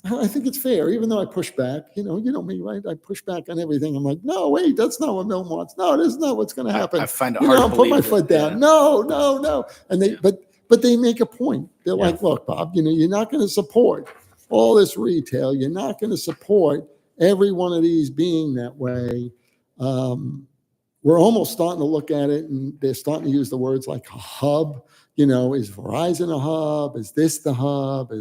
I think it's fair, even though I push back. You know me, right? I push back on everything. I'm like, no, wait, that's not what Milton wants. No, this is not what's going to happen. I find it hard to I'll put my believe foot it, down. yeah. No. And but they make a point. They're like, look, Bob, you're not going to support all this retail. You're not going to support every one of these being that way. we're almost starting to look at it, and they're starting to use the words like a hub. Is Verizon a hub? Is this the hub?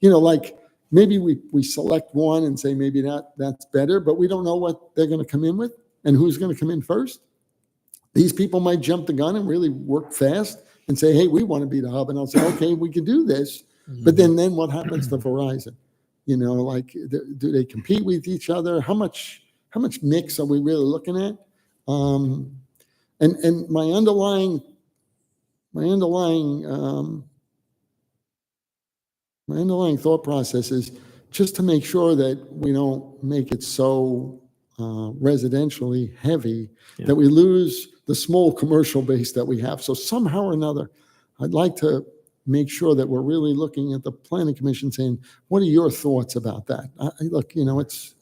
Like maybe we select one and say maybe that's better, but we don't know what they're going to come in with and who's going to come in first. These people might jump the gun and really work fast and say, hey, we want to be the hub. And I'll say, okay, we can do this. But then what happens to Verizon? Like, do they compete with each other? How much mix are we really looking at? And my underlying thought process is just to make sure that we don't make it so residentially heavy that we lose the small commercial base that we have. So somehow or another, I'd like to make sure that we're really looking at the planning commission saying, what are your thoughts about that? Look, it's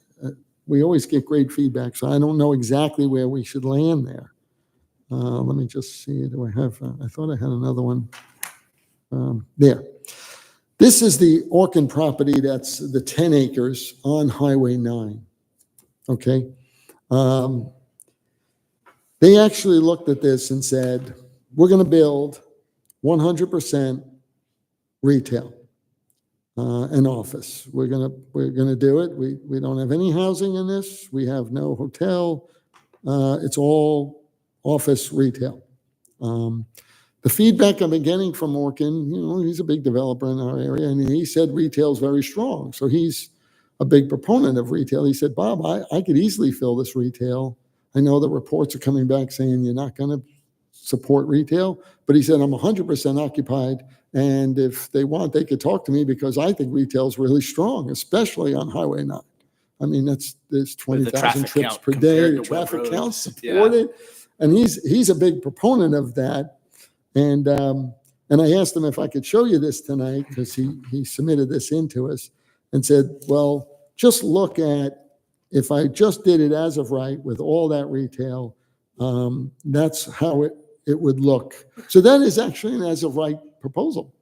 we always get great feedback, so I don't know exactly where we should land there. Let me just see. Do I have? I thought I had another one. There. This is the Orkin property. That's the 10 acres on Highway 9. Okay. They actually looked at this and said, we're going to build 100% retail and office. We're gonna do it. We don't have any housing in this. We have no hotel. It's all office retail. The feedback I've been getting from Orkin, he's a big developer in our area, and he said retail is very strong. So he's a big proponent of retail. He said, Bob, I could easily fill this retail. I know the reports are coming back saying you're not going to support retail, but he said, I'm 100% occupied. And if they want, they could talk to me because I think retail is really strong, especially on Highway 9. I mean, there's 20,000 trips per day. The traffic counts support it. And he's a big proponent of that. And I asked him if I could show you this tonight because he submitted this into us and said, well, just look at, if I just did it as of right with all that retail, that's how it would look. So that is actually an as of right proposal.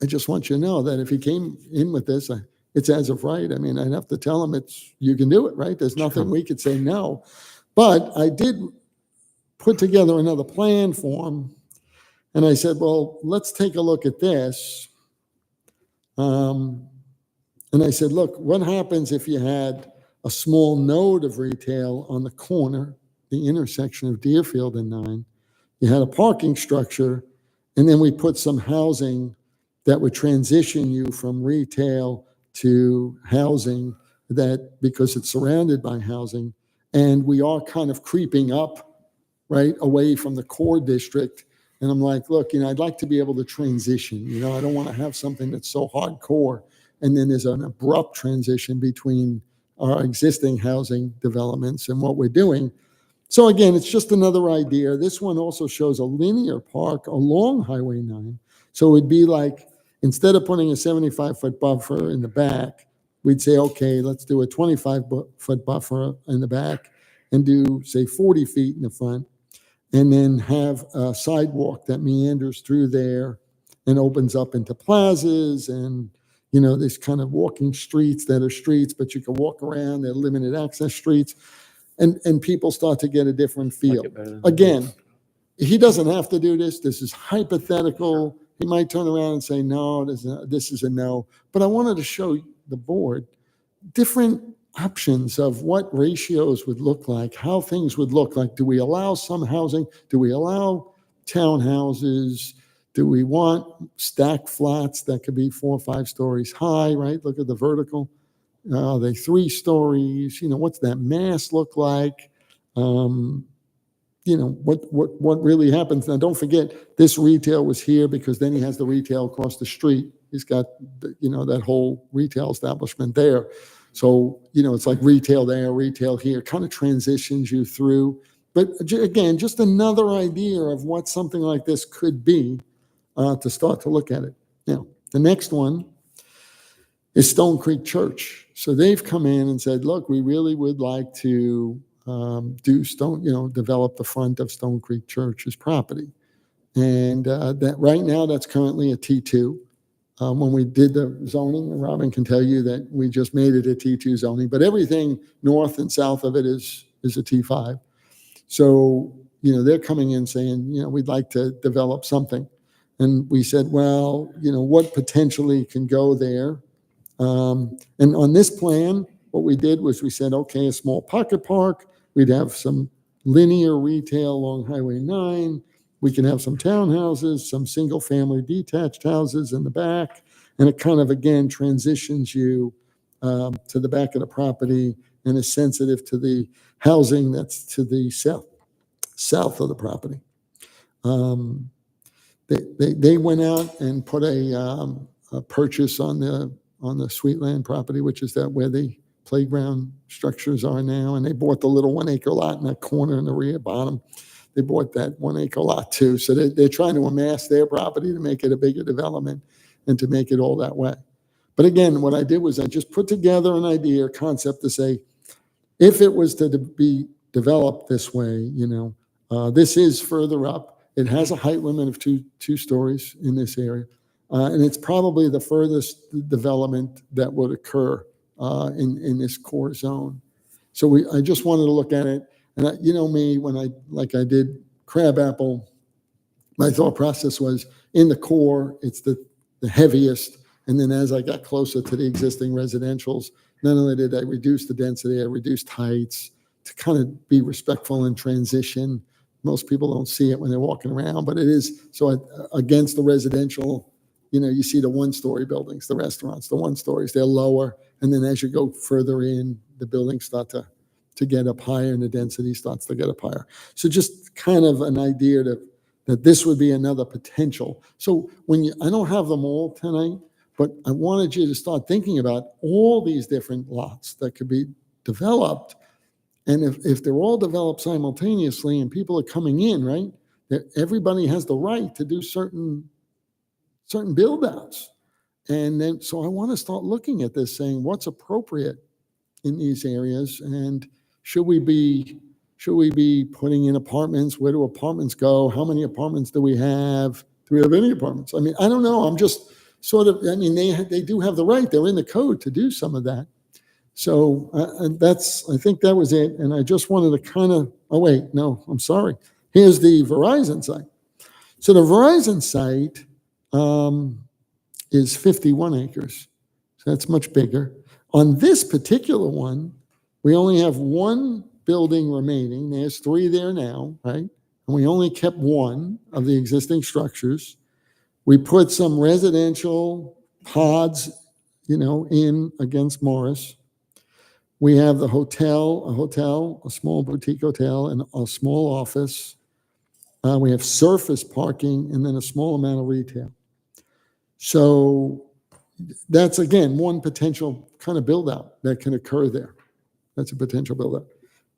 I just want you to know that if he came in with this, it's as of right. I mean, I'd have to tell him you can do it, right? There's nothing we could say no. But I did put together another plan for him. And I said, well, let's take a look at this. And I said, look, what happens if you had a small node of retail on the corner, the intersection of Deerfield and 9? You had a parking structure, and then we put some housing that would transition you from retail to housing, that because it's surrounded by housing. And we are kind of creeping up, right, away from the core district. And I'm like, look, I'd like to be able to transition. I don't want to have something that's so hardcore. And then there's an abrupt transition between our existing housing developments and what we're doing. So again, it's just another idea. This one also shows a linear park along Highway 9. So it would be like, instead of putting a 75-foot buffer in the back, we'd say, okay, let's do a 25-foot buffer in the back and do, say, 40 feet in the front, and then have a sidewalk that meanders through there and opens up into plazas and, there's kind of walking streets that are streets, but you can walk around. They're limited access streets. And people start to get a different feel. Again, he doesn't have to do this. This is hypothetical. He might turn around and say, no, this is a no. But I wanted to show the board different options of what ratios would look like, how things would look like. Do we allow some housing? Do we allow townhouses? Do we want stacked flats that could be 4 or 5 stories high, right? Look at the vertical. Are they 3 stories? What's that mass look like? What really happens? Now, don't forget, this retail was here because then he has the retail across the street. He's got, that whole retail establishment there. So, it's like retail there, retail here, kind of transitions you through. But again, just another idea of what something like this could be to start to look at it. Now, the next one is Stone Creek Church. So they've come in and said, look, we really would like to develop the front of Stone Creek Church's property. And that right now that's currently a T2. When we did the zoning, Robin can tell you that we just made it a T2 zoning, but everything north and south of it is a T5. So, they're coming in saying, we'd like to develop something. And we said, well, what potentially can go there? And on this plan, what we did was we said, okay, a small pocket park. We'd have some linear retail along Highway 9. We can have some townhouses, some single-family detached houses in the back. And it kind of, again, transitions you to the back of the property and is sensitive to the housing that's to the south of the property. They went out and put a purchase on the Sweetland property, which is where the playground structures are now. And they bought the little 1 acre lot in that corner in the rear bottom. They bought that 1 acre lot too. So they're trying to amass their property to make it a bigger development and to make it all that way. But again, what I did was I just put together an idea, concept to say, if it was to be developed this way, this is further up. It has a height limit of two stories in this area. And it's probably the furthest development that would occur in this core zone. So I just wanted to look at it. And me, when I did Crabapple, my thought process was in the core, it's the heaviest. And then as I got closer to the existing residentials, not only did I reduce the density, I reduced heights to kind of be respectful in transition. Most people don't see it when they're walking around, but it is. So against the residential, you see the 1-story buildings, the restaurants, the 1-stories, they're lower. And then as you go further in, the buildings start to get up higher and the density starts to get up higher. So just kind of an idea that this would be another potential. So I don't have them all tonight, but I wanted you to start thinking about all these different lots that could be developed. And if they're all developed simultaneously and people are coming in, right, everybody has the right to do certain build outs. And then, so I want to start looking at this saying what's appropriate in these areas. And should we be putting in apartments? Where do apartments go? How many apartments do we have? Do we have any apartments? I mean, I don't know. I'm just sort of, they do have the right. They're in the code to do some of that. So I think that was it. And I just wanted to kind of, I'm sorry. Here's the Verizon site. So the Verizon site is 51 acres. So that's much bigger. On this particular one, we only have one building remaining. There's 3 there now, right? And we only kept one of the existing structures. We put some residential pods, in against Morris. We have the hotel, a small boutique hotel, and a small office. We have surface parking and then a small amount of retail. So that's, again, one potential kind of build out that can occur there. That's a potential build out.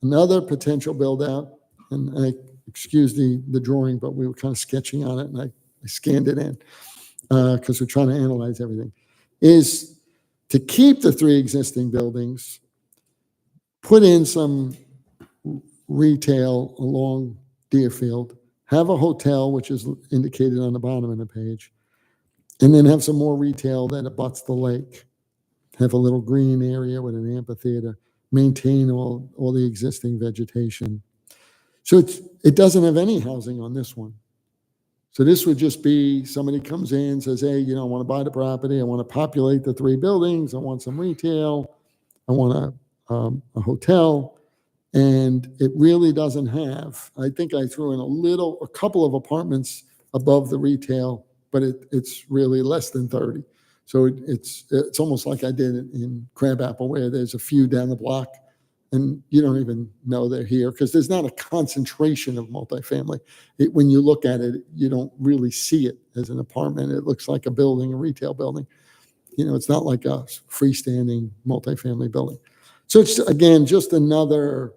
Another potential build out, and I excuse the drawing, but we were kind of sketching on it and I scanned it in because we're trying to analyze everything, is to keep the 3 existing buildings, put in some retail along Deerfield, have a hotel, which is indicated on the bottom of the page, and then have some more retail that abuts the lake. Have a little green area with an amphitheater, maintain all the existing vegetation. So it doesn't have any housing on this one. So this would just be somebody comes in, says, hey, I want to buy the property. I want to populate the 3 buildings. I want some retail. I want a hotel. And it really doesn't have, I think I threw in a couple of apartments above the retail, but it's really less than 30. So it's almost like I did it in Crabapple, where there's a few down the block and you don't even know they're here because there's not a concentration of multifamily. When you look at it, you don't really see it as an apartment. It looks like a building, a retail building. It's not like a freestanding multifamily building. So it's, again, just another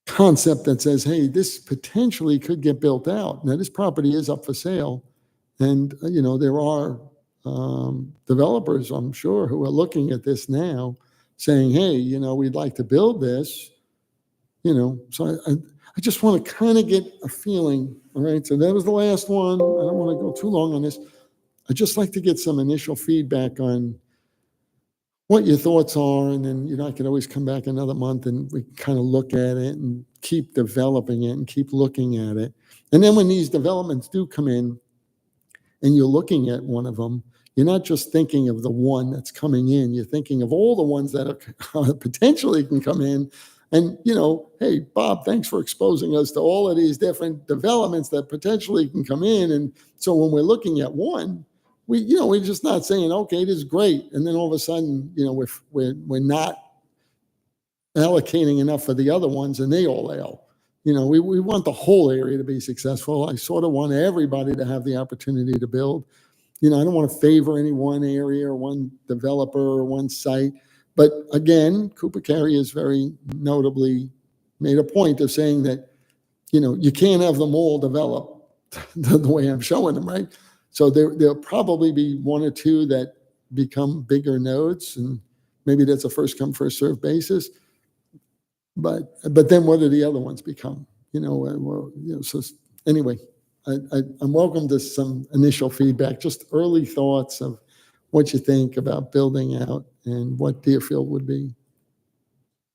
concept that says, hey, this potentially could get built out. Now, this property is up for sale. And, there are developers, I'm sure, who are looking at this now saying, hey, we'd like to build this, So I just want to kind of get a feeling. All right. So that was the last one. I don't want to go too long on this. I'd just like to get some initial feedback on what your thoughts are, and then, I can always come back another month and we can kind of look at it and keep developing it and keep looking at it. And then when these developments do come in and you're looking at one of them, you're not just thinking of the one that's coming in, you're thinking of all the ones that are potentially can come in. And, hey, Bob, thanks for exposing us to all of these different developments that potentially can come in. And so when we're looking at one, we're just not saying, okay, this is great. And then all of a sudden, we're not allocating enough for the other ones and they all fail. We want the whole area to be successful. I sort of want everybody to have the opportunity to build. I don't want to favor any one area or one developer or one site. But again, Cooper Carey has very notably made a point of saying that, you can't have them all develop the way I'm showing them, right? So there'll probably be one or two that become bigger nodes, and maybe that's a first come, first served basis. But then what do the other ones become? So anyway, I'm welcome to some initial feedback, just early thoughts of what you think about building out and what Deerfield would be.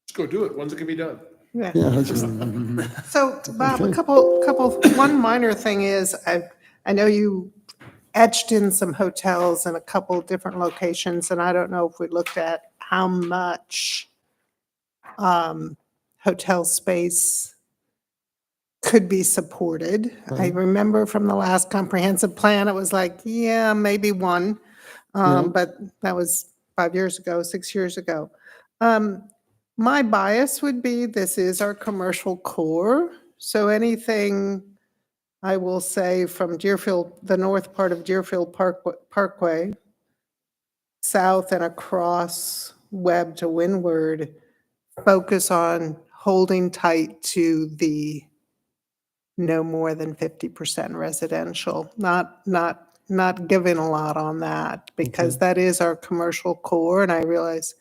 Let's go do it. When's it gonna be done? Yeah. Yeah, So Bob, one minor thing is, I know you etched in some hotels in a couple different locations, and I don't know if we looked at how much hotel space could be supported. I remember from the last comprehensive plan, it was like, yeah, maybe one, but that was 5 years ago, 6 years ago. My bias would be this is our commercial core, so anything I will say from Deerfield, the north part of Deerfield Parkway, south and across Webb to Windward, focus on holding tight to the no more than 50% residential, not giving a lot on that, because that is our commercial core, and I realize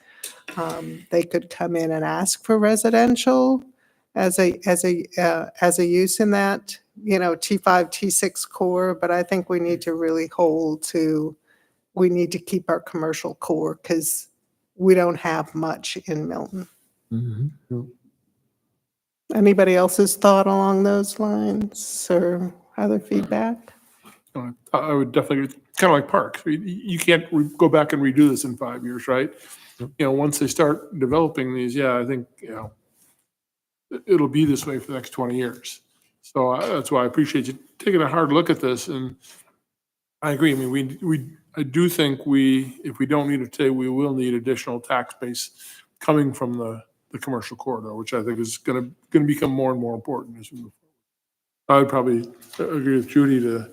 they could come in and ask for residential as a use in that, T5, T6 core, but I think we need to really we need to keep our commercial core because we don't have much in Milton. Anybody else's thought along those lines or other feedback? I would definitely, kind of like parks. You can't go back and redo this in 5 years, right? Once they start developing these, I think, it'll be this way for the next 20 years. So that's why I appreciate you taking a hard look at this. And I agree. I mean, I do think if we don't need it today, we will need additional tax base coming from the commercial corridor, which I think is going to become more and more important as we move forward. I would probably agree with Judy to,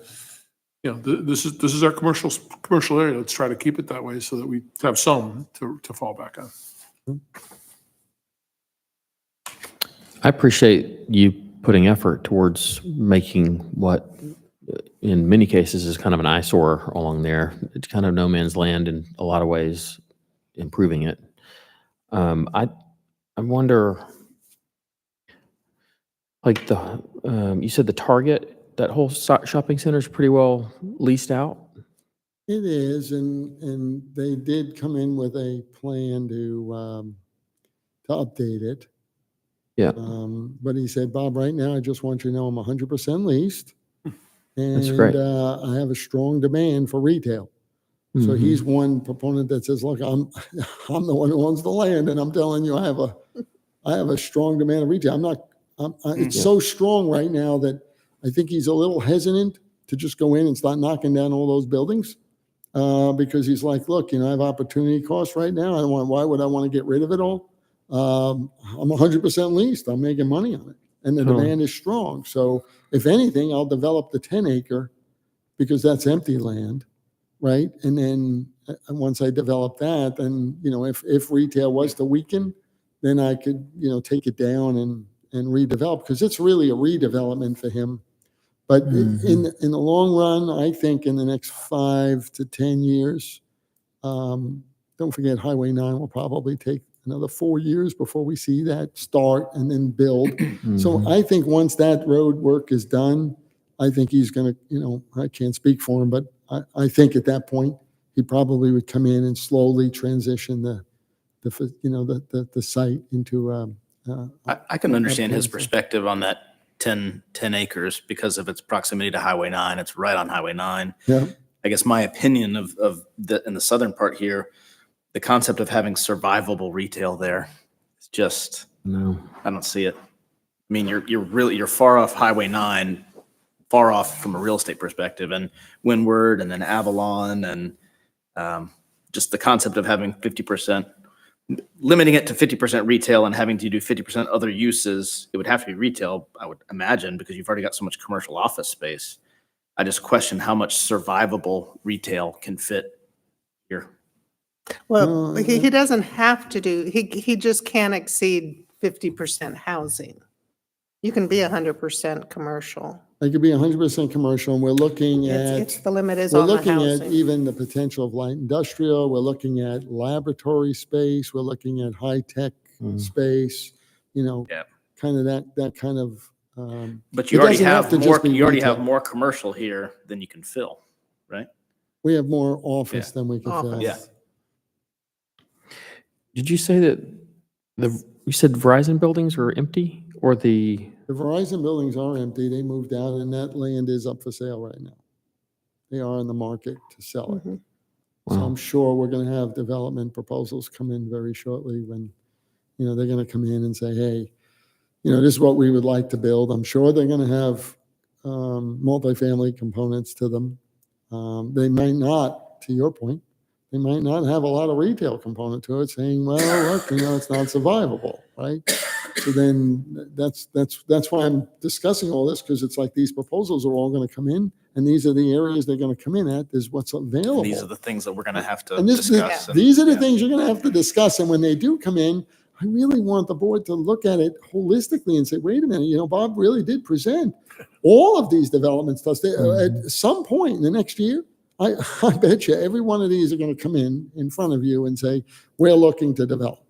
this is our commercial area. Let's try to keep it that way so that we have some to fall back on. I appreciate you putting effort towards making what in many cases is kind of an eyesore along there. It's kind of no man's land in a lot of ways, improving it. I wonder, like you said the Target, that whole shopping center is pretty well leased out? It is, and they did come in with a plan to update it. Yeah. But he said, Bob, right now, I just want you to know I'm 100% leased. That's great. And I have a strong demand for retail. So he's one proponent that says, look, I'm the one who owns the land, and I'm telling you, I have a strong demand of retail. It's so strong right now that I think he's a little hesitant to just go in and start knocking down all those buildings because he's like, look, I have opportunity costs right now. Why would I want to get rid of it all? I'm 100% leased. I'm making money on it. And the demand is strong. So if anything, I'll develop the 10-acre because that's empty land, right? And then once I develop that, then, if retail was to weaken, then I could, take it down and redevelop because it's really a redevelopment for him. But in the long run, I think in the next 5 to 10 years, don't forget Highway 9 will probably take another 4 years before we see that start and then build. So I think once that road work is done, I think he's going to, I can't speak for him, but I think at that point, he probably would come in and slowly transition the the site into, I can understand his upgrades. perspective on that 10 acres because of its proximity to Highway 9. It's right on Highway 9. Yeah. I guess my opinion of in the southern part here, the concept of having survivable retail there is just, No. I don't see it. I mean, you're far off Highway 9, far off from a real estate perspective, and Windward and then Avalon and just the concept of having 50%, limiting it to 50% retail and having to do 50% other uses. It would have to be retail, I would imagine, because you've already got so much commercial office space. I just question how much survivable retail can fit here. Well, he doesn't have to do, he just can't exceed 50% housing. You can be 100% commercial. It could be 100% commercial, and we're looking It's at, the limit is we're on the looking at housing. even the potential of light industrial. We're looking at laboratory space. We're looking at high-tech space, Yeah. kind of that kind of. But you it already doesn't have to more, just be you already have retail. more commercial here than you can fill, right? We have more office than we can fill. Office. Yeah. Did you say that you said Verizon buildings are empty or the, The Verizon buildings are empty. They moved out, and that land is up for sale right now. They are in the market to sell it. Mhm. So Wow. I'm sure we're going to have development proposals come in very shortly when, they're going to come in and say, hey, this is what we would like to build. I'm sure they're going to have multifamily components to them. They might not, to your point, they might not have a lot of retail component to it, saying, well, look, it's not survivable, right? So then that's why I'm discussing all this, because it's like these proposals are all going to come in, and these are the areas they're going to come in at. Is what's available. And these are the things that we're going to have to And discuss. these are the yeah. things you're going to have to discuss. And when they do come in, I really want the board to look at it holistically and say, wait a minute, Bob really did present all of these developments to us. At some point in the next year, I bet you every one of these are going to come in front of you and say, we're looking to develop.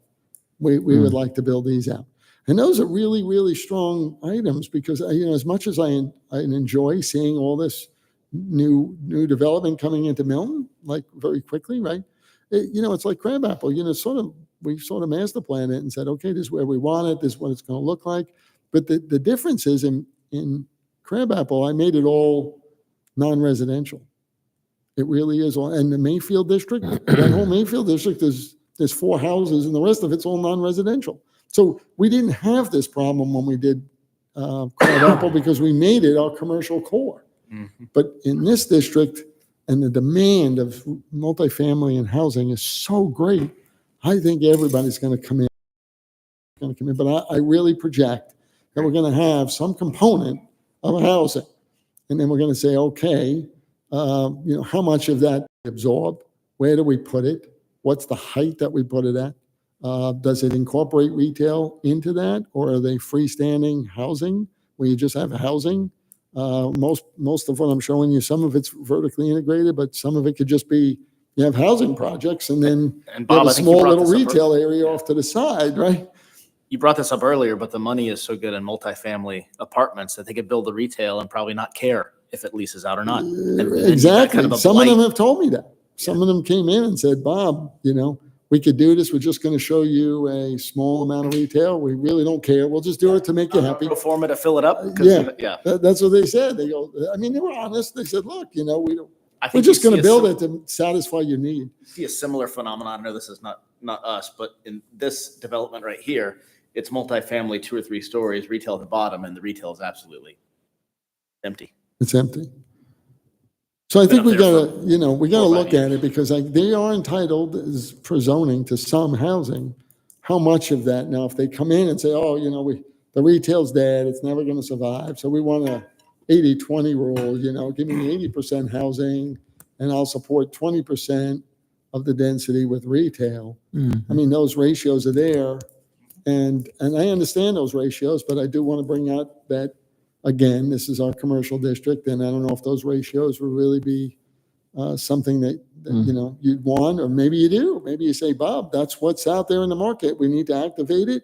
We would like to build these out. And those are really, really strong items because, as much as I enjoy seeing all this new development coming into Milton, like very quickly, right? It's like crabapple, we sort of master planned it and said, okay, this is where we want it. This is what it's going to look like. But the difference is in crabapple, I made it all non-residential. It really is. And the Mayfield district, that whole Mayfield district, there's 4 houses and the rest of it's all non-residential. So we didn't have this problem when we did crabapple because we made it our commercial core. Mm-hmm. But in this district, and the demand of multifamily and housing is so great, I think everybody's going to come in. But I really project that we're going to have some component of housing. And then we're going to say, okay, how much of that absorb? Where do we put it? What's the height that we put it at? Does it incorporate retail into that? Or are they freestanding housing where you just have housing? Most of what I'm showing you, some of it's vertically integrated, but some of it could just be, you have housing projects and then And you Bob, have a I think you small brought little this up retail area off to the side, right? You brought this up earlier, but the money is so good in multifamily apartments that they could build the retail and probably not care if it leases out or not. And then you've got Exactly. kind of a Some of them blight. have told me that. Some of them came in and said, Bob, we could do this. We're just going to show you a small amount of retail. We really don't care. We'll just do it to make you happy. Pro forma to fill it up. 'Cause Yeah. Yeah. That's what they said. They go, they were honest. They said, look, we don't, I we're think just you going to see a build it to satisfy your need. see a similar phenomenon. I know this is not us, but in this development right here, it's multifamily, 2 or 3 stories, retail at the bottom, and the retail is absolutely empty. It's empty. So I Been think up we there gotta, for we gotta 4 or 5 look at years. it because they are entitled for zoning to some housing. How much of that? Now, if they come in and say, oh, the retail's dead, it's never gonna survive. So we want a 80-20 rule, give me 80% housing and I'll support 20% of the density with retail. I mean, those ratios are there. And I understand those ratios, but I do want to bring out that, again, this is our commercial district, and I don't know if those ratios will really be something that you'd want, or maybe you do. Maybe you say, Bob, that's what's out there in the market. We need to activate it.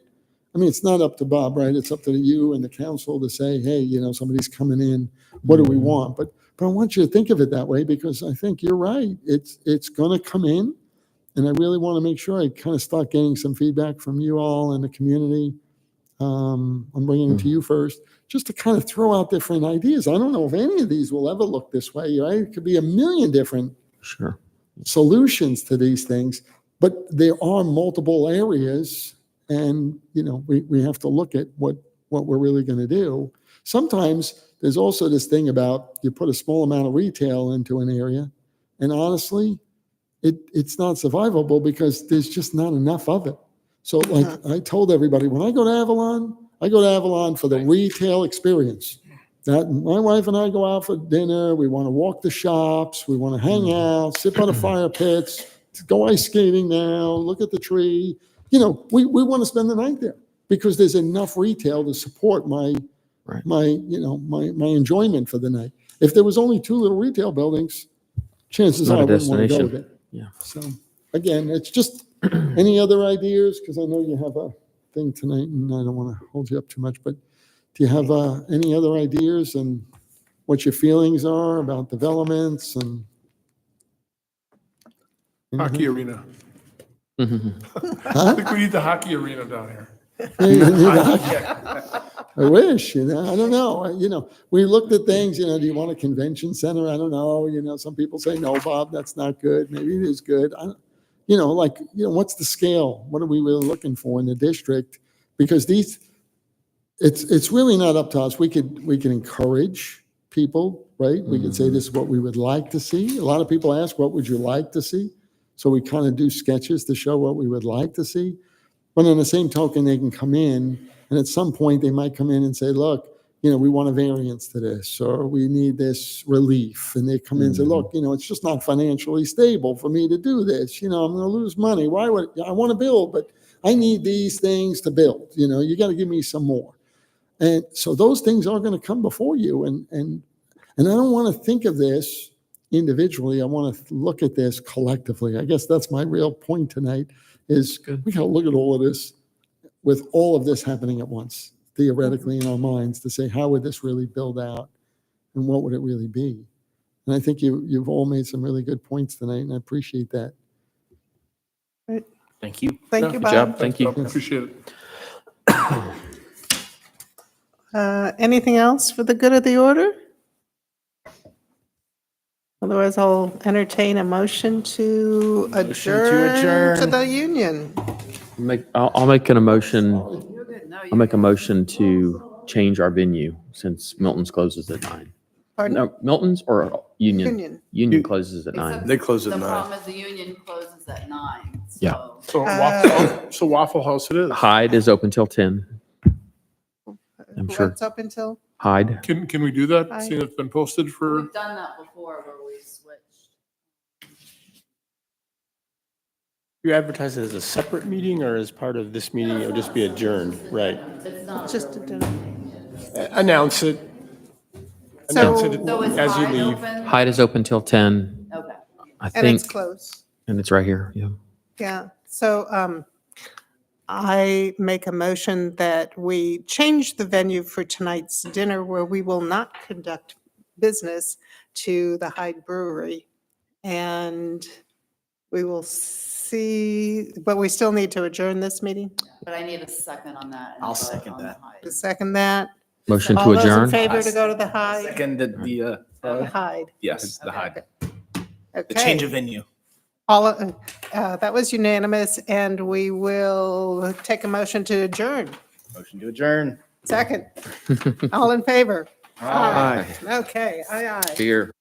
I mean, it's not up to Bob, right? It's up to you and the council to say, hey, somebody's coming in. What do we want? But I want you to think of it that way because I think you're right. It's going to come in. And I really want to make sure I kind of start getting some feedback from you all in the community. I'm bringing it to you first, just to kind of throw out different ideas. I don't know if any of these will ever look this way, right? It could be a million different Sure. solutions to these things, but there are multiple areas, and we have to look at what we're really going to do. Sometimes there's also this thing about you put a small amount of retail into an area, and honestly, it's not survivable because there's just not enough of it. So like I told everybody, when I go to Avalon for the retail experience. That my wife and I go out for dinner. We want to walk the shops. We want to hang out, sit by the fire pits, go ice skating now, look at the tree. We want to spend the night there because there's enough retail to support my enjoyment for the night. If there was only 2 little retail buildings, chances Not are a I wouldn't want to go destination. there. Yeah. So again, it's just any other ideas? Because I know you have a thing tonight and I don't want to hold you up too much, but do you have any other ideas and what your feelings are about developments and? Hockey arena. I think we need the hockey arena down here. I wish, I don't know. We looked at things, do you want a convention center? I don't know. Some people say, no, Bob, that's not good. Maybe it is good. What's the scale? What are we really looking for in the district? Because it's really not up to us. We can encourage people, right? We could say this is what we would like to see. A lot of people ask, what would you like to see? So we kind of do sketches to show what we would like to see. But on the same token, they can come in, and at some point they might come in and say, look, we want a variance to this, or we need this relief. And they come in and say, look, it's just not financially stable for me to do this. I'm going to lose money. Why would I want to build, but I need these things to build. You got to give me some more. And so those things are going to come before you. And I don't want to think of this individually. I want to look at this collectively. I guess that's my real point tonight is we got to look at all of this with all of this happening at once, theoretically in our minds, to say, how would this really build out and what would it really be? And I think you've all made some really good points tonight, and I appreciate that. Thank you. Thank you, Good job. Bob. Thank you. Appreciate it. Anything else for the good of the order? Otherwise, I'll entertain a motion to adjourn to the union. I'll make a motion. I'll make a motion to change our venue since Milton's closes at 9. Pardon? No, Milton's or Union? Union. Union closes at 9. They close at The 9. problem is the union closes at 9. Yeah. so- So Waffle House it is. Hyde is open till 10. I'm sure. What's up until? Hyde. Can we do that? Seeing it's been posted for, We've done that before where we switched. You advertise it as a separate meeting or as part of this meeting, it'll just be adjourned, right? It's not. Just a dinner. Announce it. So- Announce it So is as you Hyde leave. open? Hyde is open till 10, Okay. I And it's think, closed. and it's right here. Yeah. Yeah. So I make a motion that we change the venue for tonight's dinner where we will not conduct business to the Hyde Brewery. And we will see, but we still need to adjourn this meeting. But I need a second on that. and I'll vote second on that. Hyde. To second that. Motion All to those in adjourn. favor to go to the Hyde? Second, The Hyde. yes, the Hyde. The change of venue. That was unanimous, and we will take a motion to adjourn. Motion to adjourn. Second. All in favor? Aye. Okay, aye, aye. Here.